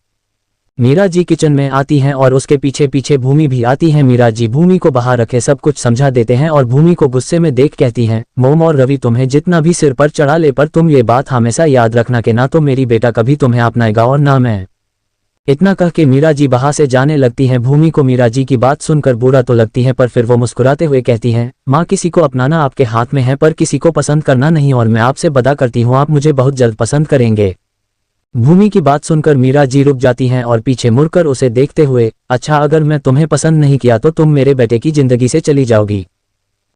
मीरा जी किचन में आती हैं और उसके पीछे पीछे भूमि भी आती है। मीरा जी भूमि को बाहर रखे सब कुछ समझा देते हैं और भूमि को गुस्से में देख कहती हैं, मोम और रवि तुम्हें जितना भी सिर पर चढ़ा ले, पर तुम ये बात हमेशा याद रखना कि ना तो मेरी बेटा कभी तुम्हें अपनाएगा और ना मैं। इतना कह के मीरा जी बाहर से जाने लगती हैं। भूमि को मीरा जी की बात सुनकर बुरा तो लगती है, पर फिर वो मुस्कुराते हुए कहती हैं, माँ किसी को अपनाना आपके हाथ में है पर किसी को पसंद करना नहीं, और मैं आपसे वादा करती हूँ आप मुझे बहुत जल्द पसंद करेंगे। भूमि की बात सुनकर मीरा जी रुक जाती हैं और पीछे मुड़कर उसे देखते हुए, अच्छा अगर मैं तुम्हें पसंद नहीं किया तो तुम मेरे बेटे की जिंदगी से चली जाओगी।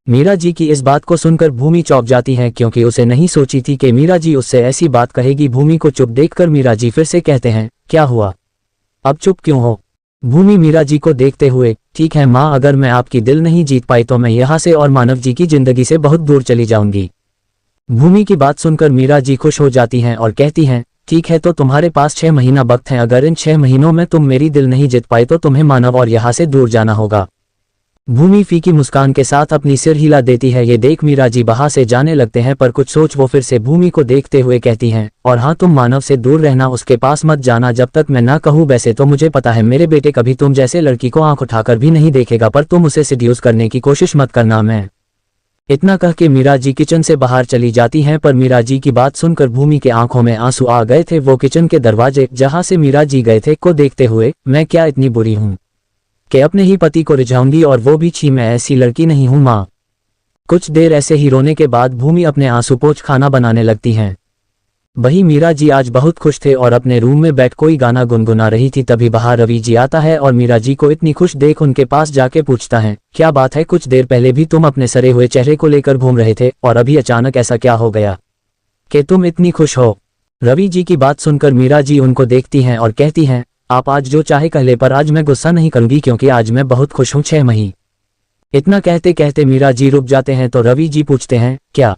मीरा जी की इस बात को सुनकर भूमि चौंक जाती है, क्योंकि उसे नहीं सोची थी कि मीरा जी उससे ऐसी बात कहेगी। भूमि को चुप देखकर मीरा जी फिर से कहते हैं, क्या हुआ, अब चुप क्यों हो? भूमि मीरा जी को देखते हुए, ठीक है माँ, अगर मैं आपकी दिल नहीं जीत पाई तो मैं यहाँ से और मानव जी की जिंदगी से बहुत दूर चली जाऊंगी। भूमि की बात सुनकर मीरा जी खुश हो जाती हैं और कहती हैं, ठीक है तो तुम्हारे पास 6 महीना वक्त है, अगर इन 6 महीनों में तुम मेरी दिल नहीं जीत पाए तो तुम्हें मानव और यहाँ से दूर जाना होगा। भूमि फीकी मुस्कान के साथ अपनी सिर हिला देती है। ये देख मीरा जी बाहर से जाने लगते हैं, पर कुछ सोच वो फिर से भूमि को देखते हुए कहती हैं, और हाँ तुम मानव से दूर रहना, उसके पास मत जाना जब तक मैं ना कहूँ। वैसे तो मुझे पता है मेरे बेटे कभी तुम जैसे लड़की को आंख उठाकर भी नहीं देखेगा, पर तुम उसे सिड्यूस करने की कोशिश मत करना। मैं। इतना कह के मीरा जी किचन से बाहर चली जाती हैं, पर मीरा जी की बात सुनकर भूमि के आंखों में आंसू आ गए थे। वो किचन के दरवाजे जहां से मीरा जी गए थे को देखते हुए, मैं क्या इतनी बुरी हूँ कि अपने ही पति को रिझाऊंगी, और वो भी छी, मैं ऐसी लड़की नहीं हूँ माँ। कुछ देर ऐसे ही रोने के बाद भूमि अपने आंसू पोंछ खाना बनाने लगती हैं। वही मीरा जी आज बहुत खुश थे और अपने रूम में बैठ कोई गाना गुनगुना रही थी। तभी बाहर रवि जी आता है और मीरा जी को इतनी खुश देख उनके पास जाके पूछता है, क्या बात है, कुछ देर पहले भी तुम अपने सरे हुए चेहरे को लेकर घूम रहे थे और अभी अचानक ऐसा क्या हो गया कि तुम इतनी खुश हो? रवि जी की बात सुनकर मीरा जी उनको देखती हैं और कहती हैं, आप आज जो चाहे कह ले, पर आज मैं गुस्सा नहीं करूंगी क्योंकि आज मैं बहुत खुश हूँ। 6 महीने। इतना कहते कहते मीरा जी रुक जाते हैं, तो रवि जी पूछते हैं, क्या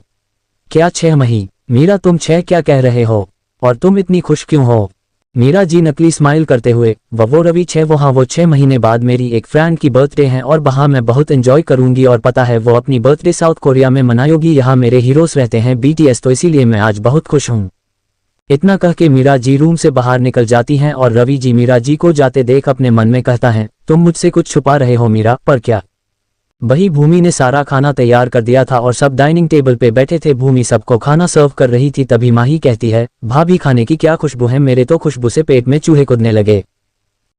क्या 6 महीने? मीरा तुम 6 क्या कह रहे हो और तुम इतनी खुश क्यों हो? मीरा जी नकली स्माइल करते हुए, वो रवि 6 वो हाँ वो 6 महीने बाद मेरी एक फ्रेंड की बर्थडे है और वहाँ मैं बहुत एंजॉय करूंगी, और पता है वो अपनी बर्थडे साउथ कोरिया में मनाएगी। यहाँ मेरे हीरोज रहते हैं BTS, तो इसीलिए मैं आज बहुत खुश हूँ। इतना कह के मीरा जी रूम से बाहर निकल जाती हैं और रवि जी मीरा जी को जाते देख अपने मन में कहता है, तुम मुझसे कुछ छुपा रहे हो मीरा, पर क्या? वही भूमि ने सारा खाना तैयार कर दिया था और सब डाइनिंग टेबल पे बैठे थे। भूमि सबको खाना सर्व कर रही थी। तभी माही कहती है, भाभी खाने की क्या खुशबू है, मेरे तो खुशबू से पेट में चूहे कूदने लगे।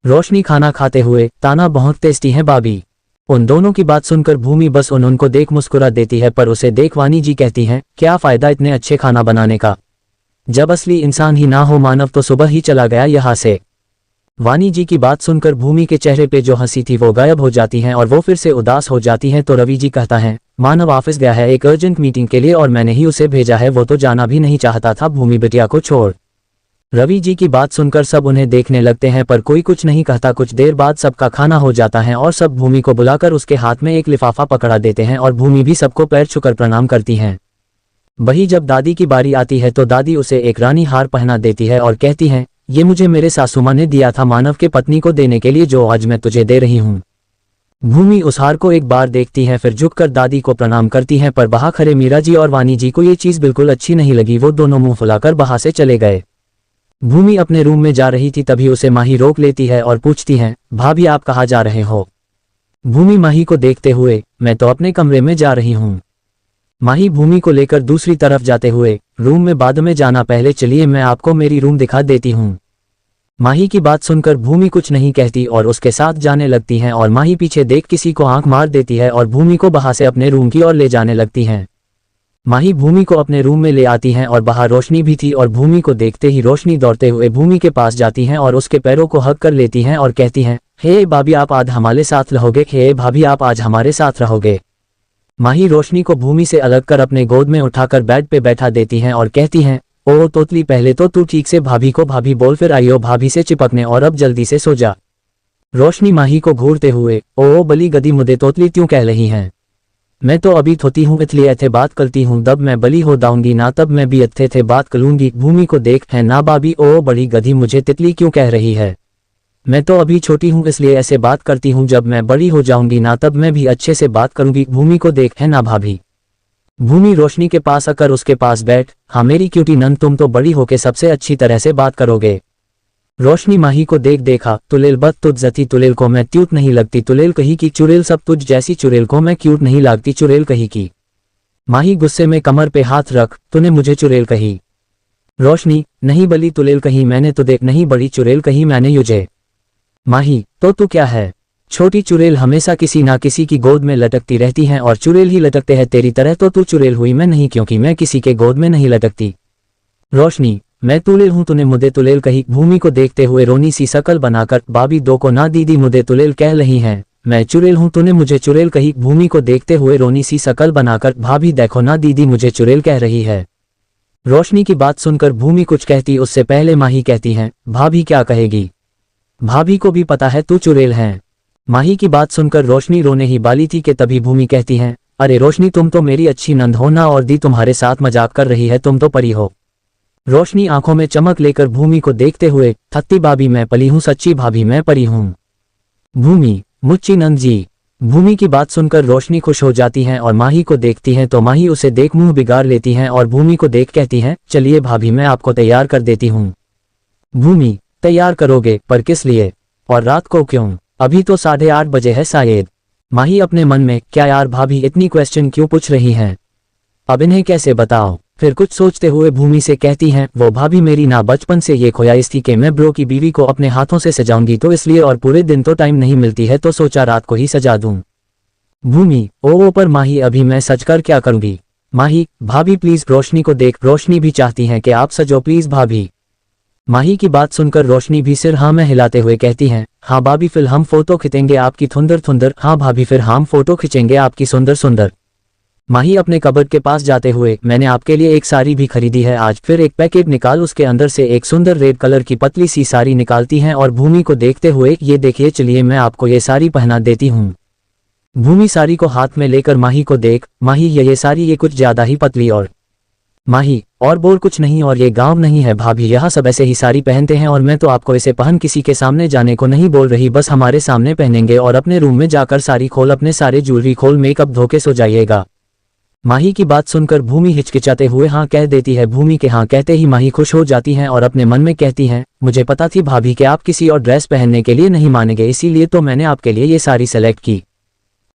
रोशनी खाना खाते हुए, ताना बहुत टेस्टी है भाभी। उन दोनों की बात सुनकर भूमि बस उनको देख मुस्कुरा देती है, पर उसे देख वानी जी कहती हैं, क्या फायदा इतने अच्छे खाना बनाने का, जब असली इंसान ही ना हो मानव तो सुबह ही चला गया यहाँ से। वानी जी की बात सुनकर भूमि के चेहरे पे जो हंसी थी वो गायब हो जाती है और वो फिर से उदास हो जाती है। तो रवि जी कहता है, मानव ऑफिस गया है एक अर्जेंट मीटिंग के लिए और मैंने ही उसे भेजा है, वो तो जाना भी नहीं चाहता था भूमि बिटिया को छोड़। रवि जी की बात सुनकर सब उन्हें देखने लगते हैं पर कोई कुछ नहीं कहता। कुछ देर बाद सबका खाना हो जाता है और सब भूमि को बुलाकर उसके हाथ में एक लिफाफा पकड़ा देते हैं और भूमि भी सबको पैर छूकर प्रणाम करती हैं। वही जब दादी की बारी आती है तो दादी उसे एक रानी हार पहना देती है और कहती है, ये मुझे मेरे सासू माँ ने दिया था मानव के पत्नी को देने के लिए, जो आज मैं तुझे दे रही हूँ। भूमि उस हार को एक बार देखती है, फिर झुककर दादी को प्रणाम करती है, पर वहां खड़े मीरा जी और वानी जी को ये चीज बिल्कुल अच्छी नहीं लगी। वो दोनों मुंह फुलाकर वहां से चले गए। भूमि अपने रूम में जा रही थी, तभी उसे माही रोक लेती है और पूछती है, भाभी आप कहाँ जा रहे हो? भूमि माही को देखते हुए, मैं तो अपने कमरे में जा रही हूँ। माही भूमि को लेकर दूसरी तरफ जाते हुए, रूम में बाद में जाना, पहले चलिए मैं आपको मेरी रूम दिखा देती हूँ। माही की बात सुनकर भूमि कुछ नहीं कहती और उसके साथ जाने लगती हैं और माही पीछे देख किसी को आंख मार देती है और भूमि को बाहर से अपने रूम की ओर ले जाने लगती हैं। माही भूमि को अपने रूम में ले आती हैं और बाहर रोशनी भी थी और भूमि को देखते ही रोशनी दौड़ते हुए भूमि के पास जाती हैं और उसके पैरों को हक कर लेती हैं और कहती हैं, हे भाभी आप आज हमारे साथ रहोगे, हे भाभी आप आज हमारे साथ रहोगे। माही रोशनी को भूमि से अलग कर अपने गोद में उठाकर बेड पे बैठा देती हैं और कहती हैं, ओ तोतली पहले तो तू ठीक से भाभी को भाभी बोल, फिर आइयो भाभी से चिपकने, और अब जल्दी से सो जा। रोशनी माही को घूरते हुए, ओ बली गधी मुझे तोतली क्यों कह रही हैं? मैं तो अभी थोती हूँ इसलिए ऐसे बात करती हूँ, जब मैं बली हो जाऊंगी ना तब मैं भी अच्छे थे बात करूंगी। भूमि को देख, है ना भाभी, ओ बड़ी गधी मुझे तितली क्यों कह रही है? मैं तो अभी छोटी हूँ इसलिए ऐसे बात करती हूँ, जब मैं बड़ी हो जाऊंगी ना तब मैं भी अच्छे से बात करूंगी। भूमि को देख, है ना भाभी। भूमि रोशनी के पास आकर उसके पास बैठ, हाँ मेरी क्यूटी नंद, तुम तो बड़ी होके सबसे अच्छी तरह से बात करोगे। रोशनी माही को देखा, तुलेल बद तुझ जती तुलेल को मैं क्यूट नहीं लगती, तुलेल कही की चुड़ैल सब तुझ जैसी चुड़ैल को मैं क्यूट नहीं लगती, चुड़ैल कही की। माही गुस्से में कमर पे हाथ रख, तूने मुझे चुड़ैल कही? रोशनी, नहीं बली तुलेल कही मैंने तो, देख नहीं बड़ी चुड़ैल कही मैंने युझे। माही, तो तू क्या है? छोटी चुड़ैल हमेशा किसी ना किसी की गोद में लटकती रहती हैं और चुड़ैल ही लटकते हैं तेरी तरह, तो तू चुड़ैल हुई, मैं नहीं, क्योंकि मैं किसी के गोद में नहीं लटकती। रोशनी, मैं तुलेल हूँ, तूने मुझे तुलेल कही। भूमि को देखते हुए रोनी सी शकल बनाकर, भाभी दो को ना दीदी मुझे तुलेल कह रही हैं, मैं चुड़ैल हूँ, तूने मुझे चुड़ैल कही। भूमि को देखते हुए रोनी सी शकल बनाकर, भाभी देखो ना दीदी मुझे चुड़ैल कह रही है। रोशनी की बात सुनकर भूमि कुछ कहती उससे पहले माही कहती हैं, भाभी क्या कहेगी? भाभी को भी पता है तू चुड़ैल है। माही की बात सुनकर रोशनी रोने ही वाली थी कि तभी भूमि कहती हैं, अरे रोशनी तुम तो मेरी अच्छी नंद हो ना, और दी तुम्हारे साथ मजाक कर रही है, तुम तो परी हो। रोशनी आंखों में चमक लेकर भूमि को देखते हुए, थत्ती भाभी मैं पली हूँ, सच्ची भाभी मैं परी हूँ। भूमि, मुच्ची नंद जी। भूमि की बात सुनकर रोशनी खुश हो जाती हैं और माही को देखती हैं तो माही उसे देख मुंह बिगाड़ लेती हैं और भूमि को देख कहती हैं, चलिए भाभी मैं आपको तैयार कर देती हूँ। भूमि, तैयार करोगे? पर किस लिए? और रात को क्यों? अभी तो 8:30 बजे है शायद। माही अपने मन में, क्या यार भाभी इतनी क्वेश्चन क्यों पूछ रही हैं, अब इन्हें कैसे बताओ? फिर कुछ सोचते हुए भूमि से कहती हैं, वो भाभी मेरी ना बचपन से ये ख्वाहिश थी कि मैं ब्रो की बीवी को अपने हाथों से सजाऊंगी, तो इसलिए, और पूरे दिन तो टाइम नहीं मिलती है तो सोचा रात को ही सजा दूं। भूमि, ओ पर माही अभी मैं सज कर क्या करूंगी? माही, भाभी प्लीज रोशनी को देख, रोशनी भी चाहती है कि आप सजो प्लीज भाभी। माही की बात सुनकर रोशनी भी सिर हाँ में हिलाते हुए कहती हैं, हाँ भाभी फिर हम फोटो खींचेंगे आपकी थुंदर थुंदर, हाँ भाभी फिर हम फोटो खींचेंगे आपकी सुंदर सुंदर। माही अपने कबर्ड के पास जाते हुए, मैंने आपके लिए एक साड़ी भी खरीदी है आज, फिर एक पैकेट निकाल उसके अंदर से एक सुंदर रेड कलर की पतली सी साड़ी निकालती हैं और भूमि को देखते हुए, ये देखिए चलिए मैं आपको ये साड़ी पहना देती हूँ। भूमि साड़ी को हाथ में लेकर माही को देख, माही ये साड़ी ये कुछ ज्यादा ही पतली, और माही, और बोल कुछ नहीं, और ये गांव नहीं है भाभी, यहाँ सब ऐसे ही साड़ी पहनते हैं, और मैं तो आपको इसे पहन किसी के सामने जाने को नहीं बोल रही, बस हमारे सामने पहनेंगे और अपने रूम में जाकर साड़ी खोल, अपने सारे ज्वेलरी खोल, मेकअप धो के सो जाइएगा। माही की बात सुनकर भूमि हिचकिचाते हुए हाँ कह देती है। भूमि के हाँ कहते ही माही खुश हो जाती हैं और अपने मन में कहती हैं, मुझे पता थी भाभी कि आप किसी और ड्रेस पहनने के लिए नहीं मानेंगे, इसीलिए तो मैंने आपके लिए ये साड़ी सेलेक्ट की।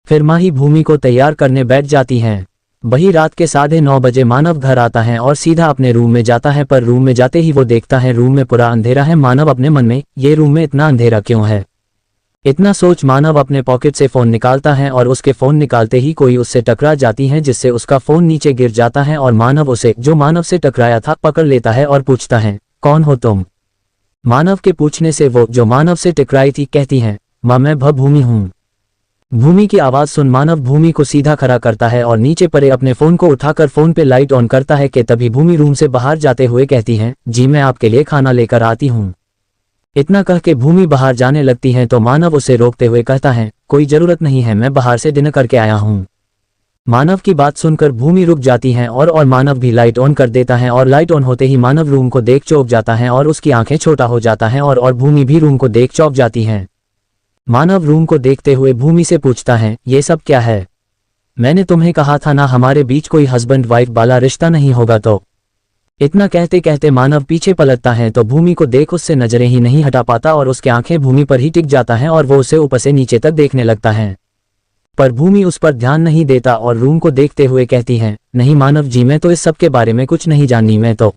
फिर माही भूमि को तैयार करने बैठ जाती हैं। वही रात के 9:30 बजे मानव घर आता है और सीधा अपने रूम में जाता है, पर रूम में जाते ही वो देखता है रूम में पूरा अंधेरा है। मानव अपने मन में, ये रूम में इतना अंधेरा क्यों है? इतना सोच मानव अपने पॉकेट से फोन निकालता है और उसके फोन निकालते ही कोई उससे टकरा जाती है, जिससे उसका फोन नीचे गिर जाता है और मानव उसे, जो मानव से टकराया था, पकड़ लेता है और पूछता है, कौन हो तुम? मानव के पूछने से वो, जो मानव से टकराई थी, कहती है, माँ मैं भूमि हूँ। भूमि की आवाज सुन मानव भूमि को सीधा खड़ा करता है और नीचे पड़े अपने फोन को उठाकर फोन पे लाइट ऑन करता है कि तभी भूमि रूम से बाहर जाते हुए कहती है, जी मैं आपके लिए खाना लेकर आती हूँ। इतना कह के भूमि बाहर जाने लगती है तो मानव उसे रोकते हुए कहता है, कोई जरूरत नहीं है, मैं बाहर से डिनर करके आया हूँ। मानव की बात सुनकर भूमि रुक जाती है और मानव भी लाइट ऑन कर देता है और लाइट ऑन होते ही मानव रूम को देख चौंक जाता है और उसकी आंखें छोटा हो जाता है और भूमि भी रूम को देख चौंक जाती है। मानव रूम को देखते हुए भूमि से पूछता है, ये सब क्या है? मैंने तुम्हें कहा था ना हमारे बीच कोई हस्बैंड वाइफ वाला रिश्ता नहीं होगा। तो इतना कहते कहते मानव पीछे पलटता है तो भूमि को देख उससे नजरें ही नहीं हटा पाता और उसके आंखें भूमि पर ही टिक जाता है और वो उसे ऊपर से नीचे तक देखने लगता है। पर भूमि उस पर ध्यान नहीं देता और रूम को देखते हुए कहती है, नहीं मानव जी मैं तो इस सब के बारे में कुछ नहीं जाननी मैं तो।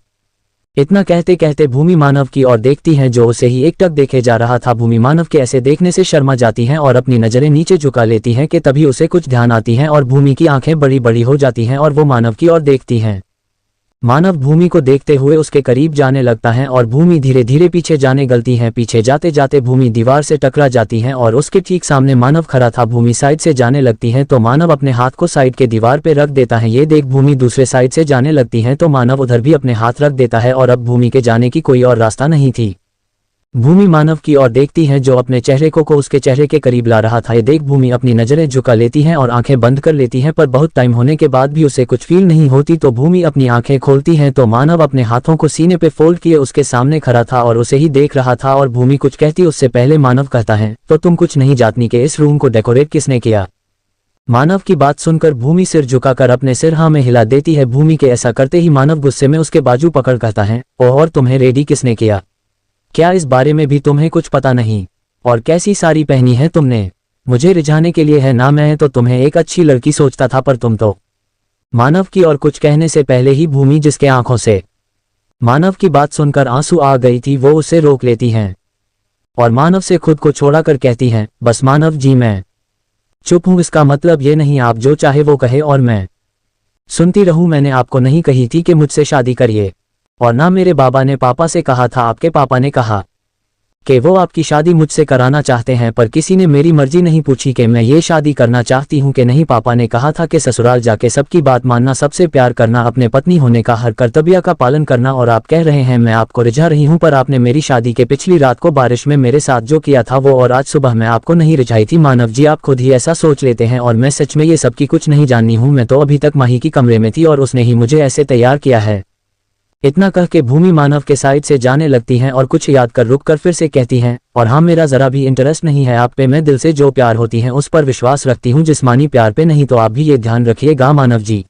इतना कहते कहते भूमि मानव की ओर देखती है जो उसे ही एकटक देखे जा रहा था। भूमि मानव के ऐसे देखने से शर्मा जाती है और अपनी नजरें नीचे झुका लेती है कि तभी उसे कुछ ध्यान आती है और भूमि की आंखें बड़ी बड़ी हो जाती हैं और वो मानव की ओर देखती है। मानव भूमि को देखते हुए उसके करीब जाने लगता है और भूमि धीरे धीरे पीछे जाने लगती है। पीछे जाते जाते भूमि दीवार से टकरा जाती है और उसके ठीक सामने मानव खड़ा था। भूमि साइड से जाने लगती है तो मानव अपने हाथ को साइड के दीवार पे रख देता है। ये देख भूमि दूसरे साइड से जाने लगती है तो मानव उधर भी अपने हाथ रख देता है और अब भूमि के जाने की कोई और रास्ता नहीं थी। भूमि मानव की ओर देखती है जो अपने चेहरे को उसके चेहरे के करीब ला रहा था। ये देख भूमि अपनी नजरें झुका लेती है और आंखें बंद कर लेती है, पर बहुत टाइम होने के बाद भी उसे कुछ फील नहीं होती। तो भूमि अपनी आंखें खोलती है तो मानव अपने हाथों को सीने पे फोल्ड किए उसके सामने खड़ा था और उसे ही देख रहा था। और भूमि कुछ कहती उससे पहले मानव कहता है, तो तुम कुछ नहीं जानती कि इस रूम को डेकोरेट किसने किया? मानव की बात सुनकर भूमि सिर झुकाकर अपने सिर हाँ में हिला देती है। भूमि के ऐसा करते ही मानव गुस्से में उसके बाजू पकड़ कहता है, और तुम्हें रेडी किसने किया? क्या इस बारे में भी तुम्हें कुछ पता नहीं? और कैसी साड़ी पहनी है तुमने? मुझे रिझाने के लिए है ना? मैं तो तुम्हें एक अच्छी लड़की सोचता था, पर तुम तो। मानव की और कुछ कहने से पहले ही भूमि जिसके आंखों से मानव की बात सुनकर आंसू आ गई थी, वो उसे रोक लेती हैं और मानव से खुद को छोड़ाकर कहती हैं, बस मानव जी मैं चुप हूं, इसका मतलब ये नहीं आप जो चाहे वो कहे और मैं सुनती रहूं। मैंने आपको नहीं कही थी कि मुझसे शादी करिए, और ना मेरे बाबा ने पापा से कहा था। आपके पापा ने कहा कि वो आपकी शादी मुझसे कराना चाहते हैं, पर किसी ने मेरी मर्जी नहीं पूछी कि मैं ये शादी करना चाहती हूँ कि नहीं। पापा ने कहा था कि ससुराल जाके सबकी बात मानना, सबसे प्यार करना, अपने पत्नी होने का हर कर्तव्य का पालन करना। और आप कह रहे हैं मैं आपको रिझा रही हूँ, पर आपने मेरी शादी के पिछली रात को बारिश में मेरे साथ जो किया था वो, और आज सुबह मैं आपको नहीं रिझाई थी। मानव जी आप खुद ही ऐसा सोच लेते हैं और मैं सच में ये सब की कुछ नहीं जाननी हूँ। मैं तो अभी तक माही की कमरे में थी और उसने ही मुझे ऐसे तैयार किया है। इतना कह के भूमि मानव के साइड से जाने लगती हैं और कुछ याद कर रुक कर फिर से कहती हैं, और हाँ मेरा जरा भी इंटरेस्ट नहीं है आप पे। मैं दिल से जो प्यार होती हैं उस पर विश्वास रखती हूँ, जिस्मानी प्यार पे नहीं। तो आप भी ये ध्यान रखिएगा मानव जी।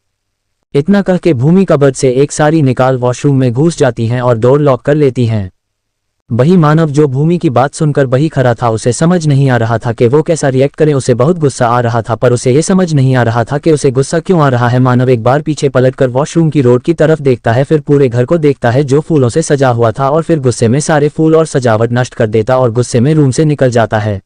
इतना कह के भूमि कबर्ड से एक साड़ी निकाल वॉशरूम में घुस जाती हैं और डोर लॉक कर लेती हैं। वही मानव जो भूमि की बात सुनकर वही खड़ा था, उसे समझ नहीं आ रहा था कि वो कैसा रिएक्ट करे। उसे बहुत गुस्सा आ रहा था, पर उसे ये समझ नहीं आ रहा था कि उसे गुस्सा क्यों आ रहा है। मानव एक बार पीछे पलटकर वॉशरूम की रोड की तरफ देखता है, फिर पूरे घर को देखता है जो फूलों से सजा हुआ था, और फिर गुस्से में सारे फूल और सजावट नष्ट कर देता और गुस्से में रूम से निकल जाता है।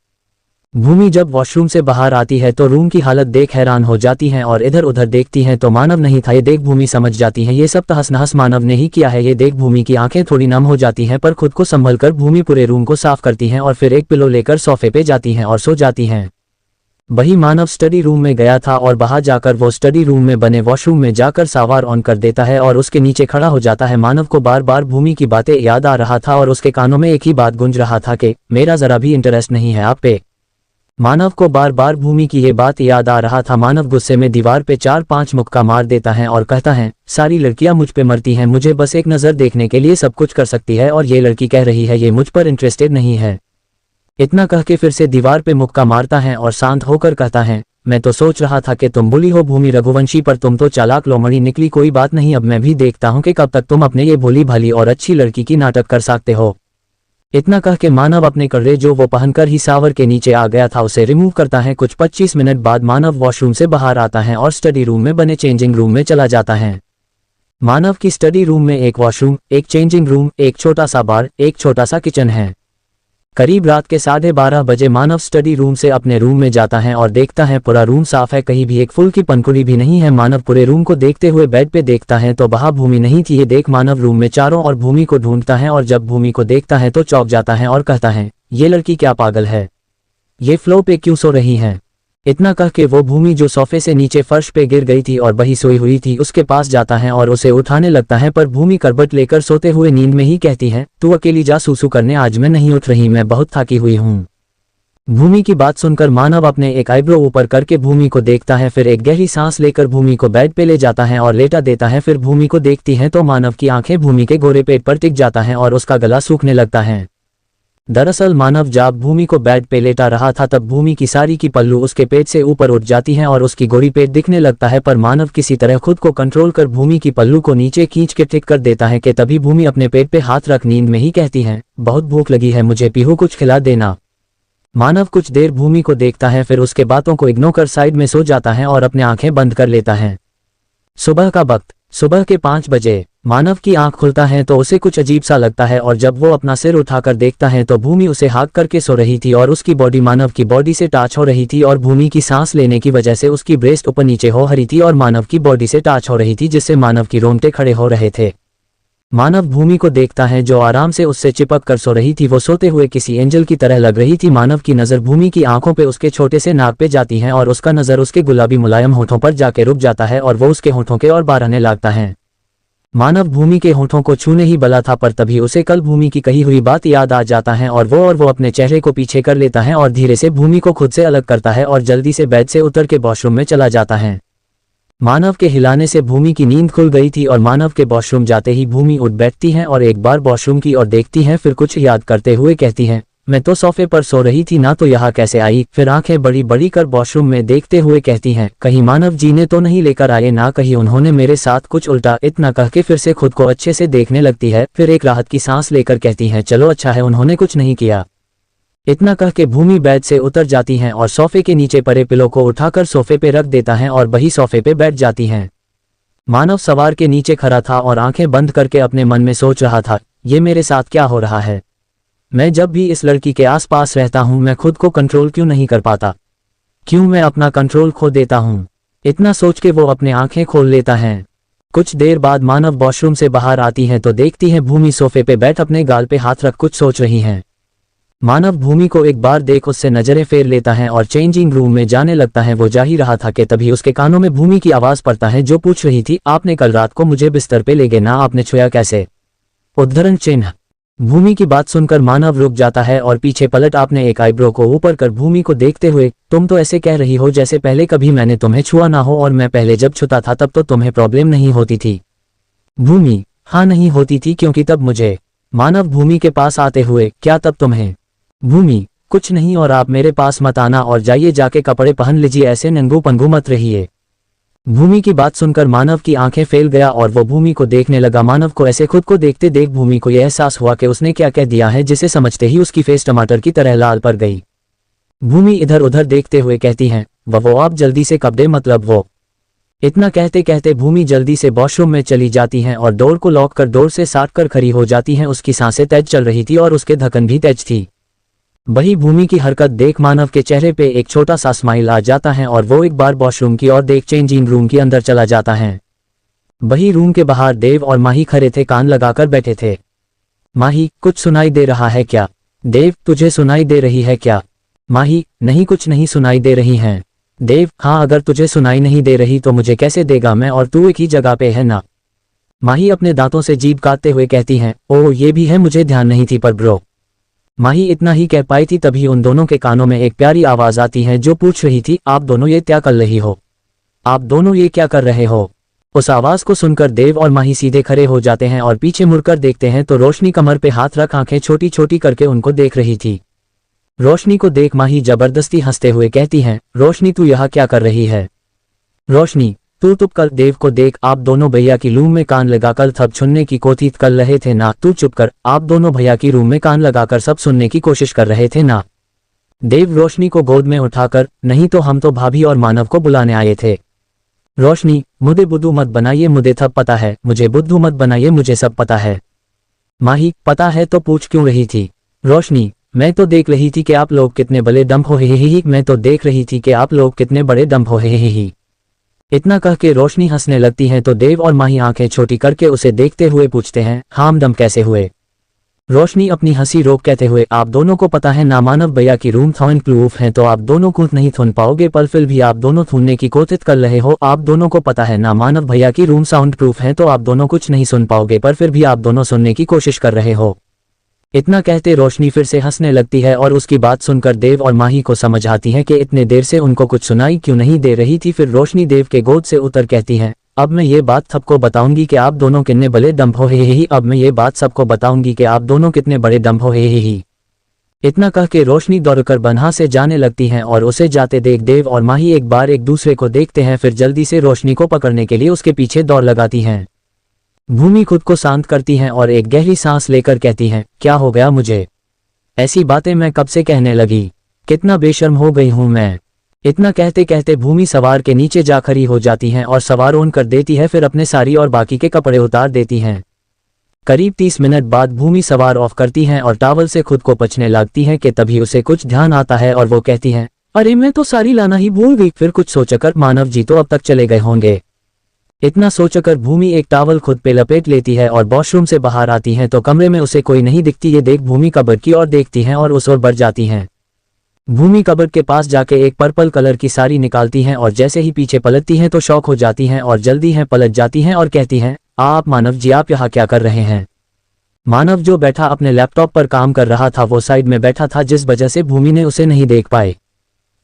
भूमि जब वॉशरूम से बाहर आती है तो रूम की हालत देख हैरान हो जाती है और इधर उधर देखती है तो मानव नहीं था। ये देख भूमि समझ जाती है ये सब तहस नहस मानव ने ही किया है। ये देख भूमि की आंखें थोड़ी नम हो जाती हैं, पर खुद को संभल कर भूमि पूरे रूम को साफ करती है और फिर एक पिलो लेकर सोफे पे जाती हैं और सो जाती हैं। वही मानव स्टडी रूम में गया था और बाहर जाकर वो स्टडी रूम में बने वॉशरूम में जाकर शावर ऑन कर देता है और उसके नीचे खड़ा हो जाता है। मानव को बार बार भूमि की बातें याद आ रहा था और उसके कानों में एक ही बात गूंज रहा था कि मेरा जरा भी इंटरेस्ट नहीं है आप पे। मानव को बार बार भूमि की ये बात याद आ रहा था। मानव गुस्से में दीवार पे 4-5 मुक्का मार देता है और कहता है, सारी लड़कियां मुझ पे मरती हैं, मुझे बस एक नजर देखने के लिए सब कुछ कर सकती है, और ये लड़की कह रही है ये मुझ पर इंटरेस्टेड नहीं है। इतना कह के फिर से दीवार पे मुक्का मारता है और शांत होकर कहता है, मैं तो सोच रहा था कि तुम बुली हो भूमि रघुवंशी, पर तुम तो चालाक लोमड़ी निकली। कोई बात नहीं, अब मैं भी देखता हूँ कि कब तक तुम अपने ये भोली भाली और अच्छी लड़की की नाटक कर सकते हो। इतना कह के मानव अपने कपड़े जो वो पहनकर ही सावर के नीचे आ गया था उसे रिमूव करता है। कुछ 25 मिनट बाद मानव वॉशरूम से बाहर आता है और स्टडी रूम में बने चेंजिंग रूम में चला जाता है। मानव की स्टडी रूम में एक वॉशरूम, एक चेंजिंग रूम, एक छोटा सा बार, एक छोटा सा किचन है। करीब रात के 12:30 बजे मानव स्टडी रूम से अपने रूम में जाता है और देखता है पूरा रूम साफ है, कहीं भी एक फूल की पंखुड़ी भी नहीं है। मानव पूरे रूम को देखते हुए बेड पे देखता है तो वहां भूमि नहीं थी। ये देख मानव रूम में चारों ओर भूमि को ढूंढता है और जब भूमि को देखता है तो चौंक जाता है और कहता है, ये लड़की क्या पागल है, ये फ्लो पे क्यों सो रही है। इतना कह के वो भूमि जो सोफे से नीचे फर्श पे गिर गई थी और वही सोई हुई थी उसके पास जाता है और उसे उठाने लगता है, पर भूमि करबट लेकर सोते हुए नींद में ही कहती है, तू अकेली जा सूसू करने, आज मैं नहीं उठ रही, मैं बहुत थकी हुई हूँ। भूमि की बात सुनकर मानव अपने एक आईब्रो ऊपर करके भूमि को देखता है, फिर एक गहरी सांस लेकर भूमि को बेड पे ले जाता है और लेटा देता है। फिर भूमि को देखती है तो मानव की आंखें भूमि के गोरे पेट पर टिक जाता है और उसका गला सूखने लगता है। दरअसल मानव जब भूमि को बेड पे लेटा रहा था तब भूमि की साड़ी की पल्लू उसके पेट से ऊपर उठ जाती है और उसकी गोरी पेट दिखने लगता है, पर मानव किसी तरह खुद को कंट्रोल कर भूमि की पल्लू को नीचे खींच के ठीक कर देता है कि तभी भूमि अपने पेट पे हाथ रख नींद में ही कहती है, बहुत भूख लगी है, मुझे पीहू कुछ खिला देना। मानव कुछ देर भूमि को देखता है, फिर उसके बातों को इग्नोर कर साइड में सो जाता है और अपने आंखें बंद कर लेता है। सुबह का वक्त, सुबह के 5 बजे मानव की आंख खुलता है तो उसे कुछ अजीब सा लगता है और जब वो अपना सिर उठाकर देखता है तो भूमि उसे हाँक करके सो रही थी और उसकी बॉडी मानव की बॉडी से टच हो रही थी और भूमि की सांस लेने की वजह से उसकी ब्रेस्ट ऊपर नीचे हो रही थी और मानव की बॉडी से टच हो रही थी, जिससे मानव की रोंगटे खड़े हो रहे थे। मानव भूमि को देखता है जो आराम से उससे चिपक कर सो रही थी, वो सोते हुए किसी एंजल की तरह लग रही थी। मानव की नज़र भूमि की आंखों पे उसके छोटे से नाक पे जाती है और उसका नज़र उसके गुलाबी मुलायम होठों पर जाके रुक जाता है और वो उसके होठों के और बार आने लगता है। मानव भूमि के होठों को छूने ही बला था, पर तभी उसे कल भूमि की कही हुई बात याद आ जाता है और वो अपने चेहरे को पीछे कर लेता है और धीरे से भूमि को खुद से अलग करता है और जल्दी से बेड से उतर के वॉशरूम में चला जाता है। मानव के हिलाने से भूमि की नींद खुल गई थी और मानव के वॉशरूम जाते ही भूमि उठ बैठती है और एक बार वॉशरूम की ओर देखती है, फिर कुछ याद करते हुए कहती है, मैं तो सोफे पर सो रही थी ना, तो यहाँ कैसे आई। फिर आंखें बड़ी बड़ी कर वॉशरूम में देखते हुए कहती हैं, कहीं मानव जी ने तो नहीं लेकर आए ना, कहीं उन्होंने मेरे साथ कुछ उल्टा। इतना कह के फिर से खुद को अच्छे से देखने लगती है, फिर एक राहत की सांस लेकर कहती है, चलो अच्छा है उन्होंने कुछ नहीं किया। इतना कह के भूमि बेड से उतर जाती हैं और सोफे के नीचे पड़े पिलो को उठाकर सोफे पे रख देता है और वही सोफे पे बैठ जाती हैं। मानव सवार के नीचे खड़ा था और आंखें बंद करके अपने मन में सोच रहा था, ये मेरे साथ क्या हो रहा है। मैं जब भी इस लड़की के आसपास रहता हूं मैं खुद को कंट्रोल क्यों नहीं कर पाता, क्यों मैं अपना कंट्रोल खो देता हूं। इतना सोच के वो अपने आंखें खोल लेता है। कुछ देर बाद मानव वॉशरूम से बाहर आती है तो देखती है भूमि सोफे पे बैठ अपने गाल पे हाथ रख कुछ सोच रही हैं। मानव भूमि को एक बार देख उससे नजरें फेर लेता है और चेंजिंग रूम में जाने लगता है। वो जा ही रहा था कि तभी उसके कानों में भूमि की आवाज पड़ता है जो पूछ रही थी, आपने कल रात को मुझे बिस्तर पे ले गए ना, आपने छुआ कैसे। उद्धरण चिन्ह। भूमि की बात सुनकर मानव रुक जाता है और पीछे पलट आपने एक आईब्रो को ऊपर कर भूमि को देखते हुए, तुम तो ऐसे कह रही हो जैसे पहले कभी मैंने तुम्हें छुआ ना हो, और मैं पहले जब छूता था तब तो तुम्हें प्रॉब्लम नहीं होती थी। भूमि, हाँ नहीं होती थी क्योंकि तब मुझे। मानव भूमि के पास आते हुए, क्या तब तुम्हें। भूमि, कुछ नहीं, और आप मेरे पास मत आना और जाइए जाके कपड़े पहन लीजिए, ऐसे नंगू पंगू मत रहिए। भूमि की बात सुनकर मानव की आंखें फैल गया और वो भूमि को देखने लगा। मानव को ऐसे खुद को देखते देख भूमि को यह एहसास हुआ कि उसने क्या कह दिया है, जिसे समझते ही उसकी फेस टमाटर की तरह लाल पड़ गई। भूमि इधर उधर देखते हुए कहती है, वो आप जल्दी से कपड़े मतलब वो। इतना कहते कहते भूमि जल्दी से वॉशरूम में चली जाती हैं और डोर को लॉक कर डोर से साट कर खड़ी हो जाती हैं। उसकी सांसें तेज चल रही थी और उसके धड़कन भी तेज थी। वही भूमि की हरकत देख मानव के चेहरे पे एक छोटा सा स्माइल आ जाता है और वो एक बार वॉशरूम की ओर देख चेंजिंग रूम के अंदर चला जाता है। वही रूम के बाहर देव और माही खड़े थे, कान लगाकर बैठे थे। माही, कुछ सुनाई दे रहा है क्या। देव, तुझे सुनाई दे रही है क्या। माही, नहीं कुछ नहीं सुनाई दे रही है। देव, हाँ अगर तुझे सुनाई नहीं दे रही तो मुझे कैसे देगा, मैं और तू एक ही जगह पे है ना। माही अपने दांतों से जीभ काटते हुए कहती हैं, ओह ये भी है, मुझे ध्यान नहीं थी पर ब्रो। माही इतना ही कह पाई थी तभी उन दोनों के कानों में एक प्यारी आवाज आती है जो पूछ रही थी, आप दोनों ये क्या कर रही हो, आप दोनों ये क्या कर रहे हो। उस आवाज को सुनकर देव और माही सीधे खड़े हो जाते हैं और पीछे मुड़कर देखते हैं तो रोशनी कमर पे हाथ रख आंखें छोटी छोटी करके उनको देख रही थी। रोशनी को देख माही जबरदस्ती हंसते हुए कहती हैं, रोशनी तू यहाँ क्या कर रही है? रोशनी, तू चुप कर। देव को देख, आप दोनों भैया की रूम में कान लगाकर सब सुनने की कोशिश कर रहे थे ना? तू चुप कर, आप दोनों भैया की रूम में कान लगाकर सब सुनने की कोशिश कर रहे थे ना? देव रोशनी को गोद में उठाकर, नहीं तो हम तो भाभी और मानव को बुलाने आए थे। रोशनी, मुझे बुद्धू मत बनाइए, मुझे सब पता है। मुझे बुद्धू मत बनाइए, मुझे सब पता है। माही, पता है तो पूछ क्यों रही थी? रोशनी, मैं तो देख रही थी कि आप लोग कितने बड़े डंप हो ही। मैं तो देख रही थी कि आप लोग कितने बड़े डंप हो ही। इतना कह के रोशनी हंसने लगती है तो देव और माही आंखें छोटी करके उसे देखते हुए पूछते हैं, हम डंप कैसे हुए? रोशनी अपनी हंसी रोक कहते हुए, आप दोनों को पता है ना मानव भैया की रूम साउंड प्रूफ है, तो आप दोनों को नहीं सुन पाओगे, पर फिर भी आप दोनों सुनने की कोशिश कर रहे हो। आप दोनों को पता है ना मानव भैया की रूम साउंड प्रूफ है, तो आप दोनों कुछ नहीं सुन पाओगे, पर फिर भी आप दोनों सुनने की कोशिश कर रहे हो। इतना कहते रोशनी फिर से हंसने लगती है और उसकी बात सुनकर देव और माही को समझ आती है कि इतने देर से उनको कुछ सुनाई क्यों नहीं दे रही थी। फिर रोशनी देव के गोद से उतर कहती है, अब मैं ये बात सबको बताऊंगी कि आप दोनों कितने बड़े डंप हो ही। अब मैं ये बात सबको बताऊंगी कि आप दोनों कितने बड़े डंप हो ही। इतना कह के रोशनी दौड़कर बन्हा से जाने लगती हैं और उसे जाते देख देव और माही एक बार एक दूसरे को देखते हैं, फिर जल्दी से रोशनी को पकड़ने के लिए उसके पीछे दौड़ लगाती हैं। भूमि खुद को शांत करती हैं और एक गहरी सांस लेकर कहती हैं, क्या हो गया मुझे? ऐसी बातें मैं कब से कहने लगी? कितना बेशर्म हो गई हूं मैं। इतना कहते कहते भूमि सवार के नीचे जा खड़ी हो जाती हैं और सवार ऑन कर देती है, फिर अपने साड़ी और बाकी के कपड़े उतार देती हैं। करीब 30 मिनट बाद भूमि सवार ऑफ करती हैं और टावल से खुद को पोंछने लगती हैं कि तभी उसे कुछ ध्यान आता है और वो कहती हैं, अरे मैं तो साड़ी लाना ही भूल गई। फिर कुछ सोचकर मानव जी तो अब तक चले गए होंगे। इतना सोचकर भूमि एक टावल खुद पे लपेट लेती है और वॉशरूम से बाहर आती हैं तो कमरे में उसे कोई नहीं दिखती। ये देख भूमि कबर्ड की ओर देखती हैं और उस ओर बढ़ जाती हैं। भूमि कबर्ड के पास जाके एक पर्पल कलर की साड़ी निकालती हैं और जैसे ही पीछे पलटती हैं तो शॉक हो जाती हैं और जल्दी हैं पलट जाती हैं और कहती हैं, आप मानव जी, आप यहाँ क्या कर रहे हैं? मानव जो बैठा अपने लैपटॉप पर काम कर रहा था वो साइड में बैठा था, जिस वजह से भूमि ने उसे नहीं देख पाए।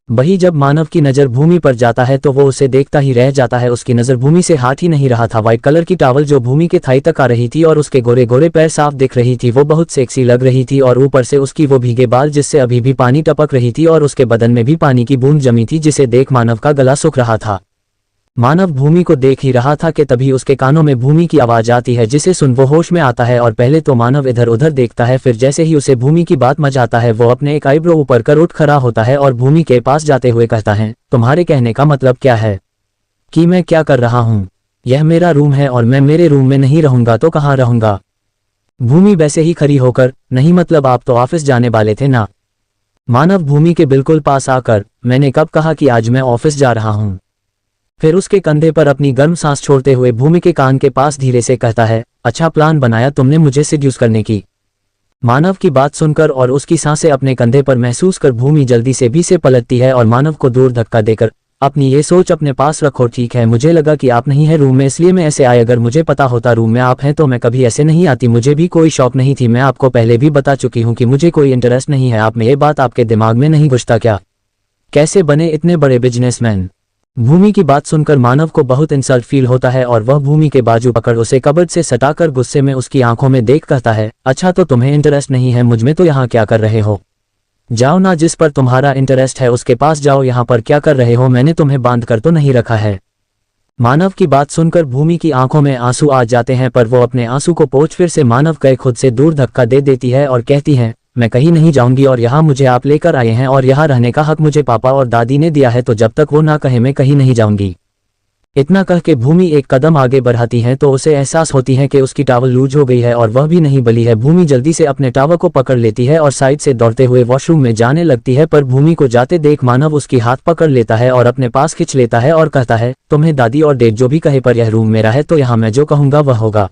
वही जब मानव की नज़र भूमि पर जाता है तो वो उसे देखता ही रह जाता है। उसकी नज़र भूमि से हट ही नहीं रहा था। व्हाइट कलर की टॉवल जो भूमि के थाई तक आ रही थी और उसके गोरे गोरे पैर साफ दिख रही थी, वो बहुत सेक्सी लग रही थी, और ऊपर से उसकी वो भीगे बाल जिससे अभी भी पानी टपक रही थी और उसके बदन में भी पानी की बूंद जमी थी, जिसे देख मानव का गला सूख रहा था। मानव भूमि को देख ही रहा था कि तभी उसके कानों में भूमि की आवाज आती है, जिसे सुन वो होश में आता है और पहले तो मानव इधर उधर देखता है, फिर जैसे ही उसे भूमि की बात मच आता है वो अपने एक आईब्रो ऊपर कर उठ खड़ा होता है और भूमि के पास जाते हुए कहता है, तुम्हारे कहने का मतलब क्या है? कि मैं क्या कर रहा हूँ? यह मेरा रूम है और मैं मेरे रूम में नहीं रहूंगा तो कहाँ रहूंगा? भूमि वैसे ही खड़ी होकर, नहीं मतलब आप तो ऑफिस जाने वाले थे ना? मानव भूमि के बिल्कुल पास आकर, मैंने कब कहा कि आज मैं ऑफिस जा रहा हूँ? फिर उसके कंधे पर अपनी गर्म सांस छोड़ते हुए भूमि के कान के पास धीरे से कहता है, अच्छा प्लान बनाया तुमने मुझे सेड्यूस करने की। मानव की बात सुनकर और उसकी सांसें अपने कंधे पर महसूस कर भूमि जल्दी से भी से पलटती है और मानव को दूर धक्का देकर, अपनी ये सोच अपने पास रखो, ठीक है? मुझे लगा कि आप नहीं है रूम में, इसलिए मैं ऐसे आए। अगर मुझे पता होता रूम में आप हैं तो मैं कभी ऐसे नहीं आती। मुझे भी कोई शौक नहीं थी। मैं आपको पहले भी बता चुकी हूँ कि मुझे कोई इंटरेस्ट नहीं है आप में। ये बात आपके दिमाग में नहीं घुसता क्या? कैसे बने इतने बड़े बिजनेसमैन? भूमि की बात सुनकर मानव को बहुत इंसल्ट फील होता है और वह भूमि के बाजू पकड़ उसे कबर्ड से सटाकर गुस्से में उसकी आंखों में देख कहता है, अच्छा तो तुम्हें इंटरेस्ट नहीं है मुझ में, तो यहाँ क्या कर रहे हो? जाओ ना, जिस पर तुम्हारा इंटरेस्ट है उसके पास जाओ, यहाँ पर क्या कर रहे हो? मैंने तुम्हें बांध कर तो नहीं रखा है। मानव की बात सुनकर भूमि की आंखों में आंसू आ जाते हैं, पर वो अपने आंसू को पोंछ फिर से मानव के खुद से दूर धक्का दे देती है और कहती है, मैं कहीं नहीं जाऊंगी और यहाँ मुझे आप लेकर आए हैं और यहाँ रहने का हक मुझे पापा और दादी ने दिया है, तो जब तक वो ना कहे मैं कहीं नहीं जाऊंगी। इतना कह के भूमि एक कदम आगे बढ़ाती है तो उसे एहसास होती है कि उसकी टॉवल लूज हो गई है और वह भी नहीं बली है। भूमि जल्दी से अपने टॉवल को पकड़ लेती है और साइड से दौड़ते हुए वॉशरूम में जाने लगती है, पर भूमि को जाते देख मानव उसकी हाथ पकड़ लेता है और अपने पास खींच लेता है और कहता है, तुम्हें दादी और डेड जो भी कहे, पर यह रूम मेरा है तो यहाँ मैं जो कहूंगा वह होगा।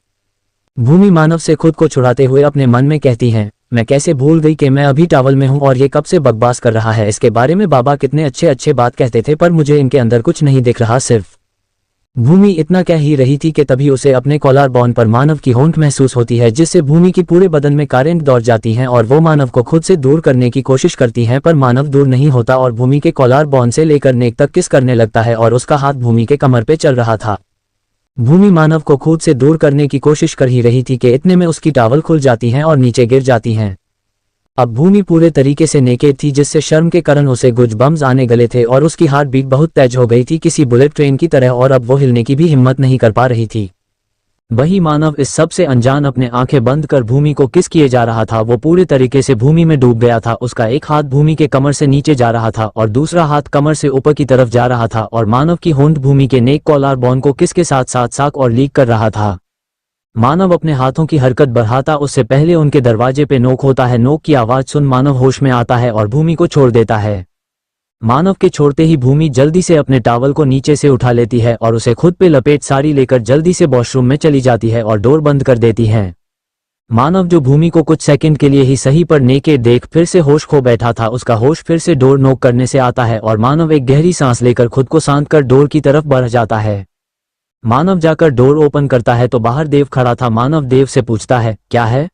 भूमि मानव से खुद को छुड़ाते हुए अपने मन में कहती है, मैं कैसे भूल गई कि मैं अभी टॉवल में हूँ और ये कब से बकवास कर रहा है। इसके बारे में बाबा कितने अच्छे अच्छे बात कहते थे, पर मुझे इनके अंदर कुछ नहीं दिख रहा। सिर्फ भूमि इतना कह ही रही थी कि तभी उसे अपने कॉलर बोन पर मानव की होंठ महसूस होती है, जिससे भूमि की पूरे बदन में करंट दौड़ जाती हैं और वो मानव को खुद से दूर करने की कोशिश करती हैं, पर मानव दूर नहीं होता और भूमि के कॉलर बोन से लेकर नेक तक किस करने लगता है और उसका हाथ भूमि के कमर पे चल रहा था। भूमि मानव को खुद से दूर करने की कोशिश कर ही रही थी कि इतने में उसकी टॉवल खुल जाती हैं और नीचे गिर जाती हैं। अब भूमि पूरे तरीके से नेकेड थी, जिससे शर्म के कारण उसे गूज़बम्प्स आने गले थे और उसकी हार्ट बीट बहुत तेज हो गई थी, किसी बुलेट ट्रेन की तरह, और अब वो हिलने की भी हिम्मत नहीं कर पा रही थी। वही मानव इस सब से अनजान अपने आंखें बंद कर भूमि को किस किए जा रहा था। वो पूरे तरीके से भूमि में डूब गया था। उसका एक हाथ भूमि के कमर से नीचे जा रहा था और दूसरा हाथ कमर से ऊपर की तरफ जा रहा था, और मानव की होंठ भूमि के नेक कॉलर बोन को किसके साथ साथ साक और लीक कर रहा था। मानव अपने हाथों की हरकत बढ़ाता उससे पहले उनके दरवाजे पे नोक होता है। नोक की आवाज सुन मानव होश में आता है और भूमि को छोड़ देता है। मानव के छोड़ते ही भूमि जल्दी से अपने टॉवल को नीचे से उठा लेती है और उसे खुद पे लपेट साड़ी लेकर जल्दी से वॉशरूम में चली जाती है और डोर बंद कर देती है। मानव, जो भूमि को कुछ सेकंड के लिए ही सही पर नेकेड देख फिर से होश खो बैठा था, उसका होश फिर से डोर नॉक करने से आता है और मानव एक गहरी सांस लेकर खुद को शांत कर डोर की तरफ बढ़ जाता है। मानव जाकर डोर ओपन करता है तो बाहर देव खड़ा था। मानव देव से पूछता है, क्या है?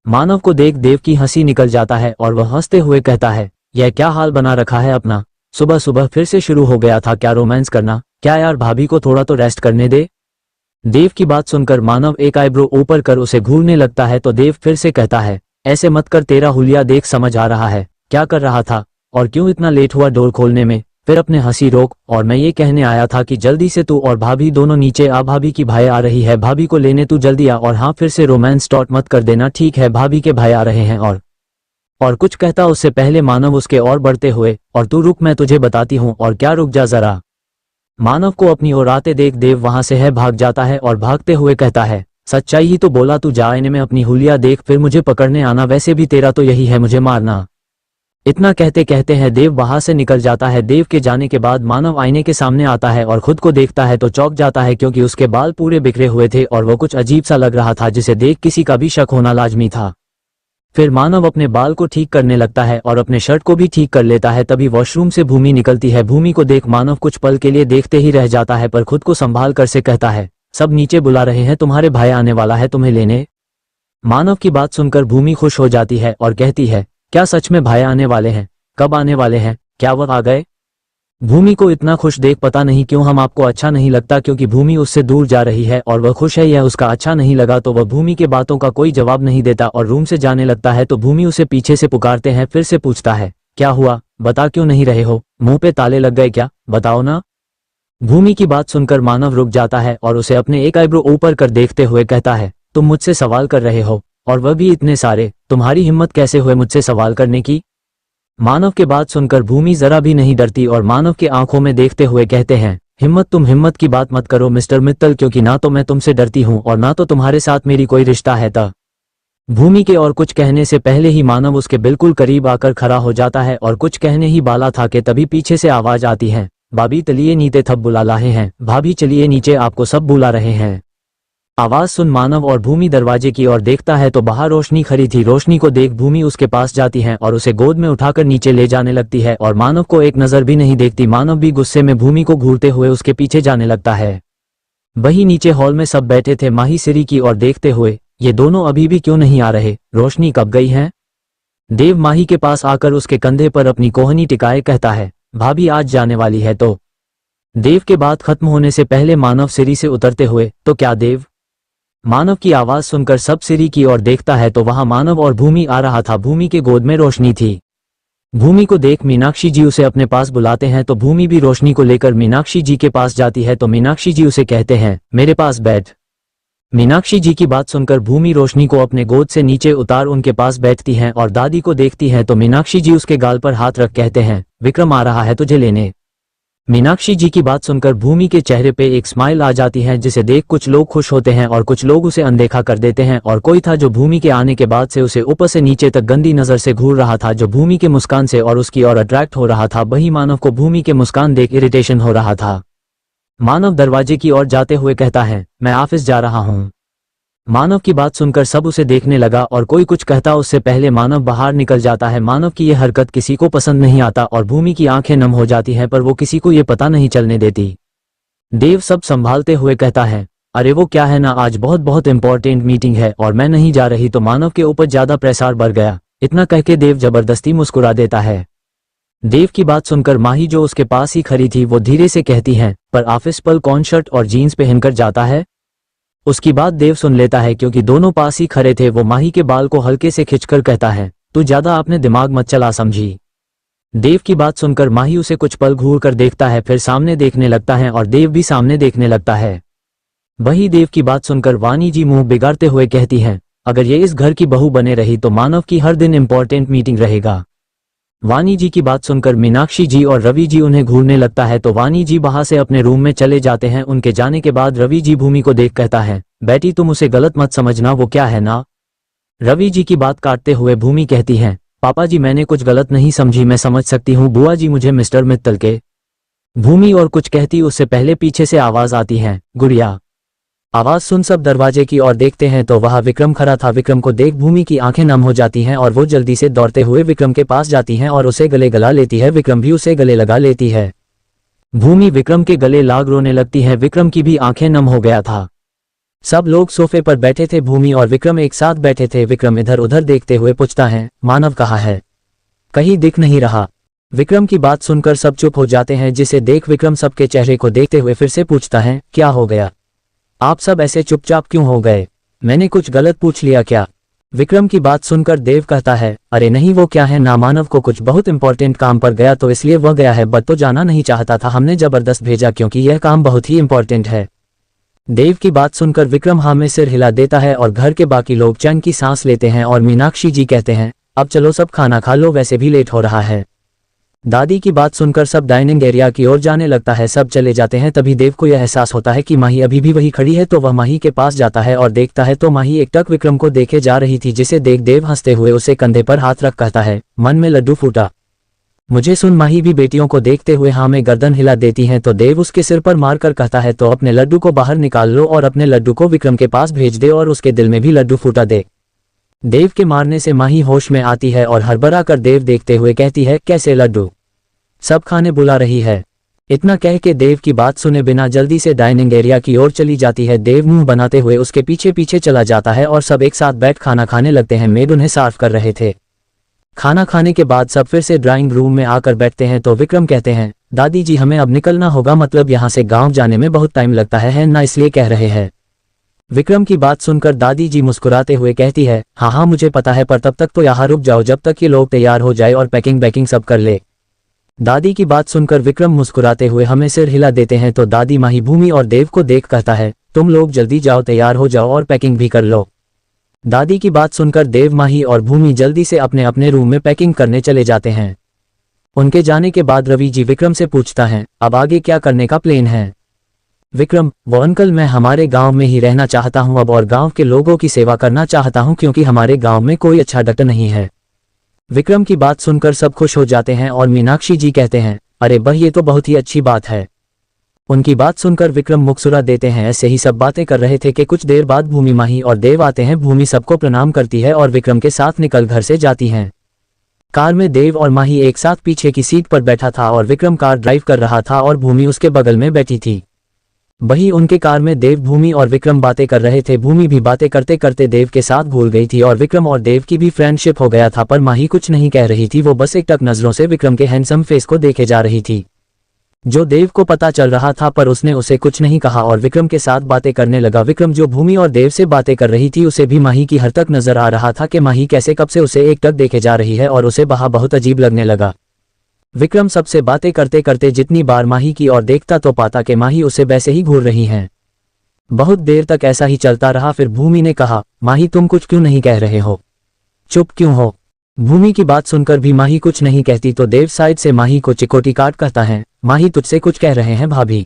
मानव को देख देव की हंसी निकल जाता है और वह हंसते हुए कहता है, यह क्या हाल बना रखा है अपना? सुबह सुबह फिर से शुरू हो गया था क्या रोमांस करना? क्या यार, भाभी को थोड़ा तो रेस्ट करने दे। देव की बात सुनकर मानव एक आईब्रो ऊपर कर उसे घूरने लगता है तो देव फिर से कहता है, ऐसे मत कर, तेरा हुलिया देख समझ आ रहा है। क्या कर रहा था और क्यों इतना लेट हुआ डोर खोलने में? फिर अपने हंसी रोक, और मैं ये कहने आया था कि जल्दी से तू और भाभी दोनों नीचे आ, भाभी की भाई आ रही है, भाभी को लेने तू जल्दी आ। और हाँ, फिर से रोमांस स्टार्ट मत कर देना, ठीक है? भाभी के भाई आ रहे हैं। और कुछ कहता उससे पहले मानव उसके और बढ़ते हुए, और तू रुक, मैं तुझे बताती हूँ। और क्या, रुक जा जरा। मानव को अपनी ओर आते देख देव वहां से है भाग जाता है और भागते हुए कहता है, सच्चाई ही तो बोला, तू जा आईने में अपनी हुलिया देख, फिर मुझे पकड़ने आना। वैसे भी तेरा तो यही है, मुझे मारना। इतना कहते कहते हैं देव वहां से निकल जाता है। देव के जाने के बाद मानव आईने के सामने आता है और खुद को देखता है तो चौंक जाता है, क्योंकि उसके बाल पूरे बिखरे हुए थे और वो कुछ अजीब सा लग रहा था, जिसे देख किसी का भी शक होना लाजमी था। फिर मानव अपने बाल को ठीक करने लगता है और अपने शर्ट को भी ठीक कर लेता है। तभी वॉशरूम से भूमि निकलती है। भूमि को देख मानव कुछ पल के लिए देखते ही रह जाता है, पर खुद को संभाल कर से कहता है, सब नीचे बुला रहे हैं, तुम्हारे भाई आने वाला है तुम्हें लेने। मानव की बात सुनकर भूमि खुश हो जाती है और कहती है, क्या सच में भाई आने वाले हैं? कब आने वाले हैं? क्या वह आ गए? भूमि को इतना खुश देख पता नहीं क्यों हम आपको अच्छा नहीं लगता, क्योंकि भूमि उससे दूर जा रही है और वह खुश है। यह उसका अच्छा नहीं लगा तो वह भूमि के बातों का कोई जवाब नहीं देता और रूम से जाने लगता है। तो भूमि उसे पीछे से पुकारते हैं। फिर से पूछता है, क्या हुआ, बता क्यों नहीं रहे हो? मुंह पे ताले लग गए क्या? बताओ ना। भूमि की बात सुनकर मानव रुक जाता है और उसे अपने एक आईब्रो ऊपर कर देखते हुए कहता है, तुम मुझसे सवाल कर रहे हो, और वह भी इतने सारे? तुम्हारी हिम्मत कैसे हुए मुझसे सवाल करने की? मानव के बात सुनकर भूमि जरा भी नहीं डरती और मानव के आंखों में देखते हुए कहते हैं, हिम्मत? तुम हिम्मत की बात मत करो मिस्टर मित्तल, क्योंकि ना तो मैं तुमसे डरती हूँ और ना तो तुम्हारे साथ मेरी कोई रिश्ता है। भूमि के और कुछ कहने से पहले ही मानव उसके बिल्कुल करीब आकर खड़ा हो जाता है और कुछ कहने ही वाला था कि तभी पीछे से आवाज आती है, भाभी चलिए नीचे, थप बुला रहे हैं, भाभी चलिए नीचे, आपको सब बुला रहे हैं। आवाज सुन मानव और भूमि दरवाजे की ओर देखता है तो बाहर रोशनी खड़ी थी। रोशनी को देख भूमि उसके पास जाती है और उसे गोद में उठाकर नीचे ले जाने लगती है और मानव को एक नजर भी नहीं देखती। मानव भी गुस्से में भूमि को घूरते हुए उसके पीछे जाने लगता है। वही नीचे हॉल में सब बैठे थे माही सिरी की ओर देखते हुए, ये दोनों अभी भी क्यों नहीं आ रहे? रोशनी कब गई है? देव माही के पास आकर उसके कंधे पर अपनी कोहनी टिकाए कहता है, भाभी आज जाने वाली है। तो देव के बात खत्म होने से पहले मानव सिरी से उतरते हुए, तो क्या देव? मानव की आवाज सुनकर सब सिरी की ओर देखता है तो वहां मानव और भूमि आ रहा था। भूमि के गोद में रोशनी थी। भूमि को देख मीनाक्षी जी उसे अपने पास बुलाते हैं तो भूमि भी रोशनी को लेकर मीनाक्षी जी के पास जाती है। तो मीनाक्षी जी उसे कहते हैं, मेरे पास बैठ। मीनाक्षी जी की बात सुनकर भूमि रोशनी को अपने गोद से नीचे उतार उनके पास बैठती हैं और दादी को देखती हैं तो मीनाक्षी जी उसके गाल पर हाथ रख कहते हैं, विक्रम आ रहा है तुझे लेने। मीनाक्षी जी की बात सुनकर भूमि के चेहरे पे एक स्माइल आ जाती है, जिसे देख कुछ लोग खुश होते हैं और कुछ लोग उसे अनदेखा कर देते हैं। और कोई था जो भूमि के आने के बाद से उसे ऊपर से नीचे तक गंदी नजर से घूर रहा था, जो भूमि के मुस्कान से और उसकी ओर अट्रैक्ट हो रहा था। वही मानव को भूमि के मुस्कान देख इरिटेशन हो रहा था। मानव दरवाजे की ओर जाते हुए कहता है, मैं ऑफिस जा रहा हूँ। मानव की बात सुनकर सब उसे देखने लगा और कोई कुछ कहता उससे पहले मानव बाहर निकल जाता है। मानव की यह हरकत किसी को पसंद नहीं आता और भूमि की आंखें नम हो जाती हैं, पर वो किसी को ये पता नहीं चलने देती। देव सब संभालते हुए कहता है, अरे वो क्या है ना, आज बहुत बहुत इंपॉर्टेंट मीटिंग है और मैं नहीं जा रही। तो मानव के ऊपर ज्यादा प्रेशर बढ़ गया। इतना कह के देव जबरदस्ती मुस्कुरा देता है। देव की बात सुनकर माही जो उसके पास ही खड़ी थी वो धीरे से कहती है, पर ऑफिस पर कौन शर्ट और जीन्स पहनकर जाता है? उसकी बात देव सुन लेता है क्योंकि दोनों पास ही खड़े थे। वो माही के बाल को हल्के से खिंचकर कहता है, तू ज्यादा अपने दिमाग मत चला समझी। देव की बात सुनकर माही उसे कुछ पल घूर कर देखता है, फिर सामने देखने लगता है और देव भी सामने देखने लगता है। वही देव की बात सुनकर वाणी जी मुंह बिगाड़ते हुए कहती हैं, अगर ये इस घर की बहू बने रही तो मानव की हर दिन इंपॉर्टेंट मीटिंग रहेगा। वाणी जी की बात सुनकर मीनाक्षी जी और रवि जी उन्हें घूरने लगता है तो वाणी जी वहां से अपने रूम में चले जाते हैं। उनके जाने के बाद रवि जी भूमि को देख कहता है, बेटी तुम उसे गलत मत समझना, वो क्या है ना। रवि जी की बात काटते हुए भूमि कहती है, पापा जी मैंने कुछ गलत नहीं समझी, मैं समझ सकती हूँ बुआ जी मुझे मिस्टर मित्तल के। भूमि और कुछ कहती उससे पहले पीछे से आवाज आती है, गुड़िया। आवाज सुन सब दरवाजे की ओर देखते हैं तो वहां विक्रम खड़ा था। विक्रम को देख भूमि की आंखें नम हो जाती हैं और वो जल्दी से दौड़ते हुए विक्रम के पास जाती हैं और उसे गले गला लेती है। विक्रम भी उसे गले लगा लेती है। भूमि विक्रम के गले लाग रोने लगती है। विक्रम की भी आंखें नम हो गया था। सब लोग सोफे पर बैठे थे। भूमि और विक्रम एक साथ बैठे थे। विक्रम इधर उधर देखते हुए पूछता है, मानव कहाँ है, कहीं दिख नहीं रहा। विक्रम की बात सुनकर सब चुप हो जाते हैं, जिसे देख विक्रम सबके चेहरे को देखते हुए फिर से पूछता है, क्या हो गया, आप सब ऐसे चुपचाप क्यों हो गए, मैंने कुछ गलत पूछ लिया क्या। विक्रम की बात सुनकर देव कहता है, अरे नहीं वो क्या है ना, मानव को कुछ बहुत इंपॉर्टेंट काम पर गया तो इसलिए वह गया है, बट तो जाना नहीं चाहता था, हमने जबरदस्त भेजा क्योंकि यह काम बहुत ही इंपॉर्टेंट है। देव की बात सुनकर विक्रम हाँ में सिर हिला देता है और घर के बाकी लोग चैन की सांस लेते हैं और मीनाक्षी जी कहते हैं, अब चलो सब खाना खा लो, वैसे भी लेट हो रहा है। दादी की बात सुनकर सब डाइनिंग एरिया की ओर जाने लगता है। सब चले जाते हैं। तभी देव को यह एहसास होता है कि माही अभी भी वही खड़ी है तो वह माही के पास जाता है और देखता है तो माही एकटक विक्रम को देखे जा रही थी, जिसे देख देव हंसते हुए उसे कंधे पर हाथ रख कहता है, मन में लड्डू फूटा मुझे सुन। माही भी बेटियों को देखते हुए हाँ में गर्दन हिला देती हैं तो देव उसके सिर पर मारकर कहता है, तो अपने लड्डू को बाहर निकाल लो और अपने लड्डू को विक्रम के पास भेज दे और उसके दिल में भी लड्डू फूटा दे। देव के मारने से माही होश में आती है और हड़बड़ा कर देव देखते हुए कहती है, कैसे लड्डू, सब खाने बुला रही है। इतना कह के देव की बात सुने बिना जल्दी से डाइनिंग एरिया की ओर चली जाती है। देव मुंह बनाते हुए उसके पीछे पीछे चला जाता है और सब एक साथ बैठ खाना खाने लगते हैं। मेड उन्हें सर्व कर रहे थे। खाना खाने के बाद सब फिर से ड्राइंग रूम में आकर बैठते हैं तो विक्रम कहते हैं, दादी जी हमें अब निकलना होगा, मतलब यहाँ से गाँव जाने में बहुत टाइम लगता है ना, इसलिए कह रहे हैं। विक्रम की बात सुनकर दादी जी मुस्कुराते हुए कहती है, हाँ हाँ मुझे पता है, पर तब तक तो यहाँ रुक जाओ जब तक ये लोग तैयार हो जाए और पैकिंग सब कर ले। दादी की बात सुनकर विक्रम मुस्कुराते हुए हमें सिर हिला देते हैं तो दादी माही भूमि और देव को देख कहता है, तुम लोग जल्दी जाओ, तैयार हो जाओ और पैकिंग भी कर लो। दादी की बात सुनकर देव माही और भूमि जल्दी से अपने अपने रूम में पैकिंग करने चले जाते हैं। उनके जाने के बाद रवि जी विक्रम से पूछता है, अब आगे क्या करने का प्लान है। विक्रम, वो अंकल मैं हमारे गांव में ही रहना चाहता हूं अब और गांव के लोगों की सेवा करना चाहता हूं क्योंकि हमारे गांव में कोई अच्छा डॉक्टर नहीं है। विक्रम की बात सुनकर सब खुश हो जाते हैं और मीनाक्षी जी कहते हैं, अरे बह ये तो बहुत ही अच्छी बात है। उनकी बात सुनकर विक्रम मुस्कुरा देते हैं। ऐसे ही सब बातें कर रहे थे कि कुछ देर बाद भूमि माही और देव आते हैं। भूमि सबको प्रणाम करती है और विक्रम के साथ निकल घर से जाती हैं। कार में देव और माही एक साथ पीछे की सीट पर बैठा था और विक्रम कार ड्राइव कर रहा था और भूमि उसके बगल में बैठी थी। वही उनके कार में देव, भूमि और विक्रम बातें कर रहे थे। भूमि भी बातें करते करते देव के साथ भूल गई थी और विक्रम और देव की भी फ्रेंडशिप हो गया था, पर माही कुछ नहीं कह रही थी। वो बस एकटक नजरों से विक्रम के हैंडसम फेस को देखे जा रही थी, जो देव को पता चल रहा था, पर उसने उसे कुछ नहीं कहा और विक्रम के साथ बातें करने लगा। विक्रम जो भूमि और देव से बातें कर रही थी उसे भी माही की हरकत नजर आ रहा था कि माही कैसे कब से उसे एकटक देखे जा रही है और उसे वहां बहुत अजीब लगने लगा। विक्रम सबसे बातें करते करते जितनी बार माही की ओर देखता तो पाता कि माही उसे वैसे ही घूर रही हैं। बहुत देर तक ऐसा ही चलता रहा। फिर भूमि ने कहा, माही तुम कुछ क्यों नहीं कह रहे हो, चुप क्यों हो। भूमि की बात सुनकर भी माही कुछ नहीं कहती तो देव साइड से माही को चिकोटी काट कहता है, माही तुझसे कुछ कह रहे हैं भाभी।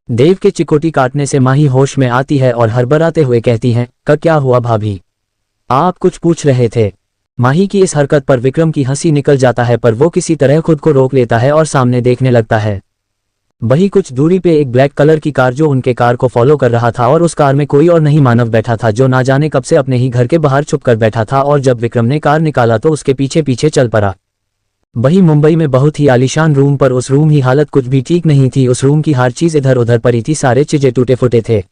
देव के चिकोटी काटने से माही होश में आती है और हड़बड़ाते हुए कहती है, क्या हुआ भाभी, आप कुछ पूछ रहे थे। माही की इस हरकत पर विक्रम की हंसी निकल जाता है, पर वो किसी तरह खुद को रोक लेता है और सामने देखने लगता है। वही कुछ दूरी पे एक ब्लैक कलर की कार जो उनके कार को फॉलो कर रहा था और उस कार में कोई और नहीं मानव बैठा था, जो ना जाने कब से अपने ही घर के बाहर छुप कर बैठा था और जब विक्रम ने कार निकाला तो उसके पीछे पीछे चल पड़ा। वही मुंबई में बहुत ही आलीशान रूम, पर उस रूम की हालत कुछ भी ठीक नहीं थी। उस रूम की हर चीज इधर उधर पड़ी थी, सारे चीजें टूटे फूटे थे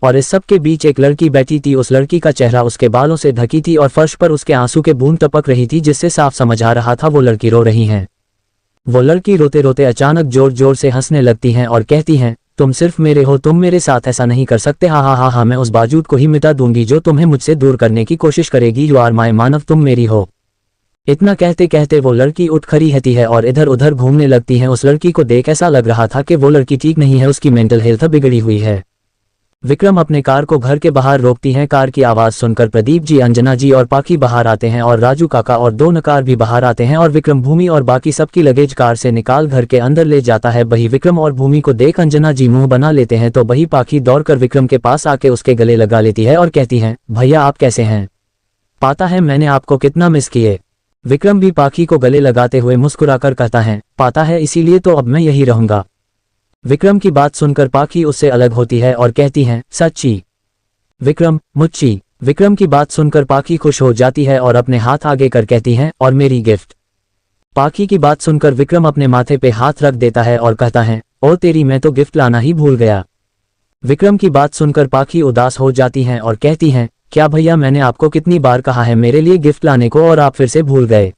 और इस सब के बीच एक लड़की बैठी थी। उस लड़की का चेहरा उसके बालों से ढकी थी और फर्श पर उसके आंसू के बूंद टपक रही थी, जिससे साफ समझ आ रहा था वो लड़की रो रही है। वो लड़की रोते रोते अचानक जोर जोर से हंसने लगती हैं और कहती हैं, तुम सिर्फ मेरे हो, तुम मेरे साथ ऐसा नहीं कर सकते। हा हा हा हा, मैं उस बाजूद को ही मिटा दूंगी जो तुम्हें मुझसे दूर करने की कोशिश करेगी। यू आर माय मानव, तुम मेरी हो। इतना कहते कहते वो लड़की उठ खड़ी रहती है और इधर उधर घूमने लगती है। उस लड़की को देख ऐसा लग रहा था कि वो लड़की ठीक नहीं है, उसकी मेंटल हेल्थ बिगड़ी हुई है। विक्रम अपने कार को घर के बाहर रोकती हैं। कार की आवाज सुनकर प्रदीप जी, अंजना जी और पाखी बाहर आते हैं और राजू काका और दो नकार भी बाहर आते हैं और विक्रम, भूमि और बाकी सबकी लगेज कार से निकाल घर के अंदर ले जाता है। वही विक्रम और भूमि को देख अंजना जी मुंह बना लेते हैं तो वही पाखी दौड़कर विक्रम के पास आके उसके गले लगा लेती है और कहती है, भैया आप कैसे हैं? पाता है मैंने आपको कितना मिस किए। विक्रम भी पाखी को गले लगाते हुए मुस्कुराकर कहता है, पाता है, इसीलिए तो अब मैं यही रहूंगा। विक्रम की बात सुनकर पाखी उससे अलग होती है और कहती है, सच्ची? विक्रम, मुच्ची। विक्रम की बात सुनकर पाखी खुश हो जाती है और अपने हाथ आगे कर कहती है, और मेरी गिफ्ट। पाखी की बात सुनकर विक्रम अपने माथे पे हाथ रख देता है और कहता है, ओ तेरी, मैं तो गिफ्ट लाना ही भूल गया। विक्रम की बात सुनकर पाखी उदास हो जाती हैं और कहती हैं, क्या भैया, मैंने आपको कितनी बार कहा है मेरे लिए गिफ्ट लाने को और आप फिर से भूल गए।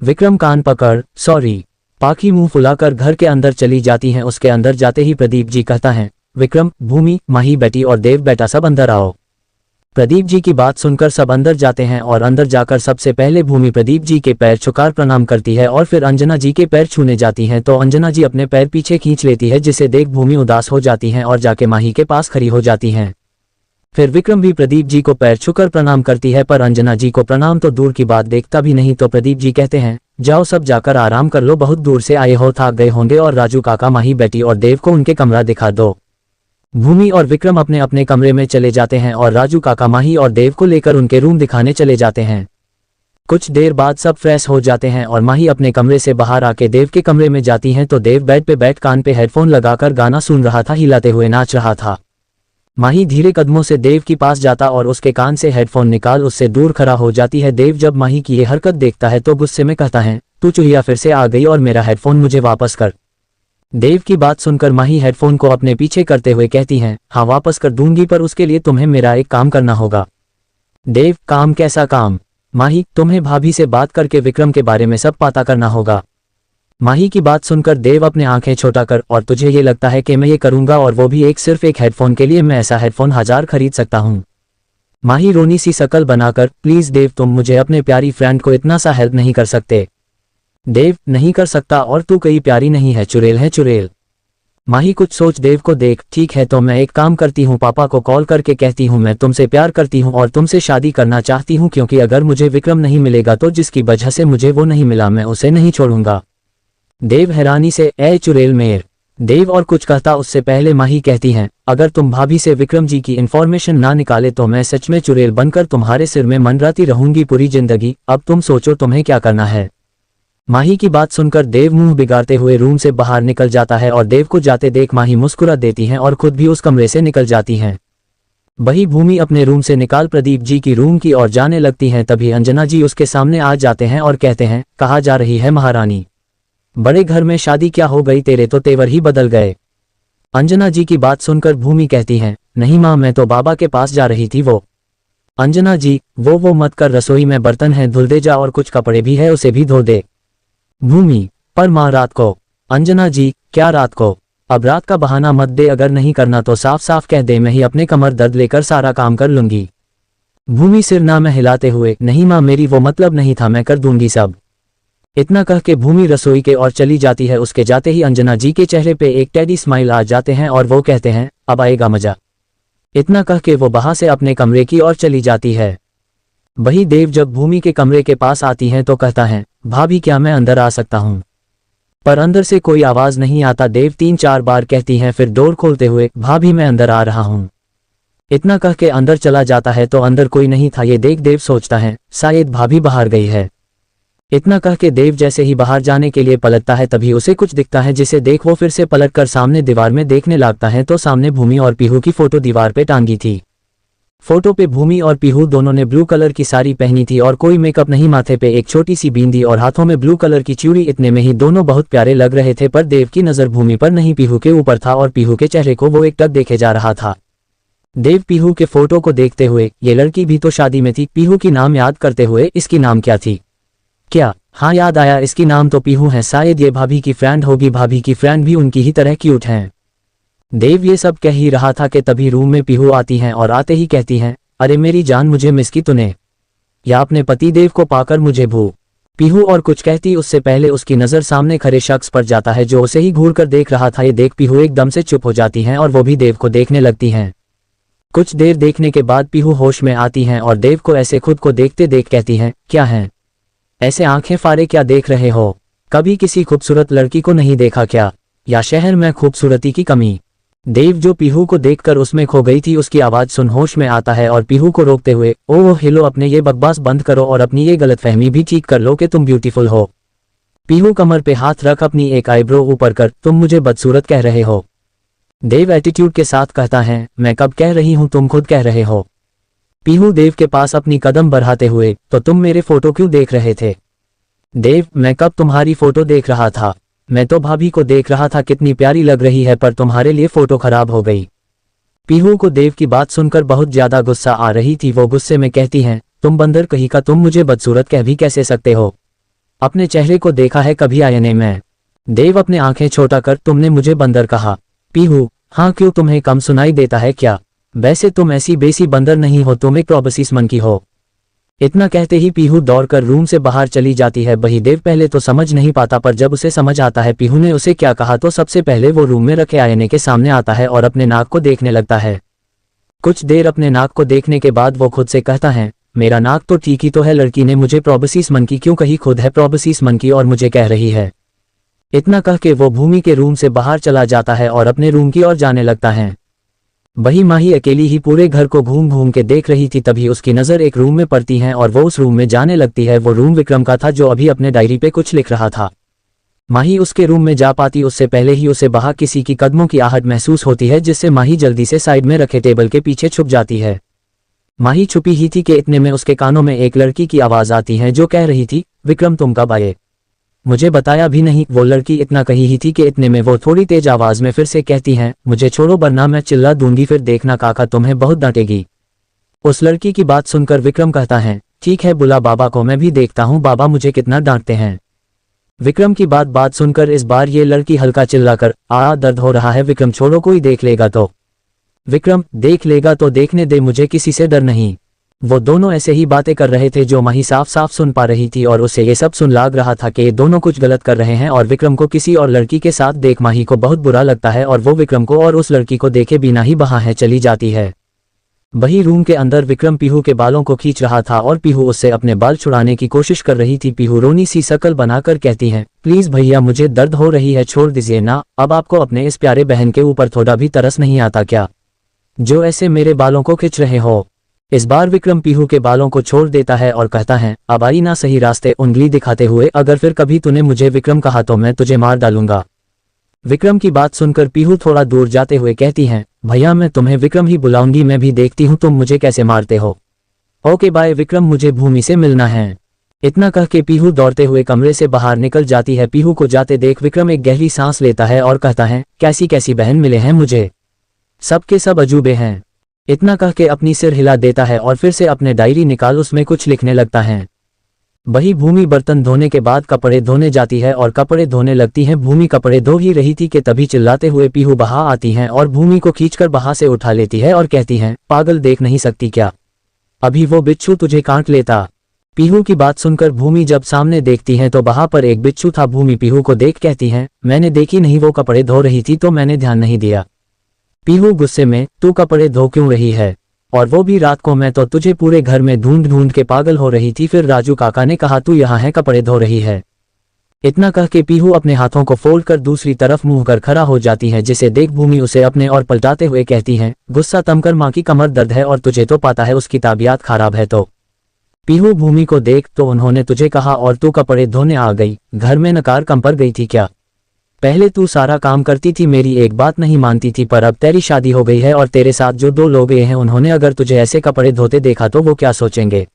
विक्रम कान पकड़, सॉरी। पाखी मुंह फुलाकर घर के अंदर चली जाती हैं। उसके अंदर जाते ही प्रदीप जी कहता है, विक्रम, भूमि, माही बेटी और देव बेटा सब अंदर आओ। प्रदीप जी की बात सुनकर सब अंदर जाते हैं और अंदर जाकर सबसे पहले भूमि प्रदीप जी के पैर छुकार प्रणाम करती है और फिर अंजना जी के पैर छूने जाती हैं तो अंजना जी अपने पैर पीछे खींच लेती है, जिसे देख भूमि उदास हो जाती हैं और जाके माही के पास खड़ी हो जाती हैं। फिर विक्रम भी प्रदीप जी को पैर छूकर प्रणाम करती है, पर अंजना जी को प्रणाम तो दूर की बात देखता भी नहीं। तो प्रदीप जी कहते हैं, जाओ सब जाकर आराम कर लो, बहुत दूर से आए हो, थक गए होंगे, और राजू काका, माही बेटी और देव को उनके कमरा दिखा दो। भूमि और विक्रम अपने अपने कमरे में चले जाते हैं और राजू काका, माही और देव को लेकर उनके रूम दिखाने चले जाते हैं। कुछ देर बाद सब फ्रेश हो जाते हैं और माही अपने कमरे से बाहर आके देव के कमरे में जाती हैं तो देव बेड पे बैठ कान पे हेडफोन लगाकर गाना सुन रहा था, हिलाते हुए नाच रहा था। माही धीरे कदमों से देव के पास जाता और उसके कान से हेडफोन निकाल उससे दूर खड़ा हो जाती है। देव जब माही की ये हरकत देखता है तो गुस्से में कहता है, तू चूहिया फिर से आ गई और मेरा हेडफोन मुझे वापस कर। देव की बात सुनकर माही हेडफोन को अपने पीछे करते हुए कहती हैं, हाँ वापस कर दूंगी, पर उसके लिए तुम्हें मेरा एक काम करना होगा। देव, काम? कैसा काम? माही, तुम्हें भाभी से बात करके विक्रम के बारे में सब पता करना होगा। माही की बात सुनकर देव अपने आंखें छोटा कर, और तुझे ये लगता है कि मैं ये करूंगा, और वो भी सिर्फ एक हेडफोन के लिए? मैं ऐसा हेडफोन 1000 खरीद सकता हूँ। माही रोनी सी शकल बनाकर, प्लीज देव, तुम मुझे अपने प्यारी फ्रेंड को इतना सा हेल्प नहीं कर सकते? देव, नहीं कर सकता, और तू कहीं प्यारी नहीं है, चुड़ैल है, चुड़ैल। माही कुछ सोच देव को देख, ठीक है तो मैं एक काम करती हूँ, पापा को कॉल करके कहती हूँ मैं तुमसे प्यार करती हूँ और तुमसे शादी करना चाहती हूँ, क्योंकि अगर मुझे विक्रम नहीं मिलेगा तो जिसकी वजह से मुझे वो नहीं मिला, मैं उसे नहीं छोड़ूंगा। देव हैरानी से, ए चुड़ैल मेर। देव और कुछ कहता उससे पहले माही कहती हैं, अगर तुम भाभी से विक्रम जी की इन्फॉर्मेशन ना निकाले तो मैं सच में चुड़ैल बनकर तुम्हारे सिर में मंडराती रहूंगी पूरी जिंदगी। अब तुम सोचो तुम्हें क्या करना है। माही की बात सुनकर देव मुंह बिगाड़ते हुए रूम से बाहर निकल जाता है और देव को जाते देख माही मुस्कुरा देती हैं और खुद भी उस कमरे से निकल जाती हैं। वही भूमि अपने रूम से निकाल प्रदीप जी की रूम की ओर जाने लगती हैं। तभी अंजना जी उसके सामने आ जाते हैं और कहते हैं, कहाँ जा रही है महारानी? बड़े घर में शादी क्या हो गई, तेरे तो तेवर ही बदल गए। अंजना जी की बात सुनकर भूमि कहती है, नहीं माँ, मैं तो बाबा के पास जा रही थी। वो अंजना जी, वो मत कर, रसोई में बर्तन है, धुल दे जा, और कुछ कपड़े भी है, उसे भी धो दे। भूमि, पर माँ रात को। अंजना जी, क्या रात को? अब रात का बहाना मत दे, अगर नहीं करना तो साफ साफ कह दे, मैं ही अपने कमर दर्द लेकर सारा काम कर लूंगी। भूमि सिर ना में हिलाते हुए, नहीं माँ, मेरी वो मतलब नहीं था, मैं कर दूंगी सब। इतना कह के भूमि रसोई के ओर चली जाती है। उसके जाते ही अंजना जी के चेहरे पे एक टेडी स्माइल आ जाते हैं और वो कहते हैं, अब आएगा मजा। इतना कह के वो बाहर से अपने कमरे की ओर चली जाती है। वही देव जब भूमि के कमरे के पास आती हैं तो कहता है, भाभी क्या मैं अंदर आ सकता हूँ? पर अंदर से कोई आवाज नहीं आता। देव 3-4 बार कहती हैं, फिर डोर खोलते हुए, भाभी मैं अंदर आ रहा हूँ। इतना कह के अंदर चला जाता है तो अंदर कोई नहीं था। ये देख देव सोचता है, शायद भाभी बाहर गई है। इतना कह के देव जैसे ही बाहर जाने के लिए पलटता है तभी उसे कुछ दिखता है, जिसे देख वो फिर से पलटकर सामने दीवार में देखने लगता है तो सामने भूमि और पीहू की फोटो दीवार पे टांगी थी। फोटो पे भूमि और पीहू दोनों ने ब्लू कलर की साड़ी पहनी थी और कोई मेकअप नहीं, माथे पे एक छोटी सी बिंदी और हाथों में ब्लू कलर की चूड़ी। इतने में ही दोनों बहुत प्यारे लग रहे थे, पर देव की नजर भूमि पर नहीं पीहू के ऊपर था और पीहू के चेहरे को वो एकटक देखे जा रहा था। देव पीहू के फोटो को देखते हुए, ये लड़की भी तो शादी में थी। पीहू की नाम याद करते हुए, इसकी नाम क्या थी? क्या? हाँ याद आया, इसकी नाम तो पीहू है, शायद ये भाभी की फ्रेंड होगी। भाभी की फ्रेंड भी उनकी ही तरह क्यूट हैं। देव ये सब कह ही रहा था कि तभी रूम में पीहू आती हैं और आते ही कहती हैं, अरे मेरी जान, मुझे मिस की तूने, या अपने पति देव को पाकर मुझे पीहू और कुछ कहती उससे पहले उसकी नजर सामने खड़े शख्स पर जाता है जो उसे ही घूर कर देख रहा था। ये देख पीहू एकदम से चुप हो जाती हैं और वो भी देव को देखने लगती हैं। कुछ देर देखने के बाद पीहू होश में आती हैं और देव को ऐसे खुद को देखते देख कहती हैं, क्या है ऐसे आंखें फाड़े क्या देख रहे हो? कभी किसी खूबसूरत लड़की को नहीं देखा क्या, या शहर में खूबसूरती की कमी? देव जो पीहू को देखकर उसमें खो गई थी उसकी आवाज सुन होश में आता है और पीहू को रोकते हुए, ओह हिलो, अपने ये बकवास बंद करो और अपनी ये गलतफहमी भी ठीक कर लो कि तुम ब्यूटीफुल हो। पीहू कमर पे हाथ रख अपनी एक आईब्रो ऊपर कर, तुम मुझे बदसूरत कह रहे हो? देव एटीट्यूड के साथ कहता है, मैं कब कह रही हूं, तुम खुद कह रहे हो। पीहू देव के पास अपनी कदम बढ़ाते हुए, तो तुम मेरे फोटो क्यों देख रहे थे? देव, मैं कब तुम्हारी फोटो देख रहा था? मैं तो भाभी को देख रहा था, कितनी प्यारी लग रही है, पर तुम्हारे लिए फोटो खराब हो गई। पीहू को देव की बात सुनकर बहुत ज्यादा गुस्सा आ रही थी। वो गुस्से में कहती हैं, तुम बंदर कहीं का, तुम मुझे बदसूरत कह भी कैसे सकते हो? अपने चेहरे को देखा है कभी आईने में? देव अपने आंखें छोटा कर, तुमने मुझे बंदर कहा? पीहू, हाँ क्यों, तुम्हें कम सुनाई देता है क्या? वैसे तुम ऐसी बेसी बंदर नहीं हो, तुम एक प्रोबसीस मन की हो। इतना कहते ही पीहू दौड़कर रूम से बाहर चली जाती है। बहीदेव पहले तो समझ नहीं पाता, पर जब उसे समझ आता है पीहू ने उसे क्या कहा तो सबसे पहले वो रूम में रखे आईने के सामने आता है और अपने नाक को देखने लगता है। कुछ देर अपने नाक को देखने के बाद वो खुद से कहता है, मेरा नाक तो ठीक ही तो है, लड़की ने मुझे प्रोबसीस मन की क्यों कही? खुद है प्रोबसीस मन की और मुझे कह रही है। इतना कह के वो भूमि के रूम से बाहर चला जाता है और अपने रूम की ओर जाने लगता है। वही माही अकेली ही पूरे घर को घूम घूम के देख रही थी। तभी उसकी नजर एक रूम में पड़ती है और वो उस रूम में जाने लगती है। वो रूम विक्रम का था जो अभी अपने डायरी पे कुछ लिख रहा था। माही उसके रूम में जा पाती उससे पहले ही उसे बाहर किसी की कदमों की आहट महसूस होती है, जिससे माही जल्दी से साइड में रखे टेबल के पीछे छुप जाती है। माही छुपी ही थी कि इतने में उसके कानों में एक लड़की की आवाज आती है जो कह रही थी, विक्रम तुम कब आए? मुझे बताया भी नहीं। वो लड़की इतना कही ही थी कि इतने में वो थोड़ी तेज आवाज में फिर से कहती हैं, मुझे छोड़ो वरना मैं चिल्ला दूंगी, फिर देखना काका तुम्हें बहुत डांटेगी। उस लड़की की बात सुनकर विक्रम कहता है, ठीक है बुला बाबा को, मैं भी देखता हूँ बाबा मुझे कितना डांटते हैं। विक्रम की बात सुनकर इस बार ये लड़की हल्का चिल्लाकर, दर्द हो रहा है विक्रम, छोड़ो कोई देख लेगा तो। विक्रम, देख लेगा तो देखने दे, मुझे किसी से डर नहीं। वो दोनों ऐसे ही बातें कर रहे थे जो माही साफ साफ सुन पा रही थी और उसे ये सब सुन लाग रहा था कि ये दोनों कुछ गलत कर रहे हैं और विक्रम को किसी और लड़की के साथ देख माही को बहुत बुरा लगता है और वो विक्रम को और उस लड़की को देखे बिना ही वहां है चली जाती है। वही रूम के अंदर विक्रम पीहू के बालों को खींच रहा था और पीहू उससे अपने बाल छुड़ाने की कोशिश कर रही थी। पीहू रोनी सी शकल बनाकर कहती है, प्लीज भैया मुझे दर्द हो रही है, छोड़ दीजिए ना। अब आपको अपने इस प्यारे बहन के ऊपर थोड़ा भी तरस नहीं आता क्या, जो ऐसे मेरे बालों को खींच रहे हो? इस बार विक्रम पीहू के बालों को छोड़ देता है और कहता है, अब आई ना सही रास्ते, उंगली दिखाते हुए, अगर फिर कभी तूने मुझे विक्रम कहा तो मैं तुझे मार डालूंगा। विक्रम की बात सुनकर पीहू थोड़ा दूर जाते हुए कहती हैं, भैया मैं तुम्हें विक्रम ही बुलाऊंगी, मैं भी देखती हूँ तुम मुझे कैसे मारते हो। ओके बाय विक्रम, मुझे भूमि से मिलना है। इतना कह के पीहू दौड़ते हुए कमरे से बाहर निकल जाती है। पीहू को जाते देख विक्रम एक गहरी सांस लेता है और कहता है, कैसी कैसी बहन मिले हैं मुझे, सबके सब अजूबे हैं। इतना कह के अपनी सिर हिला देता है और फिर से अपने डायरी निकाल उसमें कुछ लिखने लगता है। वही भूमि बर्तन धोने के बाद कपड़े धोने जाती है और कपड़े धोने लगती है। भूमि कपड़े धो ही रही थी कि तभी चिल्लाते हुए पीहू बाहर आती हैं और भूमि को खींचकर बाहर से उठा लेती है और कहती हैं, पागल देख नहीं सकती क्या, अभी वो बिच्छू तुझे काट लेता। पीहू की बात सुनकर भूमि जब सामने देखती है तो वहां पर एक बिच्छू था। भूमि पीहू को देख कहती है, मैंने देखी नहीं, वो कपड़े धो रही थी तो मैंने ध्यान नहीं दिया। पीहू गुस्से में, तू कपड़े धो क्यों रही है, और वो भी रात को? मैं तो तुझे पूरे घर में ढूंढ ढूंढ के पागल हो रही थी, फिर राजू काका ने कहा तू यहाँ है कपड़े धो रही है। इतना कह के पीहू अपने हाथों को फोल्ड कर दूसरी तरफ मुंह कर खड़ा हो जाती है, जिसे देख भूमि उसे अपने और पलटाते हुए कहती है, गुस्सा तम कर, माँ की कमर दर्द है और तुझे तो पता है उसकी तबीयत खराब है। तो पीहू भूमि को देख, तो उन्होंने तुझे कहा और तू कपड़े धोने आ गई, घर में नकार कम पर गई थी क्या? पहले तू सारा काम करती थी, मेरी एक बात नहीं मानती थी, पर अब तेरी शादी हो गई है और तेरे साथ जो दो लोग हैं उन्होंने अगर तुझे ऐसे कपड़े धोते देखा तो वो क्या सोचेंगे?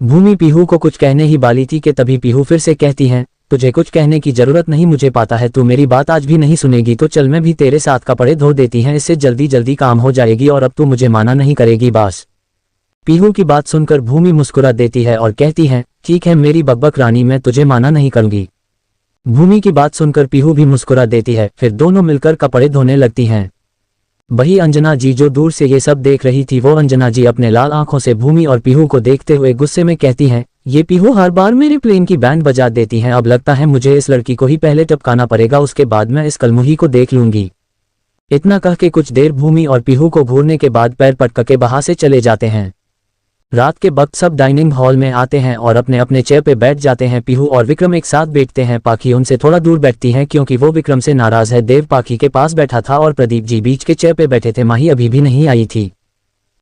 भूमि पीहू को कुछ कहने ही वाली थी कि तभी पीहू फिर से कहती है, तुझे कुछ कहने की जरूरत नहीं, मुझे पता है तू मेरी बात आज भी नहीं सुनेगी, तो चल मैं भी तेरे साथ कपड़े धो देती हैं, इससे जल्दी जल्दी काम हो जाएगी और अब तू मुझे माना नहीं करेगी बस। पीहू की बात सुनकर भूमि मुस्कुरा देती है और कहती है, ठीक है मेरी बकबक रानी, मैं तुझे माना नहीं करूंगी। भूमि की बात सुनकर पीहू भी मुस्कुरा देती है, फिर दोनों मिलकर कपड़े धोने लगती हैं। वही अंजना जी जो दूर से ये सब देख रही थी, वो अंजना जी अपने लाल आंखों से भूमि और पीहू को देखते हुए गुस्से में कहती हैं, ये पीहू हर बार मेरे प्लेन की बैंड बजा देती हैं, अब लगता है मुझे इस लड़की को ही पहले टपकाना पड़ेगा, उसके बाद मैं इस कलमुही को देख लूंगी। इतना कह के कुछ देर भूमि और पीहू को घूरने के बाद पैर पटक के वहां से चले जाते हैं। रात के वक्त सब डाइनिंग हॉल में आते हैं और अपने अपने चेयर पे बैठ जाते हैं। पीहू और विक्रम एक साथ बैठते हैं। पाखी उनसे थोड़ा दूर बैठती हैं क्योंकि वो विक्रम से नाराज है। देव पाखी के पास बैठा था और प्रदीप जी बीच के चेयर पे बैठे थे। माही अभी भी नहीं आई थी।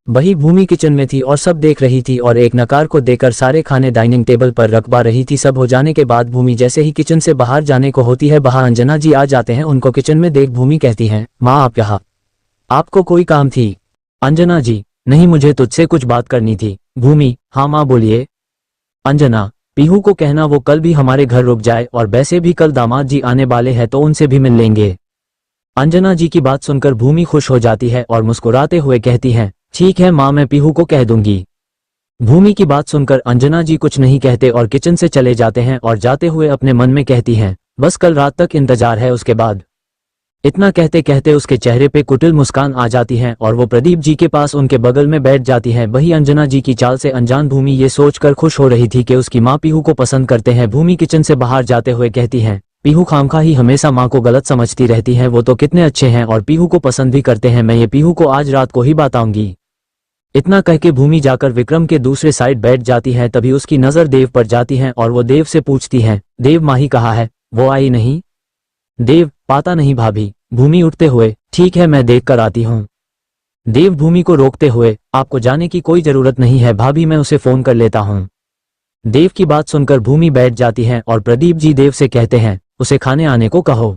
वही भूमि किचन में थी और सब देख रही थी और एक नकार को देकर सारे खाने डाइनिंग टेबल पर रखवा रही थी। सब हो जाने के बाद भूमि जैसे ही किचन से बाहर जाने को होती है, बाहर अंजना जी आ जाते हैं। उनको किचन में देख भूमि कहती हैं, माँ आप यहाँ, आपको कोई काम थी? अंजना जी, नहीं मुझे तुझसे कुछ बात करनी थी। भूमि, हाँ माँ बोलिए। अंजना, पीहू को कहना वो कल भी हमारे घर रुक जाए और वैसे भी कल दामाद जी आने वाले हैं तो उनसे भी मिल लेंगे। अंजना जी की बात सुनकर भूमि खुश हो जाती है और मुस्कुराते हुए कहती है, ठीक है माँ, मैं पीहू को कह दूंगी। भूमि की बात सुनकर अंजना जी कुछ नहीं कहते और किचन से चले जाते हैं और जाते हुए अपने मन में कहती हैं, बस कल रात तक इंतजार है, उसके बाद। इतना कहते कहते उसके चेहरे पे कुटिल मुस्कान आ जाती है और वो प्रदीप जी के पास उनके बगल में बैठ जाती है। वही अंजना जी की चाल से अनजान भूमि ये सोचकर खुश हो रही थी कि उसकी माँ पीहू को पसंद करते हैं। भूमि किचन से बाहर जाते हुए कहती है, पीहू खामखा ही हमेशा माँ को गलत समझती रहती है, वो तो कितने अच्छे हैं और पीहू को पसंद भी करते हैं। मैं ये पीहू को आज रात को ही बताऊंगी। इतना कह के भूमि जाकर विक्रम के दूसरे साइड बैठ जाती है। तभी उसकी नजर देव पर जाती है और वो देव से पूछती है, देव माही कहाँ है, वो आई नहीं? देव, पता नहीं भाभी। भूमि उठते हुए, ठीक है मैं देख कर आती हूँ। देव भूमि को रोकते हुए, आपको जाने की कोई जरूरत नहीं है भाभी, मैं उसे फोन कर लेता हूँ। देव की बात सुनकर भूमि बैठ जाती है और प्रदीप जी देव से कहते हैं, उसे खाने आने को कहो।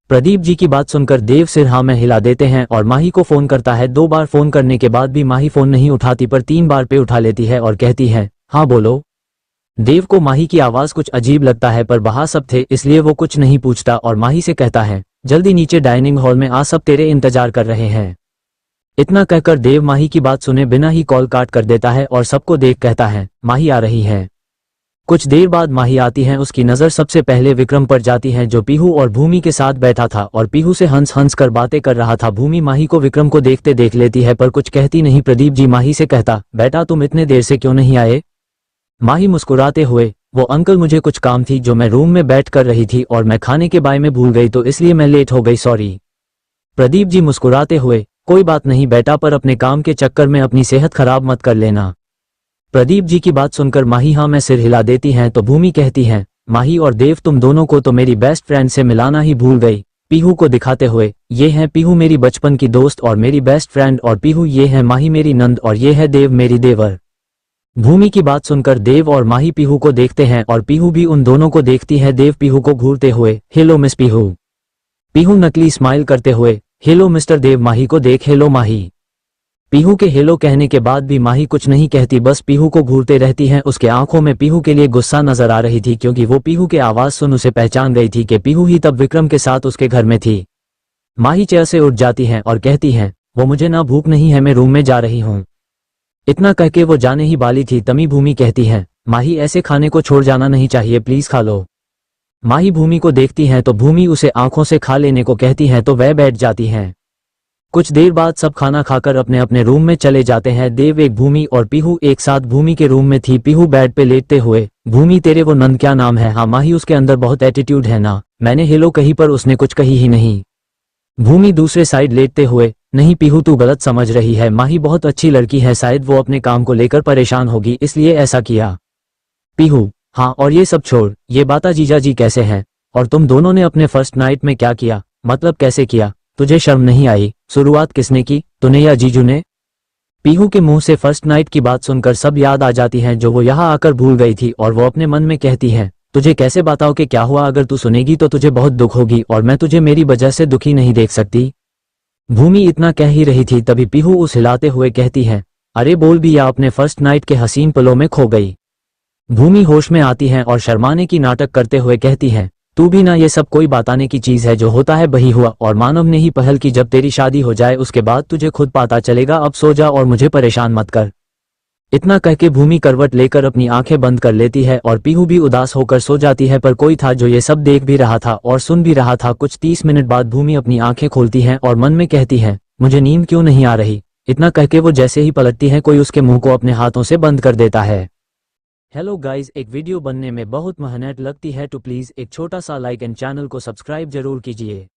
प्रदीप जी की बात सुनकर देव सिर हाँ में हिला देते हैं और माही को फोन करता है। 2 बार फोन करने के बाद भी माही फोन नहीं उठाती, पर 3 बार पे उठा लेती है और कहती है, हाँ बोलो। देव को माही की आवाज कुछ अजीब लगता है, पर बाहर सब थे इसलिए वो कुछ नहीं पूछता और माही से कहता है, जल्दी नीचे डाइनिंग हॉल में आ, सब तेरे इंतजार कर रहे हैं। इतना कहकर देव माही की बात सुने बिना ही कॉल काट कर देता है और सबको देख कहता है, माही आ रही है। कुछ देर बाद माही आती है। उसकी नजर सबसे पहले विक्रम पर जाती है जो पीहू और भूमि के साथ बैठा था और पीहू से हंस हंस कर बातें कर रहा था। भूमि माही को विक्रम को देखते देख लेती है पर कुछ कहती नहीं। प्रदीप जी माही से कहता, बेटा तुम इतने देर से क्यों नहीं आए? माही मुस्कुराते हुए, वो अंकल मुझे कुछ काम थी जो मैं रूम में बैठ कर रही थी और मैं खाने के बारे में भूल गई तो इसलिए मैं लेट हो गई, सॉरी। प्रदीप जी मुस्कुराते हुए, कोई बात नहीं बेटा, पर अपने काम के चक्कर में अपनी सेहत खराब मत कर लेना। प्रदीप जी की बात सुनकर माही हाँ में सिर हिला देती हैं तो भूमि कहती है, माही और देव तुम दोनों को तो मेरी बेस्ट फ्रेंड से मिलाना ही भूल गई। पीहू को दिखाते हुए, ये है पीहू मेरी बचपन की दोस्त और मेरी बेस्ट फ्रेंड, और पीहू ये है माही मेरी नंद, और ये है देव मेरी देवर। भूमि की बात सुनकर देव और माही पीहू को देखते हैं और पीहू भी उन दोनों को देखती है। देव पीहू को घूरते हुए, हेलो मिस पीहू। पीहू नकली स्माइल करते हुए, हेलो मिस्टर देव। माही को देख, हेलो माही। पीहू के हेलो कहने के बाद भी माही कुछ नहीं कहती, बस पीहू को घूरते रहती है। उसके आंखों में पीहू के लिए गुस्सा नजर आ रही थी क्योंकि वो पीहू के आवाज सुन उसे पहचान गई थी कि पीहू ही तब विक्रम के साथ उसके घर में थी। माही चेयर से उठ जाती है और कहती है, वो मुझे ना भूख नहीं है, मैं रूम में जा रही हूँ। इतना कह के वो जाने ही वाली थी तभी भूमि कहती है, माही ऐसे खाने को छोड़ जाना नहीं चाहिए, प्लीज खा लो। माही भूमि को देखती है तो भूमि उसे आंखों से खा लेने को कहती है तो वह बैठ जाती है। कुछ देर बाद सब खाना खाकर अपने अपने रूम में चले जाते हैं। देव एक भूमि और पीहू एक साथ भूमि के रूम में थी। पीहू बेड पे लेटते हुए, भूमि तेरे वो नंद क्या नाम है? हाँ माही, उसके अंदर बहुत एटीट्यूड है ना। मैंने हेलो कही पर उसने कुछ कही ही नहीं। भूमि दूसरे साइड लेटते हुए, नहीं पीहू तू गलत समझ रही है, माही बहुत अच्छी लड़की है, शायद वो अपने काम को लेकर परेशान होगी इसलिए ऐसा किया। पीहू, हाँ और ये सब छोड़, ये बता जीजा जी कैसे हैं? और तुम दोनों ने अपने फर्स्ट नाइट में क्या किया? मतलब कैसे किया? तुझे शर्म नहीं आई? शुरुआत किसने की, तूने या जीजू ने? पीहू के मुंह से फर्स्ट नाइट की बात सुनकर सब याद आ जाती है जो वो यहाँ आकर भूल गई थी और वो अपने मन में कहती है, तुझे कैसे बताओ कि क्या हुआ? अगर तू सुनेगी तो तुझे बहुत दुख होगी और मैं तुझे मेरी वजह से दुखी नहीं देख सकती। भूमि इतना कह ही रही थी तभी पीहू उस हिलाते हुए कहती है, अरे बोल भी, या अपने फर्स्ट नाइट के हसीन पलों में खो गई। भूमि होश में आती है और शर्माने की नाटक करते हुए कहती है, तू भी ना, ये सब कोई बताने की चीज है, जो होता है वही हुआ और मानव ने ही पहल की। जब तेरी शादी हो जाए उसके बाद तुझे खुद पता चलेगा, अब सो जा और मुझे परेशान मत कर। इतना कह के भूमि करवट लेकर अपनी आंखें बंद कर लेती है और पीहू भी उदास होकर सो जाती है, पर कोई था जो ये सब देख भी रहा था और सुन भी रहा था। कुछ 30 मिनट बाद भूमि अपनी आंखें खोलती है और मन में कहती है, मुझे नींद क्यों नहीं आ रही। इतना कह के वो जैसे ही पलटती है कोई उसके मुंह को अपने हाथों से बंद कर देता है। हेलो गाइज, एक वीडियो बनने में बहुत मेहनत लगती है तो प्लीज़ एक छोटा सा लाइक एंड चैनल को सब्सक्राइब जरूर कीजिए।